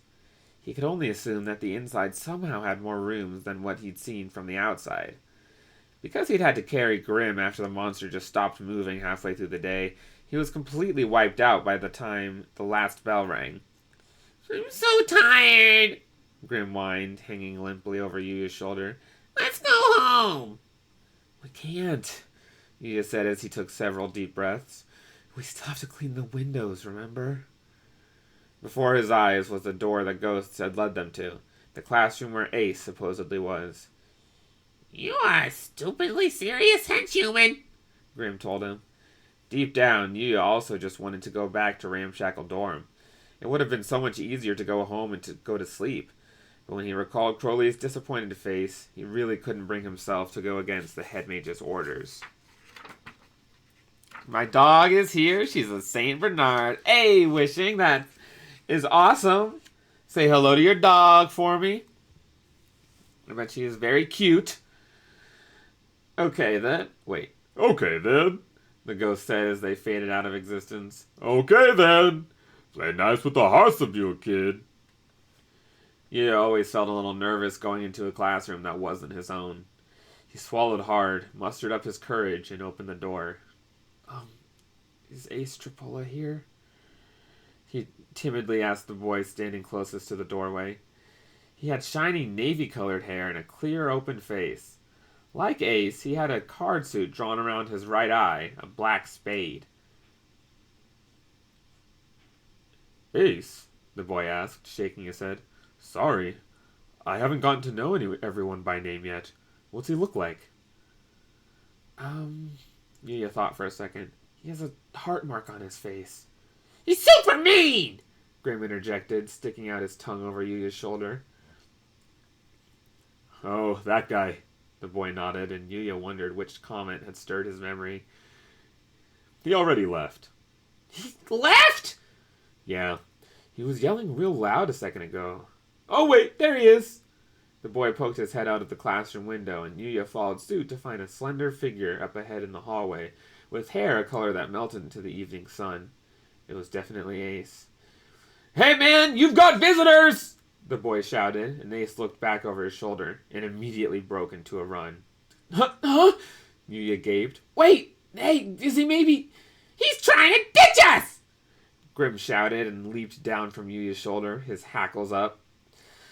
He could only assume that the inside somehow had more rooms than what he'd seen from the outside. Because he'd had to carry Grim after the monster just stopped moving halfway through the day, he was completely wiped out by the time the last bell rang. "I'm so tired," Grim whined, hanging limply over Yuya's shoulder. "Let's go home." "We can't," Yuya said as he took several deep breaths. "We still have to clean the windows, remember?" Before his eyes was the door the ghosts had led them to, the classroom where Ace supposedly was. "You are stupidly serious henchhuman," Grim told him. Deep down, Yuya also just wanted to go back to Ramshackle Dorm. It would have been so much easier to go home and to go to sleep. But when he recalled Crowley's disappointed face, he really couldn't bring himself to go against the head mage's orders. My dog is here. She's a Saint Bernard. Hey, Wishing, that is awesome. Say hello to your dog for me. I bet she is very cute. Okay, then. Wait.
Okay, then.
The ghost said as they faded out of existence.
Okay, then. Play nice with the Harsabule, kid.
Yuya always felt a little nervous going into a classroom that wasn't his own. He swallowed hard, mustered up his courage, and opened the door. Is Ace Tripola here? He timidly asked the boy standing closest to the doorway. He had shiny navy-colored hair and a clear, open face. Like Ace, he had a card suit drawn around his right eye, a black spade.
"Ace?" the boy asked, shaking his head. "Sorry. I haven't gotten to know everyone by name yet. What's he look like?"
Yuya thought for a second. He has a heart mark on his face.
"He's super mean!"
Grim interjected, sticking out his tongue over Yuya's shoulder.
"Oh, that guy."
The boy nodded, and Yuya wondered which comment had stirred his memory.
"He already left."
"He left?"
"Yeah. He was yelling real loud a second ago." "Oh, wait, there he is!" The boy poked his head out of the classroom window, and Yuya followed suit to find a slender figure up ahead in the hallway, with hair a color that melted into the evening sun. It was definitely Ace. "Hey, man, you've got visitors!" the boy shouted, and Ace looked back over his shoulder and immediately broke into a run. Huh? Yuya gaped. Wait! Hey, is he maybe...
He's trying to ditch us!
Grim shouted and leaped down from Yuya's shoulder, his hackles up.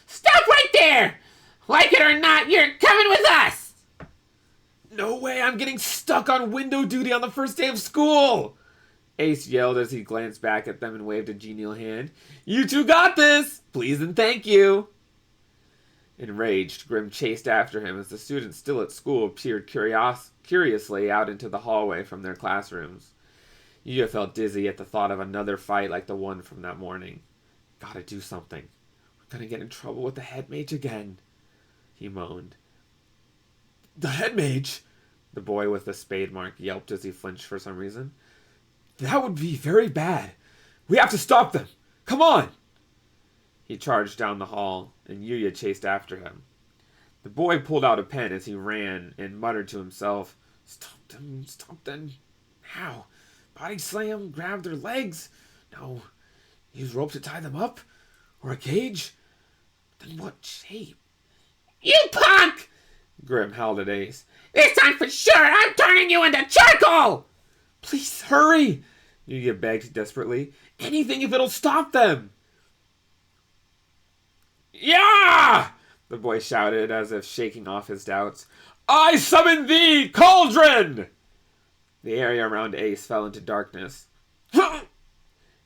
Stop right there! Like it or not, you're coming with us!
No way, I'm getting stuck on window duty on the first day of school! Ace yelled as he glanced back at them and waved a genial hand. You two got this! Please and thank you! Enraged, Grim chased after him as the students still at school peered curiously out into the hallway from their classrooms. Yuya felt dizzy at the thought of another fight like the one from that morning. Gotta do something. We're gonna get in trouble with the head mage again, he moaned. The head mage? The boy with the spade mark yelped as he flinched for some reason. That would be very bad. We have to stop them. Come on! He charged down the hall, and Yuya chased after him. The boy pulled out a pen as he ran and muttered to himself, Stop them. How? Body slam? Grab their legs? No. Use rope to tie them up? Or a cage? Then what shape?
You punk!
Grim howled at Ace.
This time for sure, I'm turning you into charcoal!
Please hurry! Yuya begged desperately. Anything if it'll stop them! Yeah! The boy shouted as if shaking off his doubts. I summon thee, Cauldron! The area around Ace fell into darkness.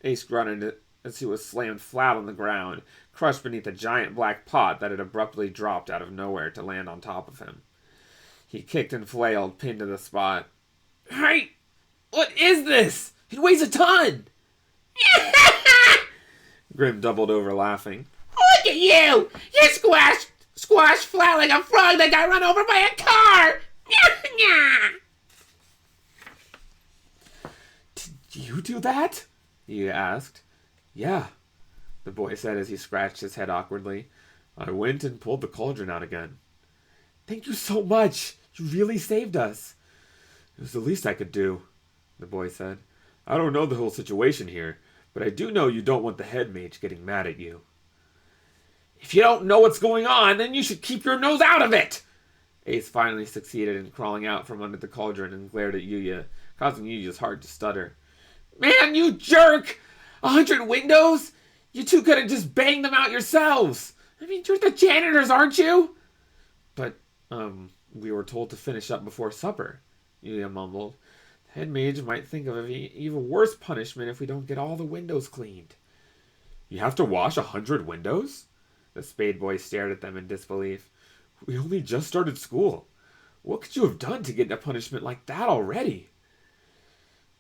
Ace grunted as he was slammed flat on the ground, crushed beneath a giant black pot that had abruptly dropped out of nowhere to land on top of him. He kicked and flailed, pinned to the spot. Hey! What is this? It weighs a ton! Grim doubled over laughing.
Look at you! You're squashed flat like a frog that got run over by a car!
Did you do that? Yuya asked. Yeah, the boy said as he scratched his head awkwardly. I went and pulled the cauldron out again. Thank you so much. You really saved us. It was the least I could do, the boy said. I don't know the whole situation here, but I do know you don't want the head mage getting mad at you. If you don't know what's going on, then you should keep your nose out of it! Ace finally succeeded in crawling out from under the cauldron and glared at Yuya, causing Yuya's heart to stutter. Man, you jerk! 100 windows? You two could have just banged them out yourselves! I mean, you're the janitors, aren't you? But, we were told to finish up before supper, Yuya mumbled. The head mage might think of an even worse punishment if we don't get all the windows cleaned. You have to wash 100 windows? The spade boy stared at them in disbelief. We only just started school. What could you have done to get a punishment like that already?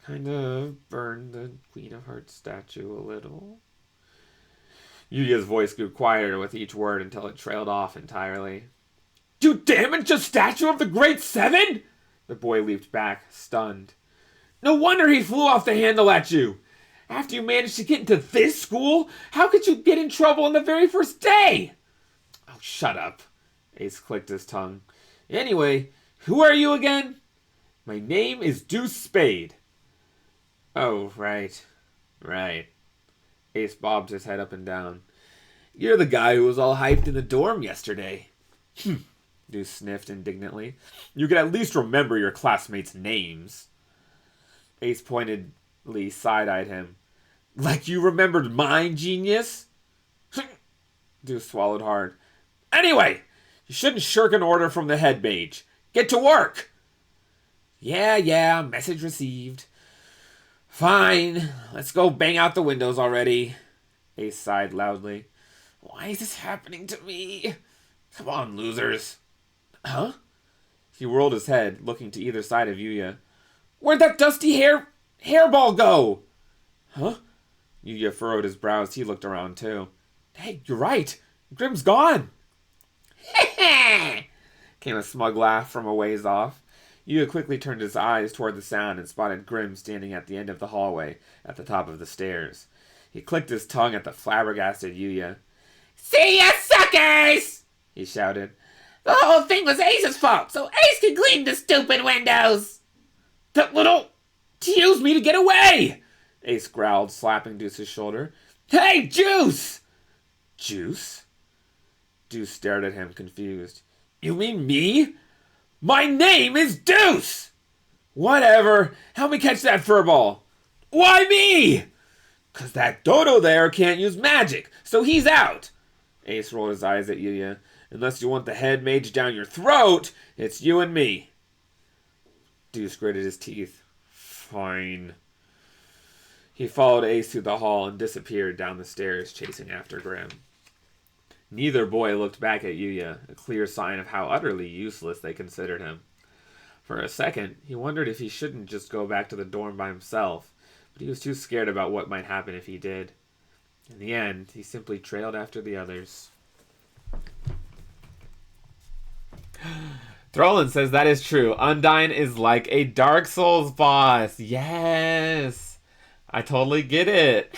Kind of burned the Queen of Hearts statue a little. Yuya's voice grew quieter with each word until it trailed off entirely. You damaged a statue of the Great Seven? The boy leaped back, stunned. No wonder he flew off the handle at you. After you managed to get into this school, how could you get in trouble on the very first day? Oh, shut up. Ace clicked his tongue. Anyway, who are you again? My name is Deuce Spade. Oh, right. Ace bobbed his head up and down. You're the guy who was all hyped in the dorm yesterday. Deuce sniffed indignantly. You could at least remember your classmates' names. Ace pointedly side-eyed him. Like you remembered mine, genius? Deuce swallowed hard. Anyway, you shouldn't shirk an order from the head mage. Get to work! Yeah, message received. Fine, let's go bang out the windows already. Ace sighed loudly. Why is this happening to me? Come on, losers. Huh? He whirled his head, looking to either side of Yuya. Where'd that dusty hairball go? Huh? Yuya furrowed his brow as he looked around too. Hey, you're right. Grim's gone. Came a smug laugh from a ways off. Yuya quickly turned his eyes toward the sound and spotted Grim standing at the end of the hallway at the top of the stairs. He clicked his tongue at the flabbergasted Yuya.
See ya, suckers! He shouted. The whole thing was Ace's fault, so Ace can clean the stupid windows!
That little... To use me to get away! Ace growled, slapping Deuce's shoulder. Hey, Juice! Juice? Deuce stared at him, confused. You mean me? My name is Deuce! Whatever. Help me catch that furball. Why me? 'Cause that dodo there can't use magic, so he's out. Ace rolled his eyes at Yuya. Unless you want the head mage down your throat, it's you and me. Deuce gritted his teeth. Fine. He followed Ace through the hall and disappeared down the stairs, chasing after Grim. Neither boy looked back at Yuya, a clear sign of how utterly useless they considered him. For a second, he wondered if he shouldn't just go back to the dorm by himself, but he was too scared about what might happen if he did. In the end, he simply trailed after the others. Throlin says that is true. Undyne is like a Dark Souls boss. Yes! I totally get it.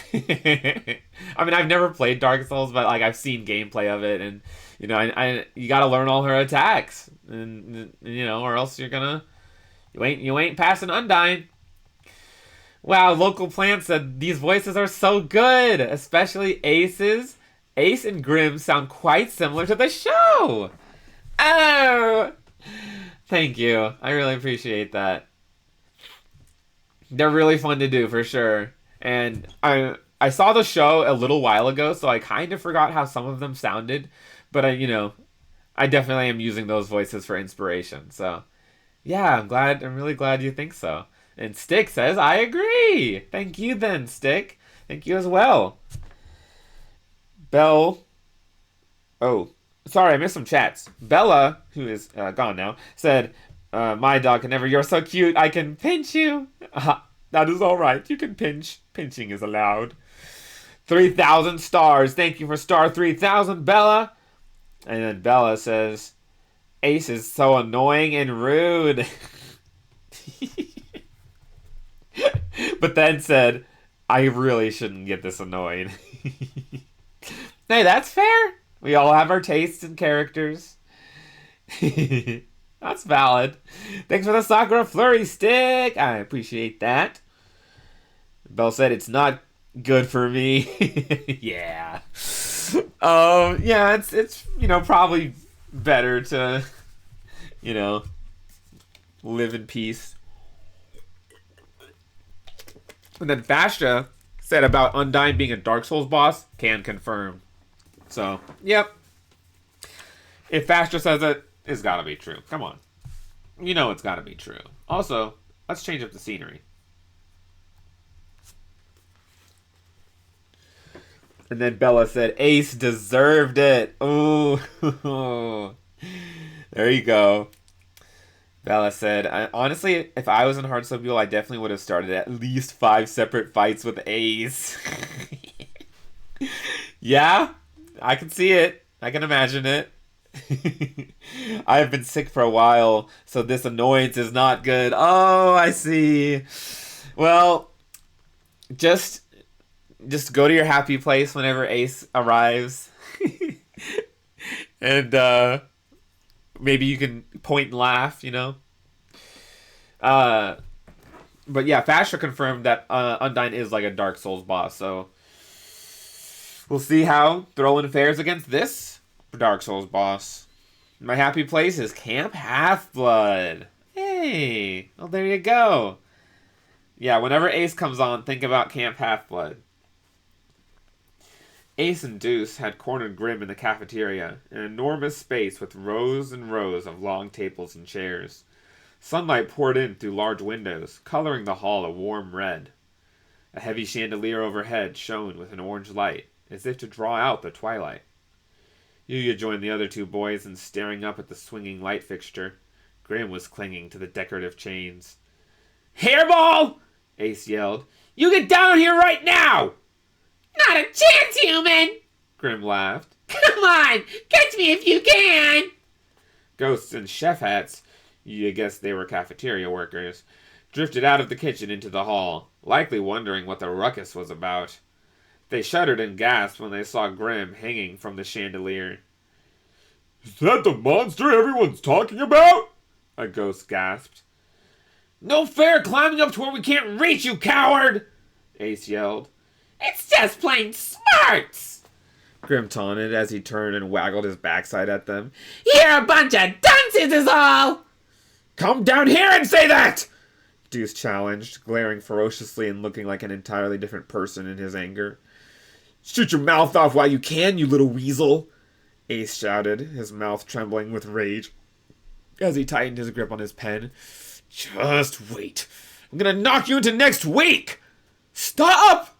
I mean, I've never played Dark Souls, but like I've seen gameplay of it, and you know, you got to learn all her attacks, and you know, or else you ain't passing Undyne. Wow, Local Plant said these voices are so good, especially Ace's. Ace and Grim sound quite similar to the show. Oh, thank you. I really appreciate that. They're really fun to do for sure. And I saw the show a little while ago, so I kind of forgot how some of them sounded. But I definitely am using those voices for inspiration. So yeah, I'm really glad you think so. And Stick says, I agree. Thank you then, Stick. Thank you as well. Belle. Oh, sorry, I missed some chats. Bella, who is gone now, said, my dog can never. You're so cute. I can pinch you. That is all right. You can pinch. Pinching is allowed. 3,000 stars. Thank you for star 3,000, Bella. And then Bella says, Ace is so annoying and rude. But then said, I really shouldn't get this annoyed. Hey, that's fair. We all have our tastes and characters. That's valid. Thanks for the Sakura Flurry Stick. I appreciate that. Belle said it's not good for me. Yeah. Yeah, it's probably better to live in peace. And then Fastra said about Undyne being a Dark Souls boss, can confirm. So, yep. If Fastra says it, it's gotta be true. Come on. You know it's gotta be true. Also, let's change up the scenery. And then Bella said, Ace deserved it. Ooh. There you go. Bella said, honestly, if I was in Heart Subdual, I definitely would have started at least 5 separate fights with Ace. Yeah, I can see it. I can imagine it. I have been sick for a while, so this annoyance is not good. Oh, I see. Well, just go to your happy place whenever Ace arrives. And maybe you can point and laugh, But yeah, Fastra confirmed that Undyne is like a Dark Souls boss, so we'll see how Throlin fares against this Dark Souls boss. My happy place is Camp Half-Blood. Hey, well there you go. Yeah, whenever Ace comes on, think about Camp Half-Blood. Ace and Deuce had cornered Grim in the cafeteria, an enormous space with rows and rows of long tables and chairs. Sunlight poured in through large windows, coloring the hall a warm red. A heavy chandelier overhead shone with an orange light, as if to draw out the twilight. Yuya joined the other two boys in staring up at the swinging light fixture. Grim was clinging to the decorative chains. Hairball! Ace yelled. You get down here right now! Not a chance, human! Grim laughed. Come on! Catch me if you can! Ghosts in chef hats, you guessed they were cafeteria workers, drifted out of the kitchen into the hall, likely wondering what the ruckus was about. They shuddered and gasped when they saw Grim hanging from the chandelier. Is that the monster everyone's talking about? A ghost gasped. No fair climbing up to where we can't reach, you coward! Ace yelled. It's just plain smarts! Grim taunted as he turned and waggled his backside at them. You're a bunch of dunces is all! Come down here and say that! Deuce challenged, glaring ferociously and looking like an entirely different person in his anger. Shoot your mouth off while you can, you little weasel! Ace shouted, his mouth trembling with rage as he tightened his grip on his pen. Just wait. I'm gonna knock you into next week! Stop!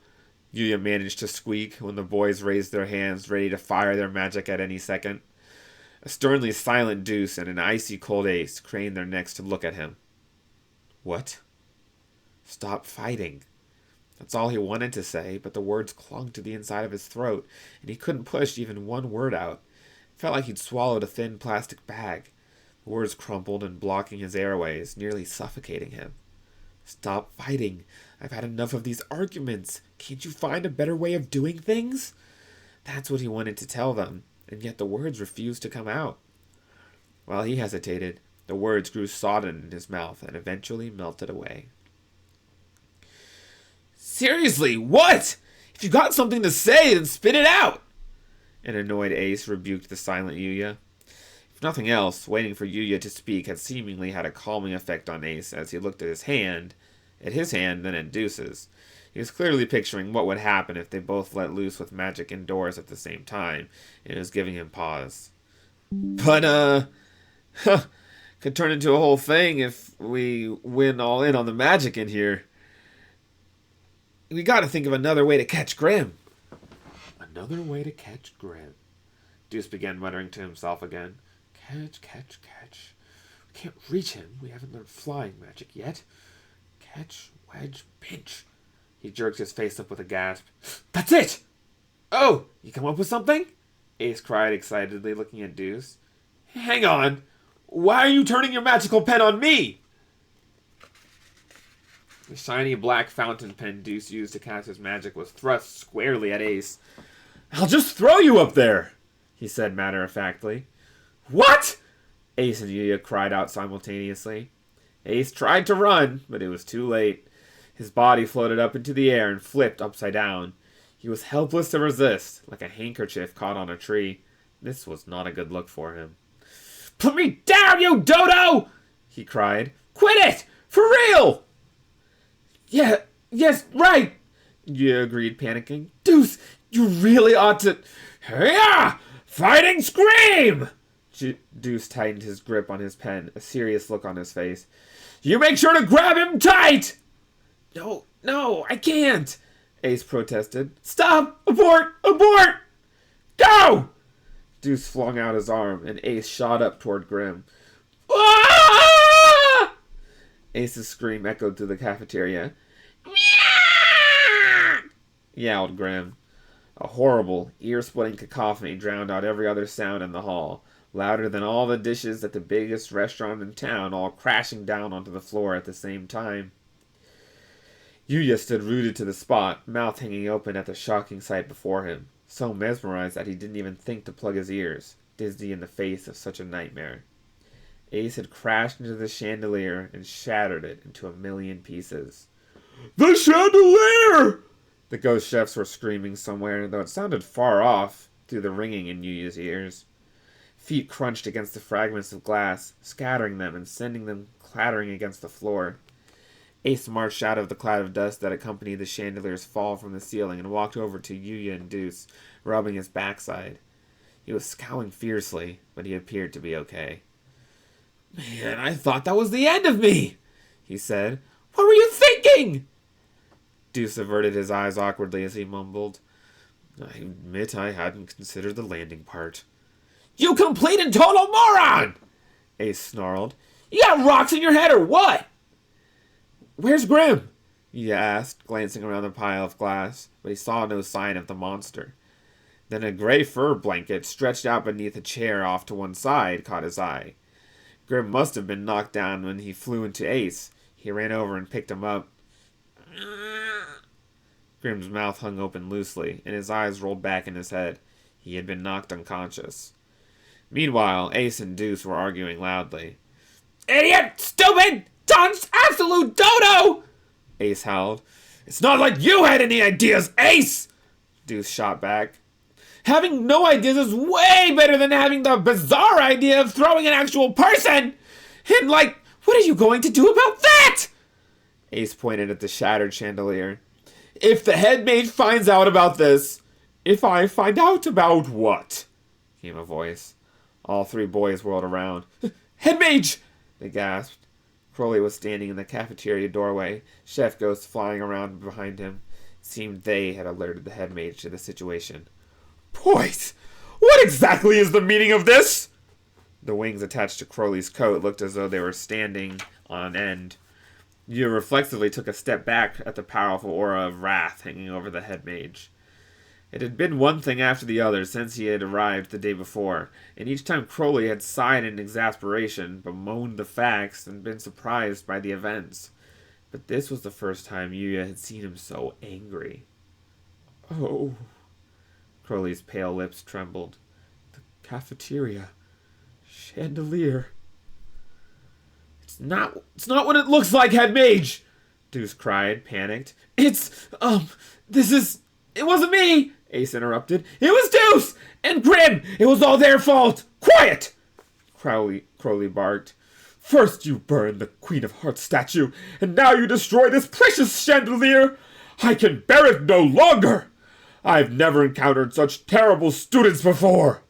Yuya managed to squeak when the boys raised their hands, ready to fire their magic at any second. A sternly silent Deuce and an icy cold Ace craned their necks to look at him. What? Stop fighting. That's all he wanted to say, but the words clung to the inside of his throat, and he couldn't push even one word out. It felt like he'd swallowed a thin plastic bag. The words crumpled and blocking his airways, nearly suffocating him. Stop fighting. I've had enough of these arguments. Can't you find a better way of doing things? That's what he wanted to tell them, and yet the words refused to come out. While he hesitated, the words grew sodden in his mouth and eventually melted away. Seriously, what? If you got something to say, then spit it out! An annoyed Ace rebuked the silent Yuya. If nothing else, waiting for Yuya to speak had seemingly had a calming effect on Ace as he looked at his hand, then at Deuce's. He was clearly picturing what would happen if they both let loose with magic indoors at the same time, and it was giving him pause. But, could turn into a whole thing if we win all in on the magic in here. We gotta think of another way to catch Grim. Another way to catch Grim. Deuce began muttering to himself again. Catch. We can't reach him. We haven't learned flying magic yet. Catch, wedge, pinch. He jerked his face up with a gasp. That's it! Oh, you come up with something? Ace cried excitedly, looking at Deuce. Hang on. Why are you turning your magical pen on me? The shiny black fountain pen Deuce used to cast his magic was thrust squarely at Ace. I'll just throw you up there, he said matter-of-factly. What? Ace and Yuya cried out simultaneously. Ace tried to run, but it was too late. His body floated up into the air and flipped upside down. He was helpless to resist, like a handkerchief caught on a tree. This was not a good look for him. Put me down, you dodo! He cried. Quit it! For real! Yes, right! Yuya agreed, panicking. Deuce, you really ought to... Hiya! Fighting scream! Deuce tightened his grip on his pen, a serious look on his face. You make sure to grab him tight! No, I can't! Ace protested. Stop! Abort! Go! Deuce flung out his arm, and Ace shot up toward Grim. Ah! Ace's scream echoed through the cafeteria. Yowled Grim. A horrible, ear-splitting cacophony drowned out every other sound in the hall, louder than all the dishes at the biggest restaurant in town all crashing down onto the floor at the same time. Yuya stood rooted to the spot, mouth hanging open at the shocking sight before him, so mesmerized that he didn't even think to plug his ears, dizzy in the face of such a nightmare. Ace had crashed into the chandelier and shattered it into a million pieces. The chandelier! The ghost chefs were screaming somewhere, though it sounded far off through the ringing in Yuya's ears. Feet crunched against the fragments of glass, scattering them and sending them clattering against the floor. Ace marched out of the cloud of dust that accompanied the chandelier's fall from the ceiling and walked over to Yuya and Deuce, rubbing his backside. He was scowling fiercely, but he appeared to be okay. Man, I thought that was the end of me, he said. What were you thinking? Deuce averted his eyes awkwardly as he mumbled. I admit I hadn't considered the landing part. You complete and total moron! Ace snarled. You got rocks in your head or what? Where's Grim? Yuya asked, glancing around the pile of glass, but he saw no sign of the monster. Then a gray fur blanket stretched out beneath a chair off to one side caught his eye. Grim must have been knocked down when he flew into Ace. He ran over and picked him up. Grim's mouth hung open loosely, and his eyes rolled back in his head. He had been knocked unconscious. Meanwhile, Ace and Deuce were arguing loudly. Idiot! Stupid! Dunce! Absolute dodo! Ace howled. It's not like you had any ideas, Ace! Deuce shot back. Having no ideas is way better than having the bizarre idea of throwing an actual person! And What are you going to do about that? Ace pointed at the shattered chandelier. If the head mage finds out about this...
If I find out about what?
Came a voice. All three boys whirled around. Head mage! They gasped. Crowley was standing in the cafeteria doorway, chef ghosts flying around behind him. It seemed they had alerted the head mage to the situation.
Boys, what exactly is the meaning of this?
The wings attached to Crowley's coat looked as though they were standing on end. Yu reflexively took a step back at the powerful aura of wrath hanging over the head mage. It had been one thing after the other since he had arrived the day before, and each time Crowley had sighed in exasperation, bemoaned the facts, and been surprised by the events. But this was the first time Yuya had seen him so angry. Oh. Crowley's pale lips trembled. The cafeteria. Chandelier. It's not what it looks like, head mage! Deuce cried, panicked. It wasn't me! Ace interrupted. It was Deuce! And Grim! It was all their fault! Quiet! Crowley barked.
First you burned the Queen of Hearts statue, and now you destroy this precious chandelier! I can bear it no longer! I've never encountered such terrible students before!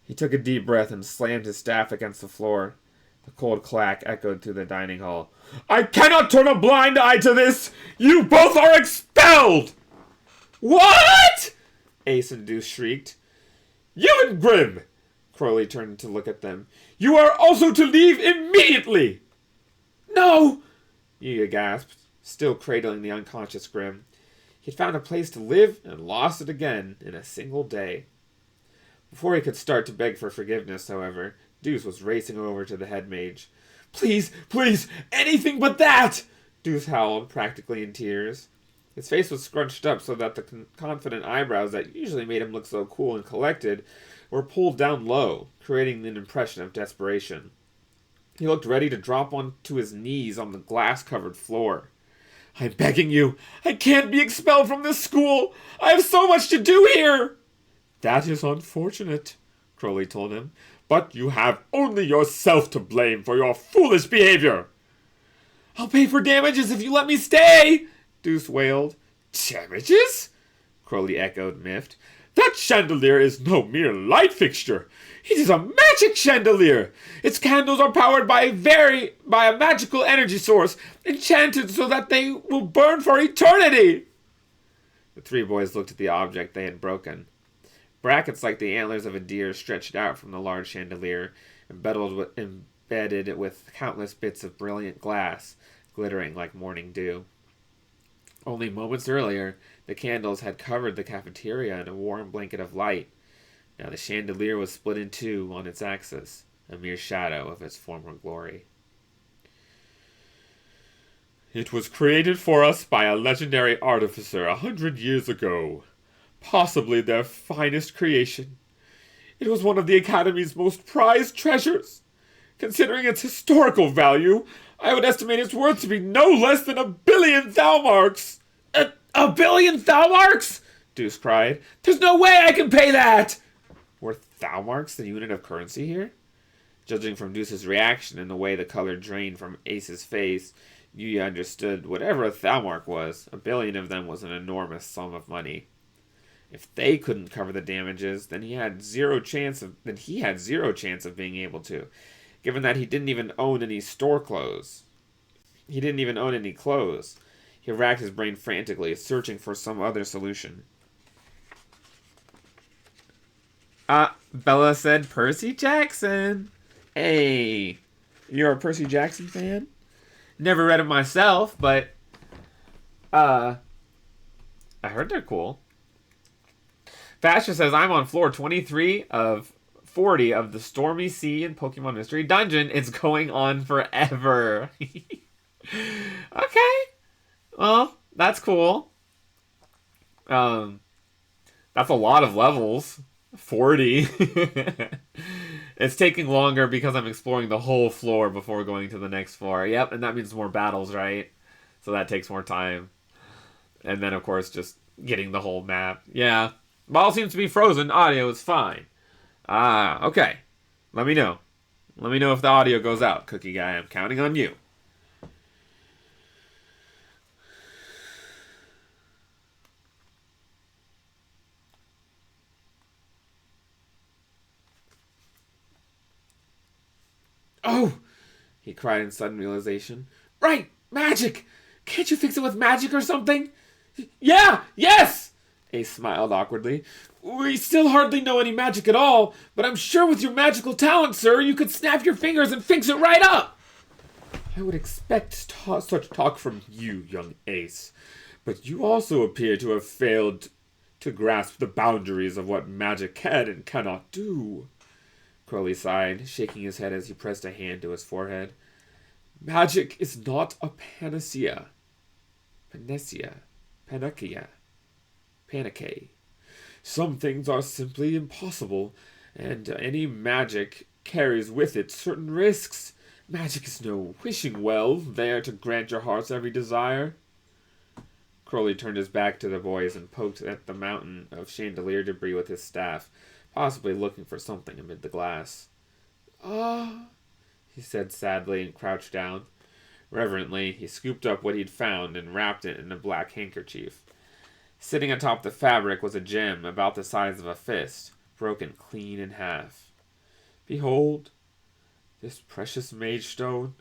He took a deep breath and slammed his staff against the floor. The cold clack echoed through the dining hall.
I cannot turn a blind eye to this! You both are expelled!
What? Ace and Deuce shrieked.
You and Grim! Crowley turned to look at them. You are also to leave immediately!
No! Yuya gasped, still cradling the unconscious Grim. He'd found a place to live and lost it again in a single day. Before he could start to beg for forgiveness, however, Deuce was racing over to the head mage. Please, please, anything but that! Deuce howled, practically in tears. His face was scrunched up so that the confident eyebrows that usually made him look so cool and collected were pulled down low, creating an impression of desperation. He looked ready to drop onto his knees on the glass-covered floor.
I'm begging you, I can't be expelled from this school! I have so much to do here! That is unfortunate, Crowley told him, but you have only yourself to blame for your foolish behavior.
I'll pay for damages if you let me stay! Deuce wailed.
Damages? Crowley echoed, miffed. That chandelier is no mere light fixture. It is a magic chandelier. Its candles are powered by a magical energy source, enchanted so that they will burn for eternity.
The three boys looked at the object they had broken. Brackets like the antlers of a deer stretched out from the large chandelier, embedded with countless bits of brilliant glass, glittering like morning dew. Only moments earlier, the candles had covered the cafeteria in a warm blanket of light. Now the chandelier was split in two on its axis, a mere shadow of its former glory.
It was created for us by a legendary artificer 100 years ago, possibly their finest creation. It was one of the Academy's most prized treasures. Considering its historical value, I would estimate its worth to be no less than 1 billion Thalmarks!
A billion Thalmarks? Deuce cried. There's no way I can pay that! Were Thalmarks the unit of currency here? Judging from Deuce's reaction and the way the color drained from Ace's face, Yuya understood whatever a Thalmark was. 1 billion of them was an enormous sum of money. If they couldn't cover the damages, then he had zero chance of being able to, given that he didn't even own any store clothes. He didn't even own any clothes. He racked his brain frantically, searching for some other solution. Bella said Percy Jackson. Hey, you're a Percy Jackson fan? Never read it myself, but I heard they're cool. Fastra says, I'm on floor 23 of 40 of the Stormy Sea and Pokemon Mystery Dungeon. It's going on forever. Okay. Well, that's cool. That's a lot of levels. 40. It's taking longer because I'm exploring the whole floor before going to the next floor. Yep, and that means more battles, right? So that takes more time. And then, of course, just getting the whole map. Yeah. Ball seems to be frozen. Audio is fine. Okay. Let me know. Let me know if the audio goes out, Cookie Guy. I'm counting on you. Oh! He cried in sudden realization. Right! Magic! Can't you fix it with magic or something? Yeah! Yes! Ace smiled awkwardly. We still hardly know any magic at all, but I'm sure with your magical talent, sir, you could snap your fingers and fix it right up! I would expect such talk from you, young Ace, but you also appear to have failed to grasp the boundaries of what magic can and cannot do. Crowley sighed, shaking his head as he pressed a hand to his forehead. Magic is not a panacea. Panacea. Some things are simply impossible, and any magic carries with it certain risks. Magic is no wishing well there to grant your heart's every desire. Crowley turned his back to the boys and poked at the mountain of chandelier debris with his staff, possibly looking for something amid the glass. Ah, he said sadly and crouched down. Reverently, he scooped up what he'd found and wrapped it in a black handkerchief. Sitting atop the fabric was a gem about the size of a fist, broken clean in half. Behold, this precious mage stone,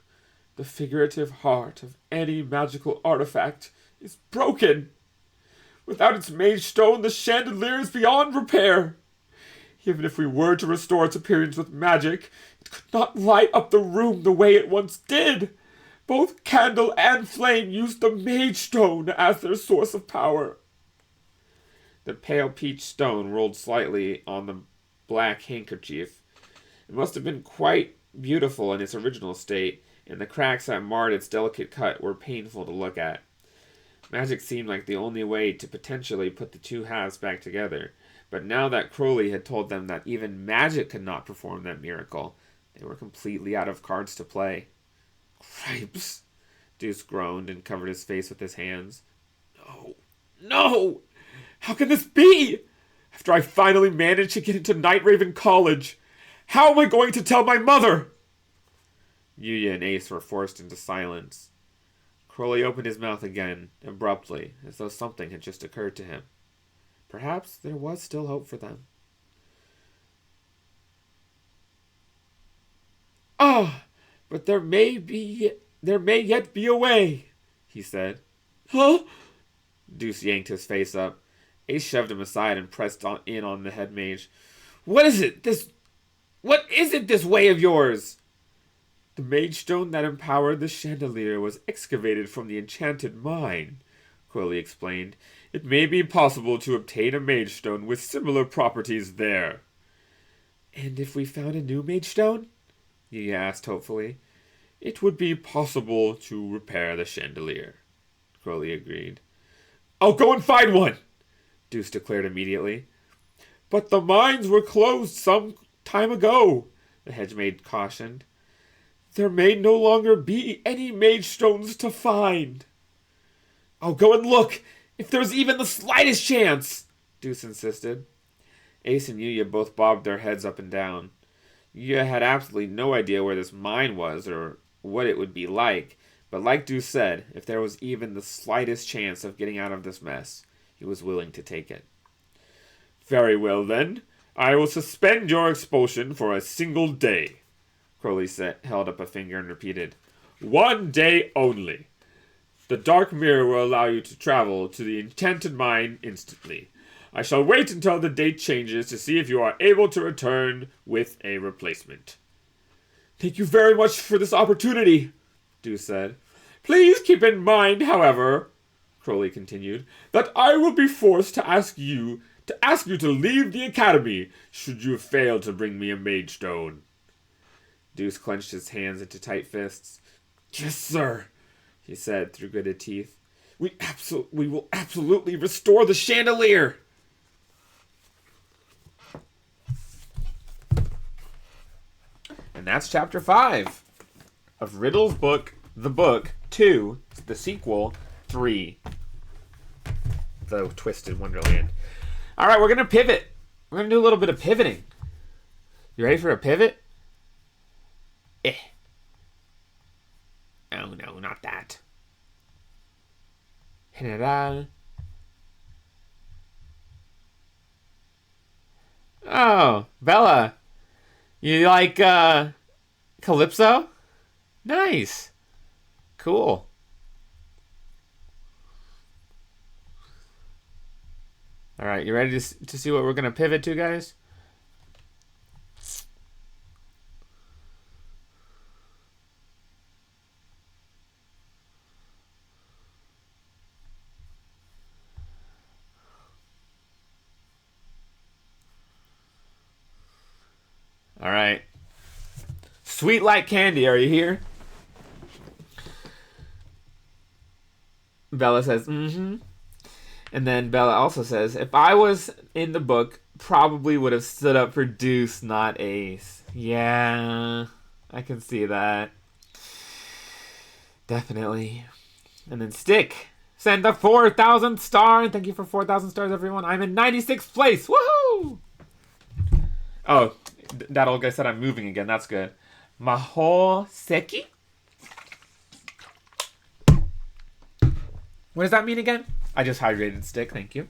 the figurative heart of any magical artifact, is broken. Without its mage stone, the chandelier is beyond repair. Even if we were to restore its appearance with magic, it could not light up the room the way it once did. Both candle and flame used the mage stone as their source of power. The pale peach stone rolled slightly on the black handkerchief. It must have been quite beautiful in its original state, and the cracks that marred its delicate cut were painful to look at. Magic seemed like the only way to potentially put the two halves back together, but now that Crowley had told them that even magic could not perform that miracle, they were completely out of cards to play. Cripes! Deuce groaned and covered his face with his hands. No! No! How can this be? After I finally managed to get into Night Raven College, how am I going to tell my mother? Yuya and Ace were forced into silence. Crowley opened his mouth again, abruptly, as though something had just occurred to him. Perhaps there was still hope for them. Ah, but there may yet be a way, he said. Huh? Deuce yanked his face up. Ace shoved him aside and pressed in on the head mage. What is it this way of yours? The mage stone that empowered the chandelier was excavated from the enchanted mine, Crowley explained. It may be possible to obtain a mage stone with similar properties there. And if we found a new mage stone? Yuya asked hopefully. It would be possible to repair the chandelier, Crowley agreed. I'll go and find one, Deuce declared immediately. But the mines were closed some time ago, the hedgemaid cautioned. There may no longer be any mage stones to find. I'll go and look, if there's even the slightest chance, Deuce insisted. Ace and Yuya both bobbed their heads up and down. Yuya had absolutely no idea where this mine was or what it would be like, but like Deuce said, if there was even the slightest chance of getting out of this mess, he was willing to take it. Very well then, I will suspend your expulsion for a single day, Crowley held up a finger and repeated. 1 day only. The dark mirror will allow you to travel to the enchanted mine instantly. I shall wait until the date changes to see if you are able to return with a replacement. Thank you very much for this opportunity, Deuce said. Please keep in mind, however, Crowley continued, that I will be forced to ask you to leave the academy should you fail to bring me a mage stone. Deuce clenched his hands into tight fists. Yes, sir, he said through gritted teeth. We will absolutely restore the chandelier. And that's chapter 5 of Riddle's book, The Book 2, the sequel 3, The Twisted Wonderland. All right, we're going to pivot. We're going to do a little bit of pivoting. You ready for a pivot? Eh. Oh no, not that. General. Oh, Bella. You like, Calypso? Nice. Cool. Alright, you ready to see what we're going to pivot to, guys? Alright. Sweet like candy, are you here? Bella says, mm-hmm. And then Bella also says, if I was in the book, probably would have stood up for Deuce, not Ace. Yeah, I can see that. Definitely. And then Stick. Send the 4,000 star. And thank you for 4,000 stars, everyone. I'm in 96th place. Woohoo! Oh, that old guy said I'm moving again. That's good. Maho Seki? What does that mean again? I just hydrated Stick. Thank you.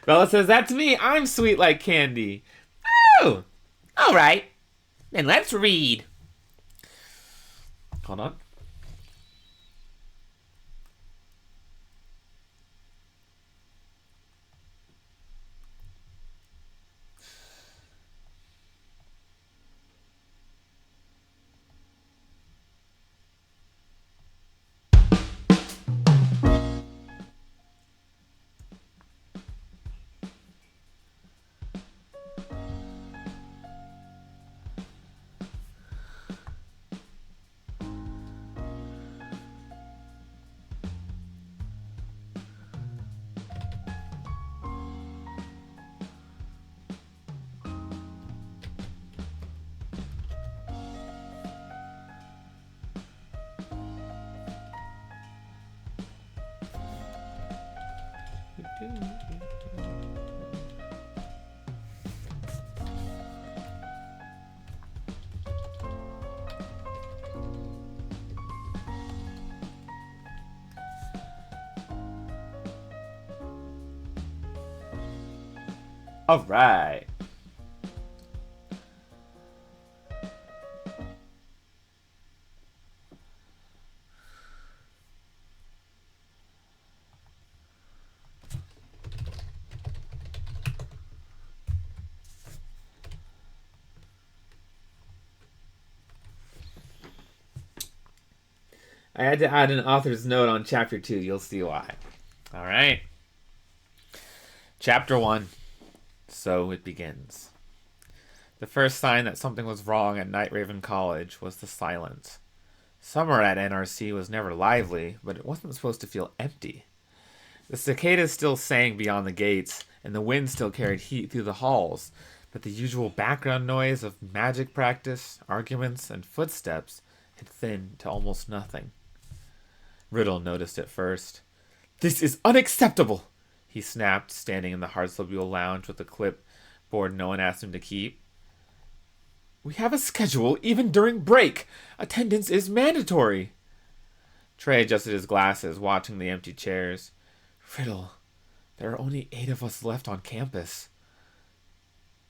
Bella says, that's me. I'm sweet like candy.
Oh! Alright. Then let's read.
Hold on. All right. I had to add an author's note on chapter 2. You'll see why. All right. Chapter 1. So it begins. The first sign that something was wrong at Night Raven College was the silence. Summer at NRC was never lively, but it wasn't supposed to feel empty. The cicadas still sang beyond the gates, and the wind still carried heat through the halls, but the usual background noise of magic practice, arguments, and footsteps had thinned to almost nothing. Riddle noticed it first. "This is unacceptable!" he snapped, standing in the Hartzellbuhl lounge with the clipboard no one asked him to keep. "We have a schedule even during break. Attendance is mandatory." Trey adjusted his glasses, watching the empty chairs. "Riddle, there are only 8 of us left on campus."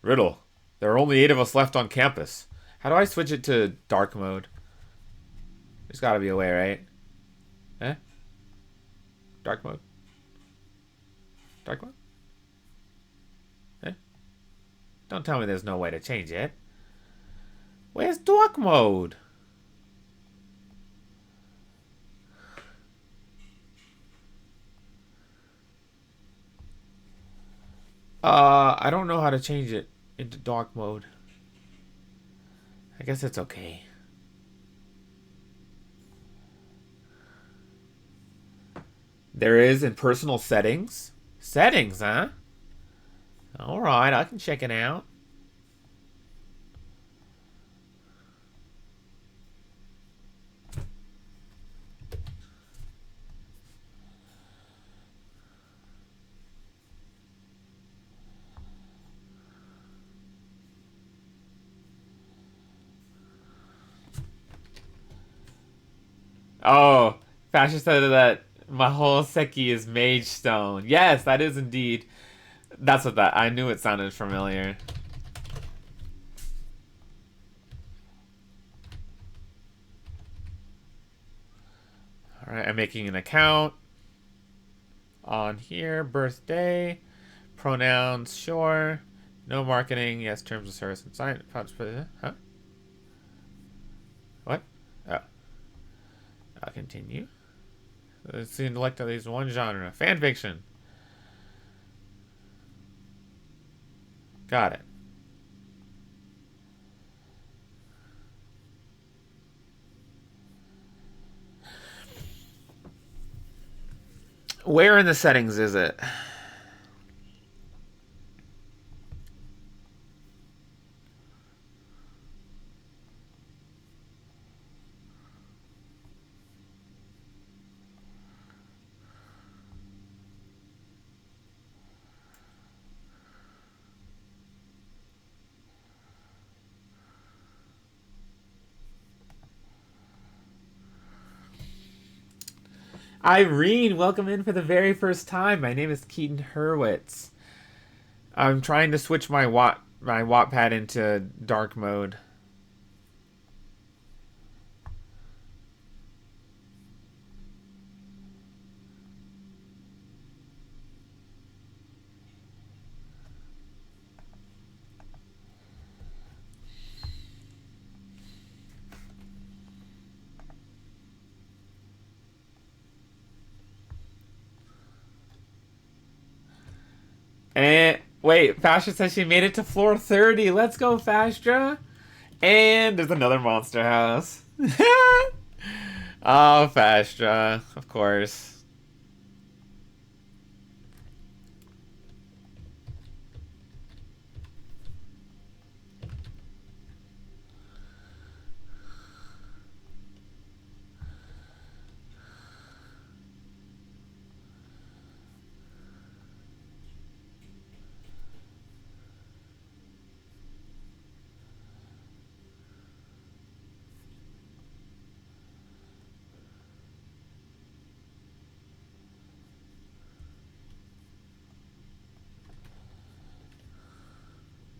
"Riddle, there are only 8 of us left on campus. How do I switch it to dark mode? There's gotta be a way, right? Eh? Dark mode? Dark mode? Eh? Don't tell me there's no way to change it. Where's dark mode? I don't know how to change it into dark mode. I guess it's okay. There is in personal settings. Settings, huh? Alright, I can check it out. Oh, Fashion said that Mahol Seki is Mage Stone. Yes, that is indeed. That's what that. I knew it sounded familiar. All right, I'm making an account on here. Birthday, pronouns, sure. No marketing. Yes, terms of service and sign. Huh? What? Oh. I'll continue. Let's select at least one genre. Fan fiction. Got it. Where in the settings is it? Irene, welcome in for the very first time. My name is Keaton Hurwitz. I'm trying to switch my Wattpad into dark mode. And wait, Fastra says she made it to floor 30. Let's go, Fastra. And there's another monster house. Oh, Fastra, of course.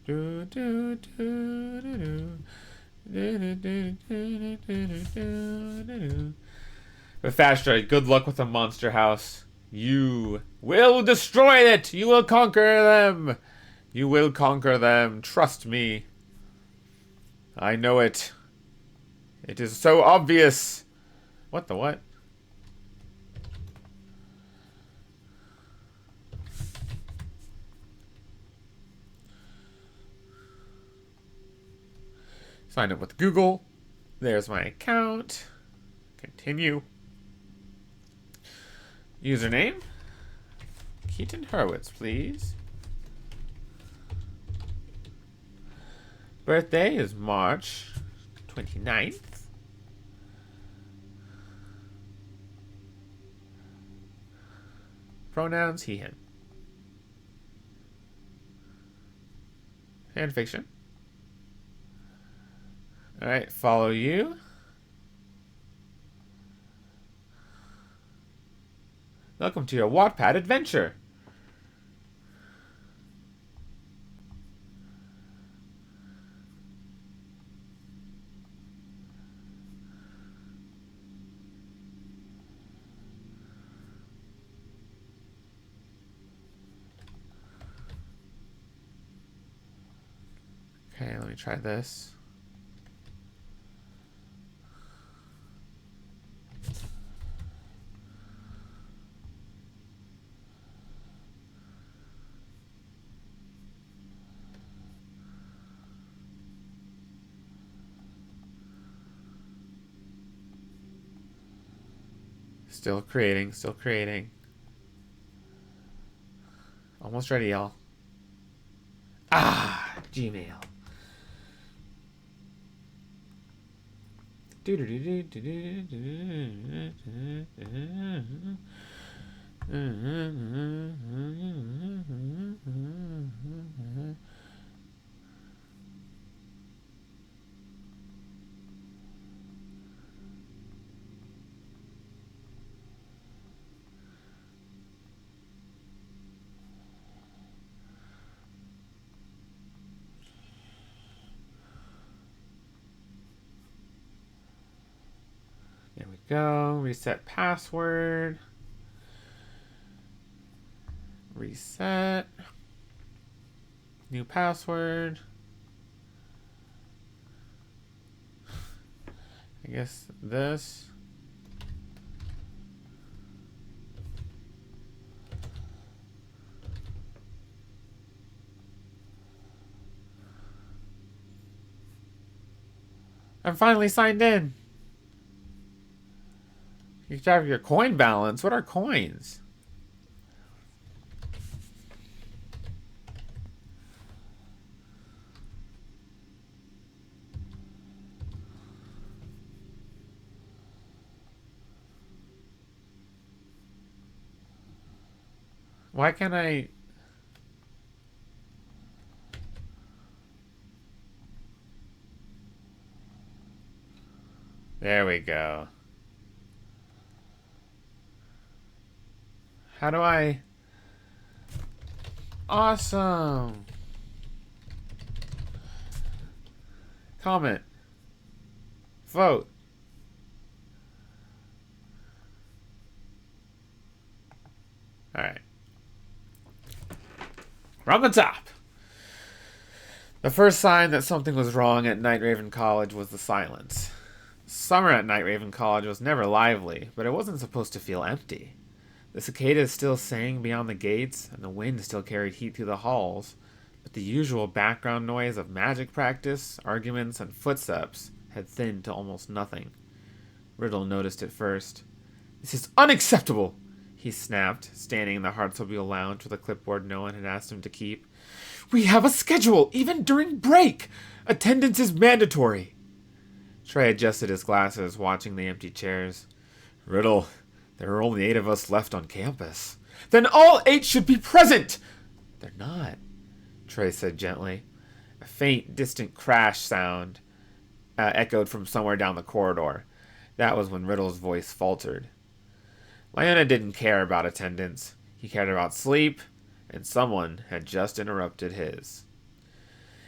Do, do, do, do, do. But Fastra, good luck with the monster house. You will destroy it. You will conquer them. You will conquer them. Trust me. I know it. It is so obvious. What the what? Sign up with Google. There's my account. Continue. Username? Keaton Hurwitz, please. Birthday is March 29th. Pronouns, he, him. Fanfiction. Alright, follow you. Welcome to your Wattpad adventure. Okay, let me try this. Still creating, still creating. Almost ready, y'all. Ah, Gmail. go. Reset password. Reset. New password. I guess this. I'm finally signed in. You have your coin balance. What are coins? Why can't I... There we go. How do I... Awesome! Comment. Vote. Alright. From the top! The first sign that something was wrong at Night Raven College was the silence. Summer at Night Raven College was never lively, but it wasn't supposed to feel empty. The cicadas still sang beyond the gates, and the wind still carried heat through the halls, but the usual background noise of magic practice, arguments, and footsteps had thinned to almost nothing. Riddle noticed it first. "This is unacceptable!" he snapped, standing in the Hartzellville lounge with a clipboard no one had asked him to keep. "We have a schedule, even during break! Attendance is mandatory!" Trey adjusted his glasses, watching the empty chairs. "Riddle, there are only 8 of us left on campus." "Then all 8 should be present!" "They're not," Trey said gently. A faint, distant crash sound echoed from somewhere down the corridor. That was when Riddle's voice faltered. Leona didn't care about attendance. He cared about sleep, and someone had just interrupted his.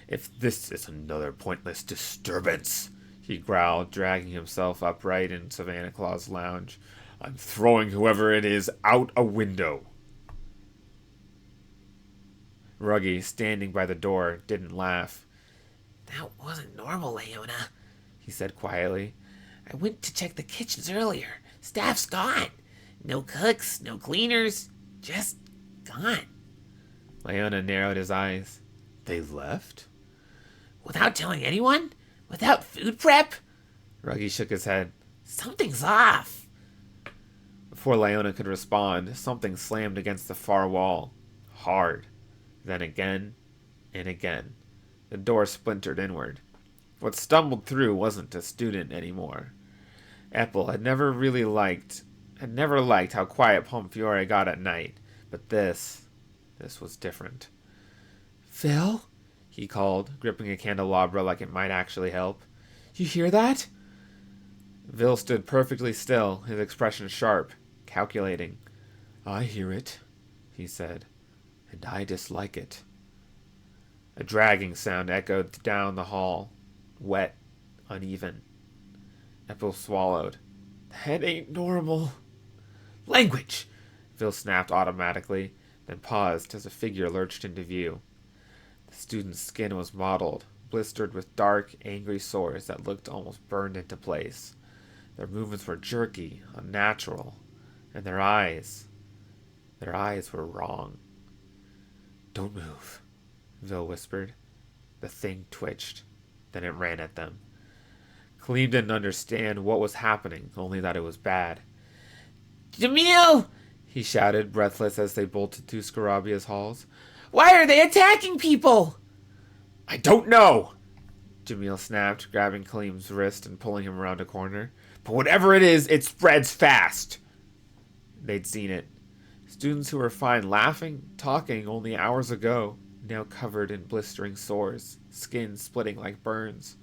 "If this is another pointless disturbance," he growled, dragging himself upright in Savannah Claw's lounge, "I'm throwing whoever it is out a window." Ruggy, standing by the door, didn't laugh.
That wasn't normal, Leona, he said quietly. I went to check the kitchens earlier. Staff's gone. No cooks, no cleaners, just gone.
Leona narrowed his eyes. "They left?"
"Without telling anyone? Without food prep?"
Ruggy shook his head.
"Something's off."
Before Leona could respond, something slammed against the far wall. Hard. Then again and again. The door splintered inward. What stumbled through wasn't a student anymore. Epple had never liked how quiet Pomfiore got at night, but this was different. "Phil?" he called, gripping a candelabra like it might actually help. "You hear that?" Vil stood perfectly still, his expression sharp, calculating. "I hear it," he said, "and I dislike it." A dragging sound echoed down the hall, wet, uneven. Epple swallowed. "That ain't normal." "Language!" Vil snapped automatically, then paused as a figure lurched into view. The student's skin was mottled, blistered with dark, angry sores that looked almost burned into place. Their movements were jerky, unnatural, and their eyes were wrong. "Don't move," Vil whispered. The thing twitched, then it ran at them. Kaleem didn't understand what was happening, only that it was bad.
"Jamil!"
he shouted, breathless as they bolted through Scarabia's halls.
"Why are they attacking people?"
"I don't know!" Jamil snapped, grabbing Kaleem's wrist and pulling him around a corner. "But whatever it is, it spreads fast!" They'd seen it. Students who were fine laughing, talking only hours ago, now covered in blistering sores, skin splitting like burns.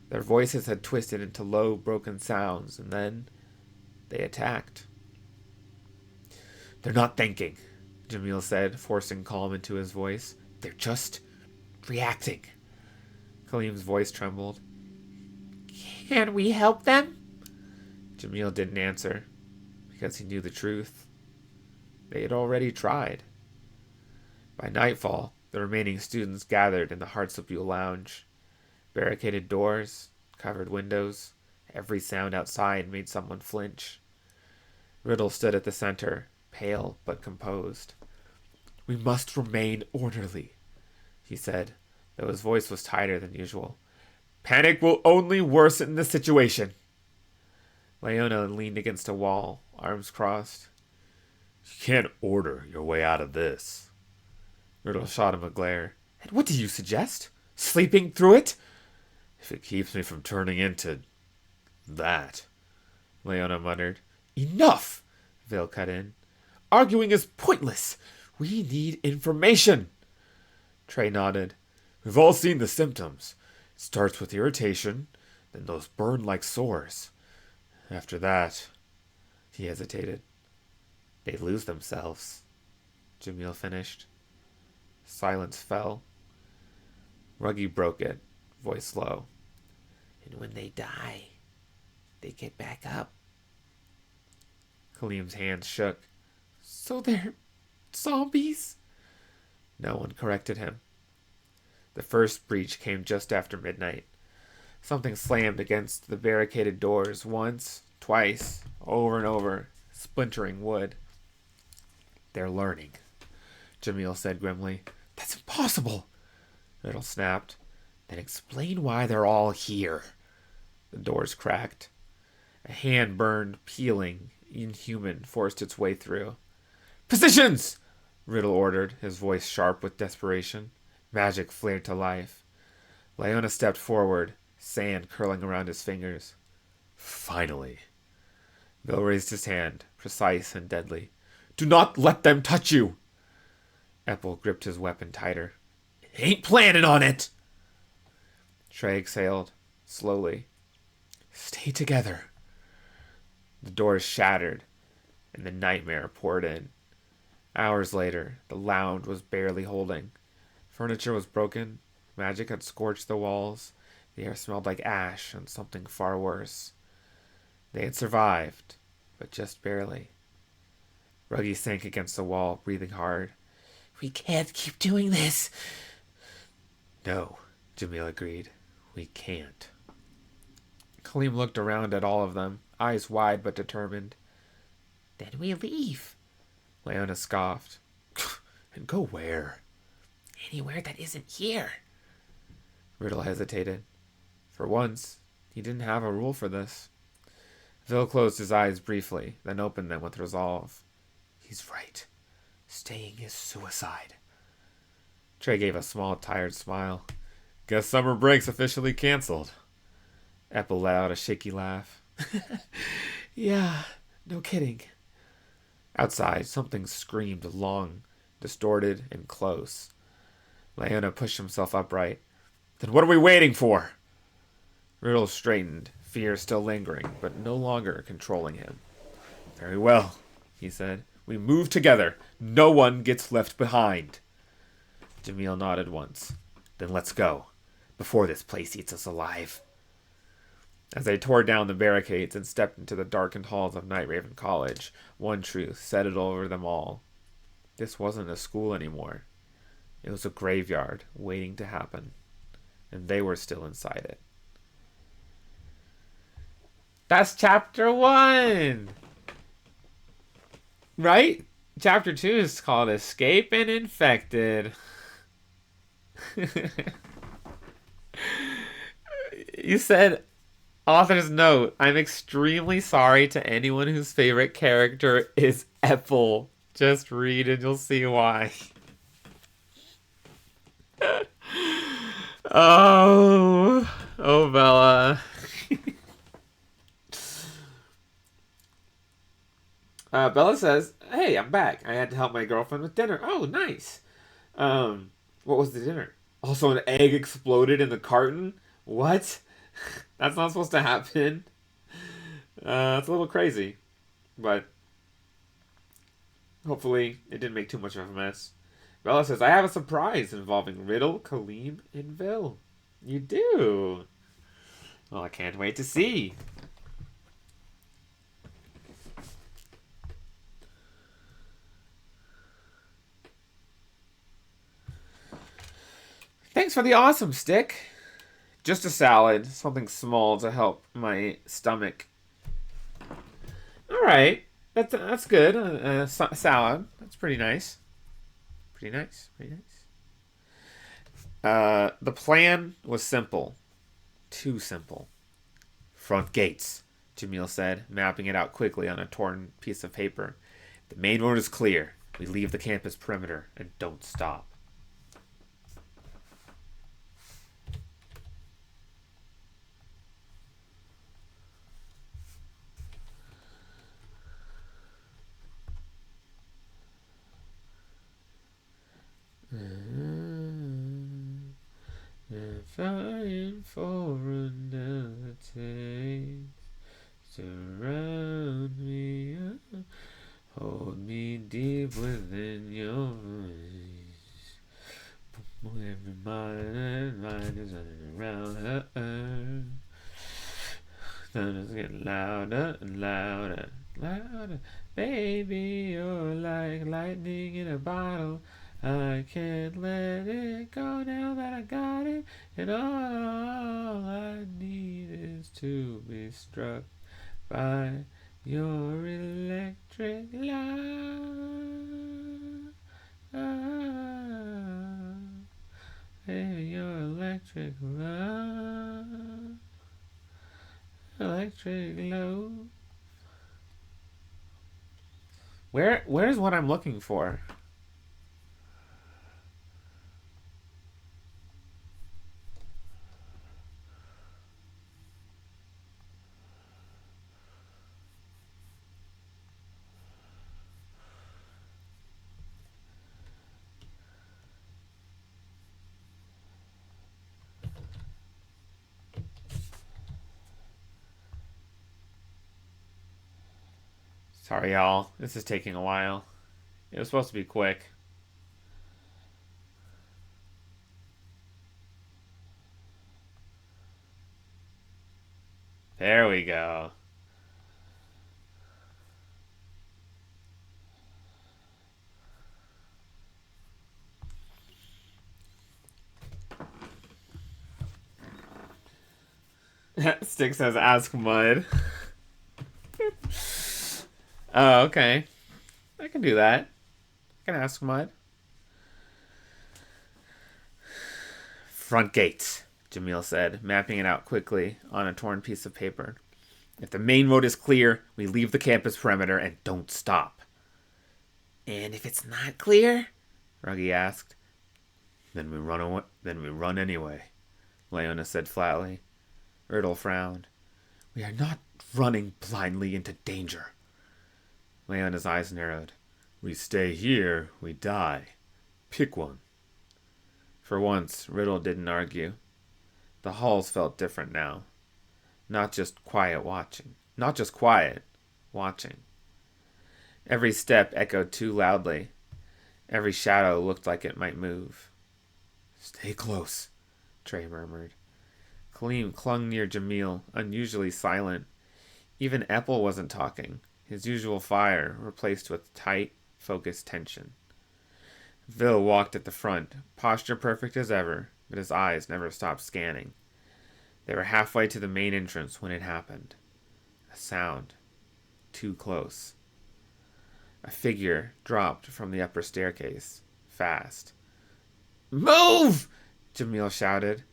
Their voices had twisted into low, broken sounds, and then they attacked. "They're not thinking," Jamil said, forcing calm into his voice. "They're just reacting." Kaleem's voice trembled.
"Can we help them?"
Jamil didn't answer, because he knew the truth. They had already tried. By nightfall, the remaining students gathered in the Hartsapul lounge. Barricaded doors, covered windows, every sound outside made someone flinch. Riddle stood at the center, pale but composed. "We must remain orderly," he said, though his voice was tighter than usual. "Panic will only worsen the situation." Leona leaned against a wall, arms crossed.
"You can't order your way out of this."
Riddle shot him a glare. "And what do you suggest? Sleeping through it?"
"If it keeps me from turning into that,"
Leona muttered. "Enough!" Vil cut in. "Arguing is pointless. We need information."
Trey nodded. "We've all seen the symptoms. It starts with irritation, then those burn like sores. After that..."
He hesitated. "They lose themselves," Jamil finished. Silence fell. Ruggy broke it, voice low.
"And when they die, they get back up."
Kalim's hands shook.
"So they're zombies?"
No one corrected him. The first breach came just after midnight. Something slammed against the barricaded doors once, twice, over and over, splintering wood. "They're learning," Jamil said grimly.
"That's impossible,"
Riddle snapped. "Then explain why they're all here." The doors cracked. A hand burned, peeling, inhuman, forced its way through. "Positions!" Riddle ordered, his voice sharp with desperation. Magic flared to life. Leona stepped forward, sand curling around his fingers.
"Finally."
Vil raised his hand, precise and deadly. "Do not let them touch you!" Epple gripped his weapon tighter. "Ain't planning on it!" Trey exhaled, slowly. "Stay together." The doors shattered, and the nightmare poured in. Hours later, the lounge was barely holding. Furniture was broken, magic had scorched the walls, the air smelled like ash and something far worse. They had survived, but just barely. Ruggy sank against the wall, breathing hard.
"We can't keep doing this."
"No," Jamil agreed. "We can't." Kalim looked around at all of them, eyes wide but determined.
"Then we leave."
Leona scoffed.
"And go where?"
"Anywhere that isn't here."
Riddle hesitated. For once, he didn't have a rule for this. Vil closed his eyes briefly, then opened them with resolve.
"He's right. Staying is suicide."
Trey gave a small, tired smile. "Guess summer break's officially canceled." Epple let out a shaky laugh.
"Yeah, no kidding."
Outside, something screamed long, distorted, and close. Leona pushed himself upright. "Then what are we waiting for?" Riddle straightened, fear still lingering, but no longer controlling him. "Very well," he said. "We move together. No one gets left behind." Jamil nodded once. "Then let's go, before this place eats us alive." As they tore down the barricades and stepped into the darkened halls of Nightraven College, one truth settled over them all. This wasn't a school anymore. It was a graveyard waiting to happen, and they were still inside it. That's chapter 1! Right? Chapter 2 is called Escape and Infected. You said, author's note, I'm extremely sorry to anyone whose favorite character is Epple. Just read and you'll see why. Oh, Bella. Bella says, hey, I'm back. I had to help my girlfriend with dinner. Oh, nice. What was the dinner? Also, an egg exploded in the carton? What? That's not supposed to happen. It's a little crazy. But hopefully it didn't make too much of a mess. Bella says, I have a surprise involving Riddle, Kalim, and Vil. You do? Well, I can't wait to see. Thanks for the awesome stick. Just a salad, something small to help my stomach. All right, that's good. Salad. That's pretty nice. Pretty nice. Pretty nice. The plan was simple. Too simple. Front gates, Jamil said, mapping it out quickly on a torn piece of paper. The main road is clear. We leave the campus perimeter and don't stop. Fighting for another taste. Surround me, hold me deep within your voice. Every mind is running around her. Thunders get louder and louder, louder. Baby, you're like lightning in a bottle. I can't let it go now that I got it. And all I need is to be struck by your electric love. Baby, your electric love. Electric love. Where's what I'm looking for? Sorry, y'all. This is taking a while. It was supposed to be quick. There we go. Stick says ask Mud. Oh, okay. I can do that. I can ask Mud. Front gates, Jamil said, mapping it out quickly on a torn piece of paper. If the main road is clear, we leave the campus perimeter and don't stop. And if it's not clear? Ruggy asked. Then we run anyway, Leona said flatly. Riddle frowned. We are not running blindly into danger. Leona's eyes narrowed. We stay here, we die. Pick one. For once, Riddle didn't argue. The halls felt different now. Not just quiet, watching. Every step echoed too loudly. Every shadow looked like it might move. Stay close, Trey murmured. Kaleem clung near Jamil, unusually silent. Even Epple wasn't talking, his usual fire replaced with tight, focused tension. Vil walked at the front, posture perfect as ever, but his eyes never stopped scanning. They were halfway to the main entrance when it happened. A sound. Too close. A figure dropped from the upper staircase. Fast. Move! Jamil shouted.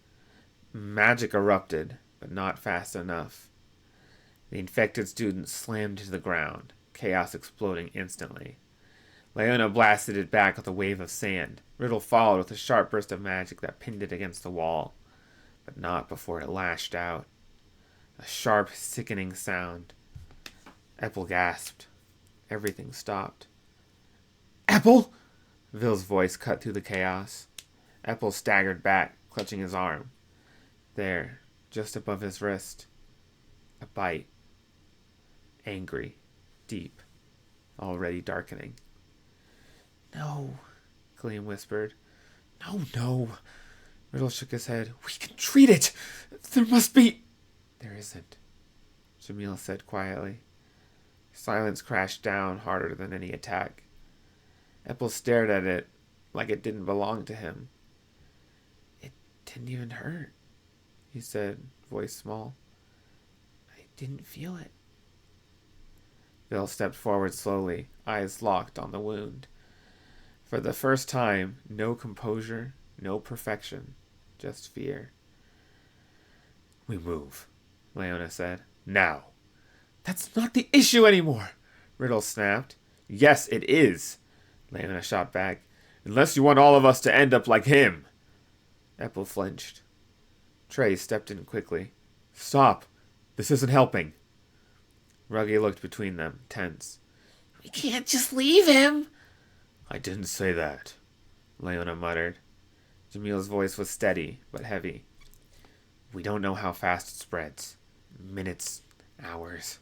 Magic erupted, but not fast enough. The infected student slammed to the ground, chaos exploding instantly. Leona blasted it back with a wave of sand. Riddle followed with a sharp burst of magic that pinned it against the wall, but not before it lashed out. A sharp, sickening sound. Epple gasped. Everything stopped. Epple! Vil's voice cut through the chaos. Epple staggered back, clutching his arm. There, just above his wrist. A bite. Angry. Deep. Already darkening. No, Kaleem whispered. No. Riddle shook his head. We can treat it! There must be... There isn't, Jamil said quietly. Silence crashed down harder than any attack. Epple stared at it like it didn't belong to him. It Didn't even hurt, he said, voice small. I didn't feel it. Bill stepped forward slowly, eyes locked on the wound. For the first time, no composure, no perfection, just fear. We move, Leona said. Now. That's not the issue anymore, Riddle snapped. Yes, it is, Leona shot back. Unless you want all of us to end up like him. Epple flinched. Trey stepped in quickly. Stop. This isn't helping. Ruggy looked between them, tense.
We can't just leave him.
I didn't say that, Leona muttered. Jamil's voice was steady, but heavy. We don't know how fast it spreads. Minutes, hours.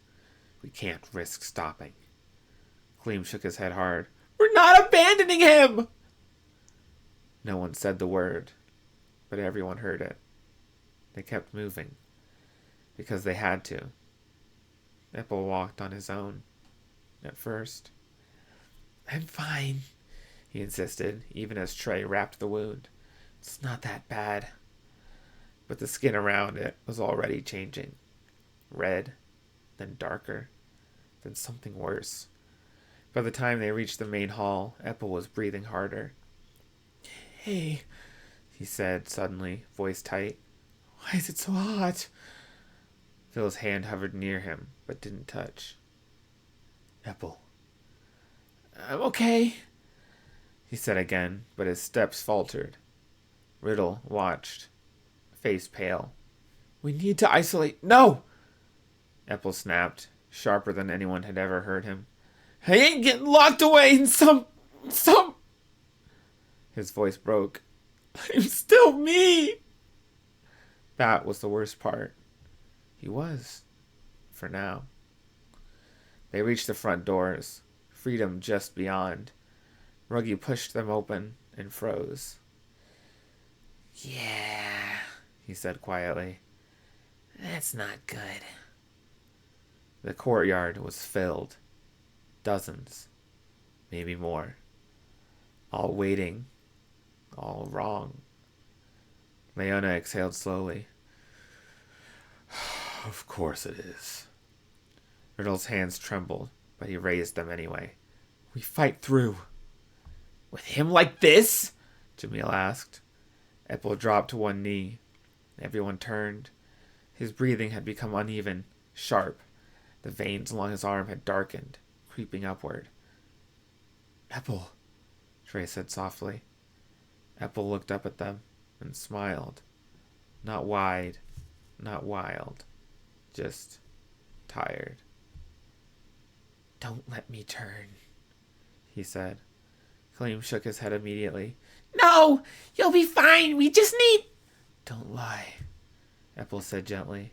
We can't risk stopping. Clem shook his head hard. We're not abandoning him! No one said the word, but everyone heard it. They kept moving, because they had to. Epple walked on his own, at first. I'm fine, he insisted, even as Trey wrapped the wound. It's not that bad. But the skin around it was already changing. Red, then darker, then something worse. By the time they reached the main hall, Epple was breathing harder. Hey, he said suddenly, voice tight. Why is it so hot? Phil's hand hovered near him, but didn't touch. Epple. I'm okay, he said again, but his steps faltered. Riddle watched, face pale. We need to isolate. No! Epple snapped, sharper than anyone had ever heard him. I ain't getting locked away in some... His voice broke. I'm still me! That was the worst part. He was. For now. They reached the front doors, freedom just beyond. Ruggy pushed them open and froze.
Yeah,
he said quietly.
That's not good.
The courtyard was filled. Dozens. Maybe more. All waiting. All wrong. Leona exhaled slowly. Of course it is. Riddle's hands trembled, but he raised them anyway. We fight through.
With him like this?
Jamil asked. Epple dropped to one knee. Everyone turned. His breathing had become uneven, sharp. The veins along his arm had darkened, creeping upward. Epple, Trey said softly. Epple looked up at them and smiled. Not wide, not wild, just tired.
Don't let me turn,
he said. Clem shook his head immediately.
No! You'll be fine! We just need...
Don't lie, Epple said gently.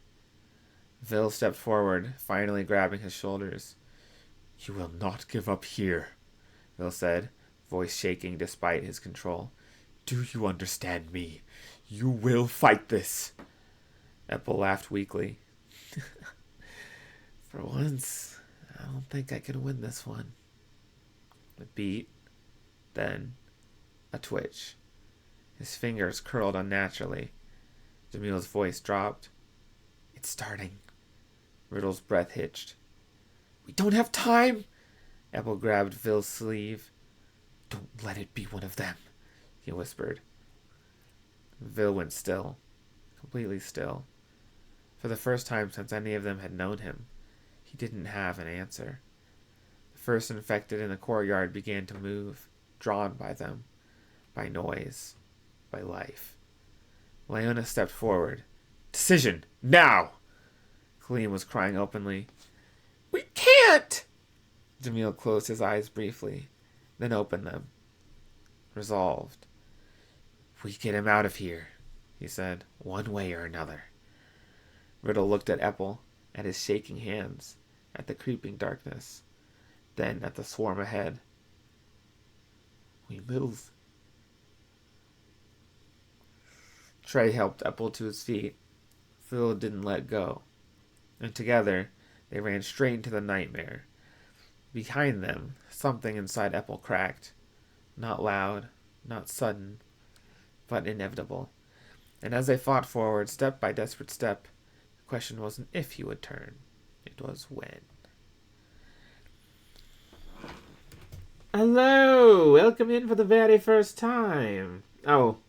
Vil stepped forward, finally grabbing his shoulders. You will not give up here, Vil said, voice shaking despite his control. Do you understand me? You will fight this. Epple laughed weakly. For once, I don't think I can win this one. A beat, then a twitch. His fingers curled unnaturally. Jamil's voice dropped. It's starting. Riddle's breath hitched. We don't have time! Epple grabbed Vil's sleeve. Don't let it be one of them, he whispered. Vil went still. Completely still. For the first time since any of them had known him, he didn't have an answer. The first infected in the courtyard began to move, drawn by them, by noise, by life. Leona stepped forward. Decision! Now! Clem was crying openly. We can't! Jamil closed his eyes briefly, then opened them. Resolved. We get him out of here, he said, one way or another. Riddle looked at Epple, at his shaking hands, at the creeping darkness, then at the swarm ahead. We move. Trey helped Epple to his feet. Phil didn't let go. And together, they ran straight into the nightmare. Behind them, something inside Epple cracked. Not loud, not sudden, but inevitable. And as they fought forward, step by desperate step, the question wasn't if he would turn, it was when. Hello! Welcome in for the very first time. Well,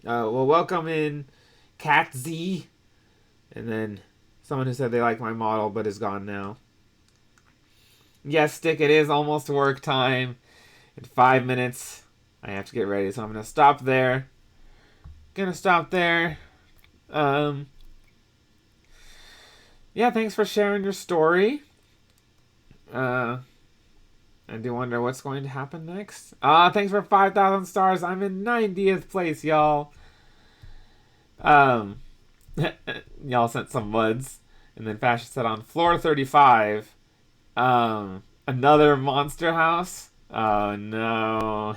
welcome in Cat Z. And then someone who said they like my model but is gone now. Yes, Stick, it is almost work time. In 5 minutes, I have to get ready, so I'm going to stop there. Yeah, thanks for sharing your story. I do wonder what's going to happen next. Thanks for 5,000 stars. I'm in 90th place, y'all. Y'all sent some muds. And then Fashion said on floor 35, another monster house. Oh no.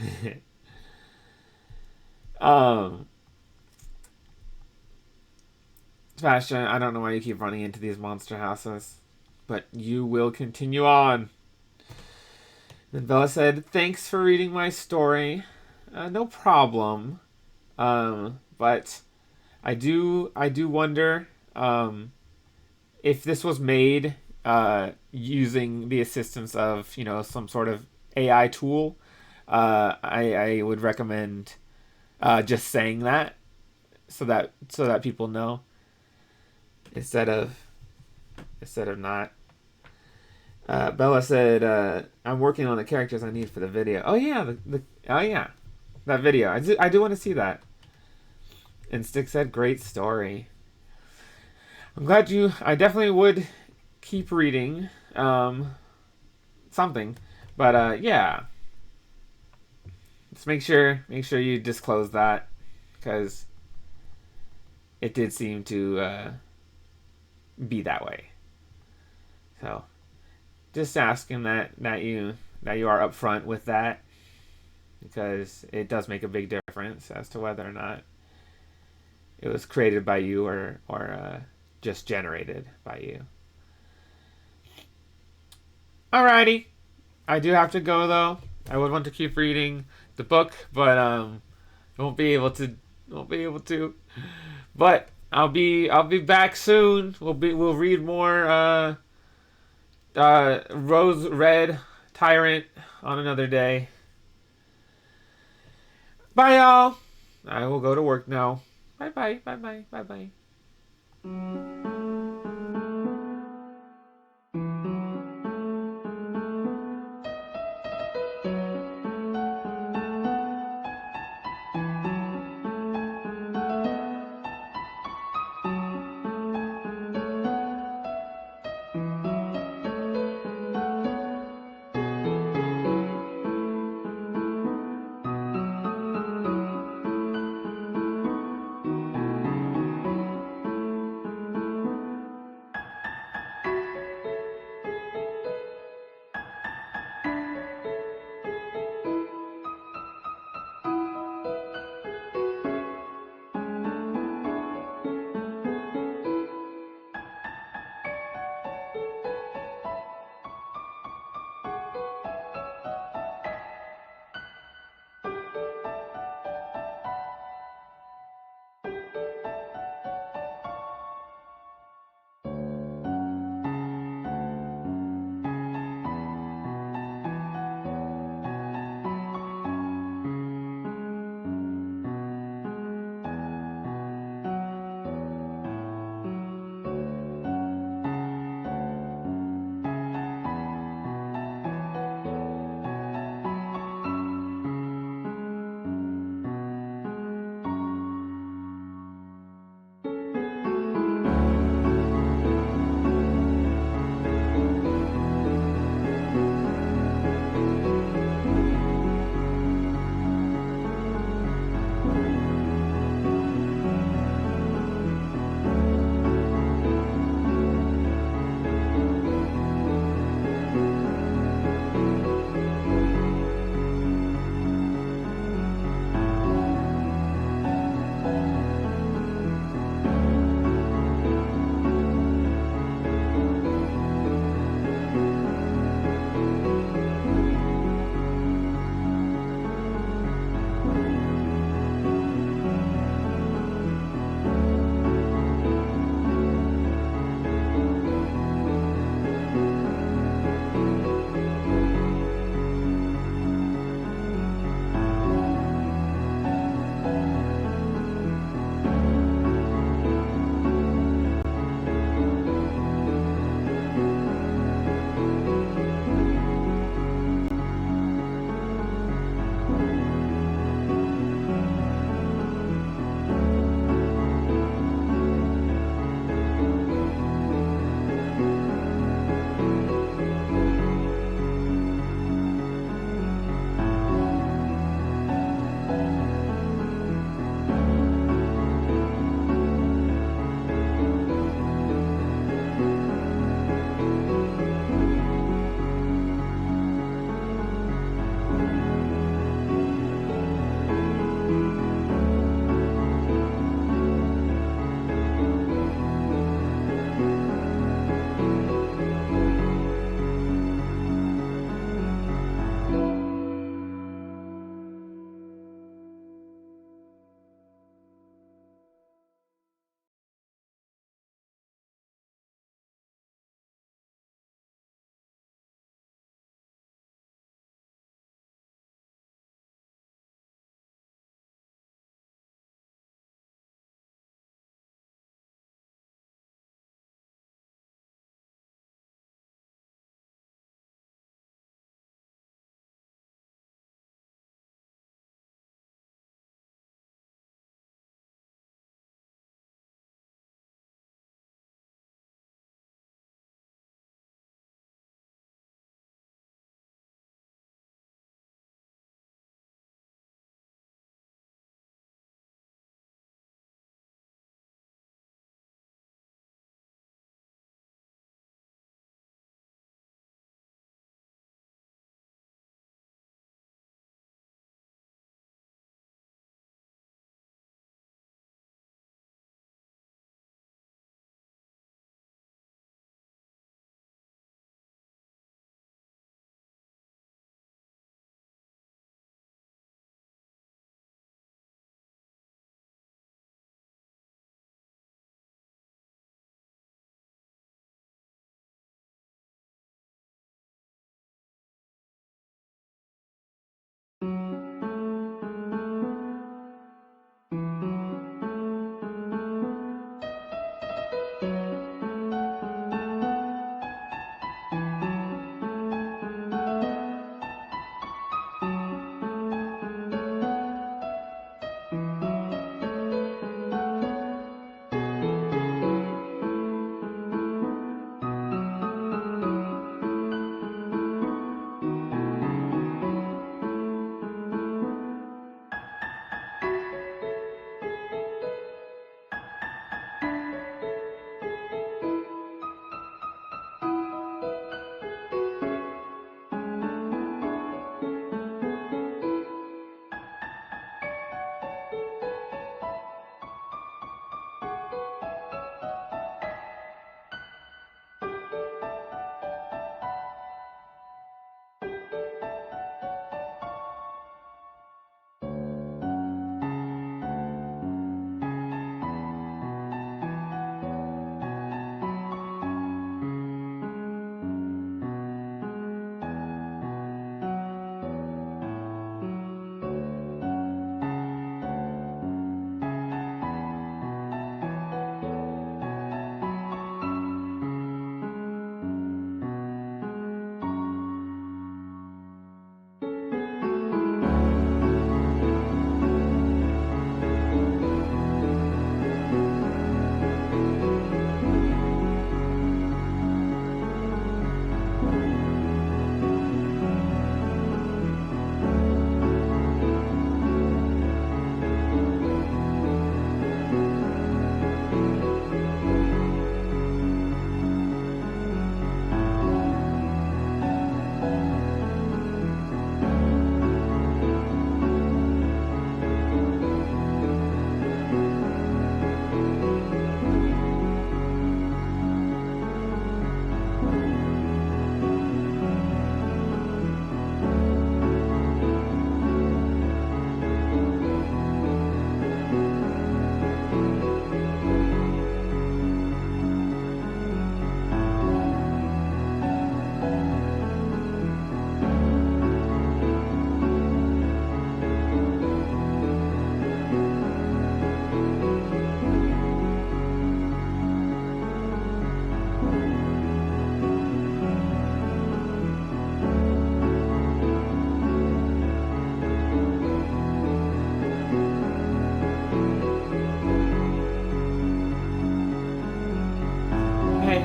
Fashion, I don't know why you keep running into these monster houses, but you will continue on. Then Bella said, thanks for reading my story. No problem. But I do wonder if this was made using the assistance of, some sort of AI tool. I would recommend just saying that so that people know instead of not. Bella said, I'm working on the characters I need for the video. Oh yeah, that video. I do want to see that. And Stick said, great story. I'm glad I definitely would keep reading something, but yeah. Just make sure you disclose that, because it did seem to be that way. So just asking that you are upfront with that, because it does make a big difference as to whether or not it was created by you or just generated by you. Alrighty, I do have to go though. I would want to keep reading the book, but won't be able to. But I'll be back soon. We'll read more Rose Red Tyrant on another day. Bye, y'all. I will go to work now. Bye.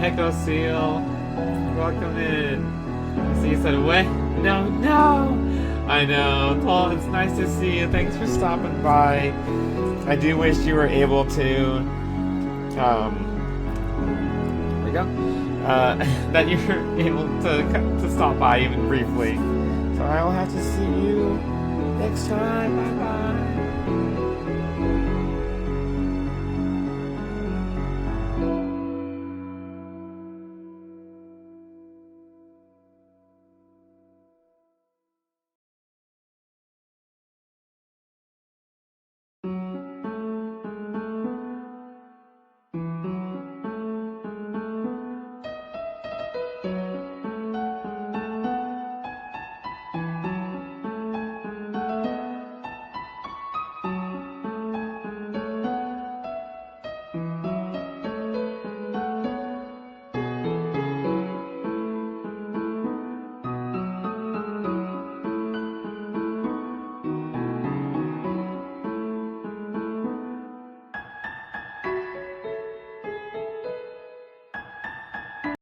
Echo Seal. Welcome in. So you said what? No, no! I know. Well, it's nice to see you. Thanks for stopping by. I do wish you were able to, there we go. That you were able to stop by even briefly. So I will have to see you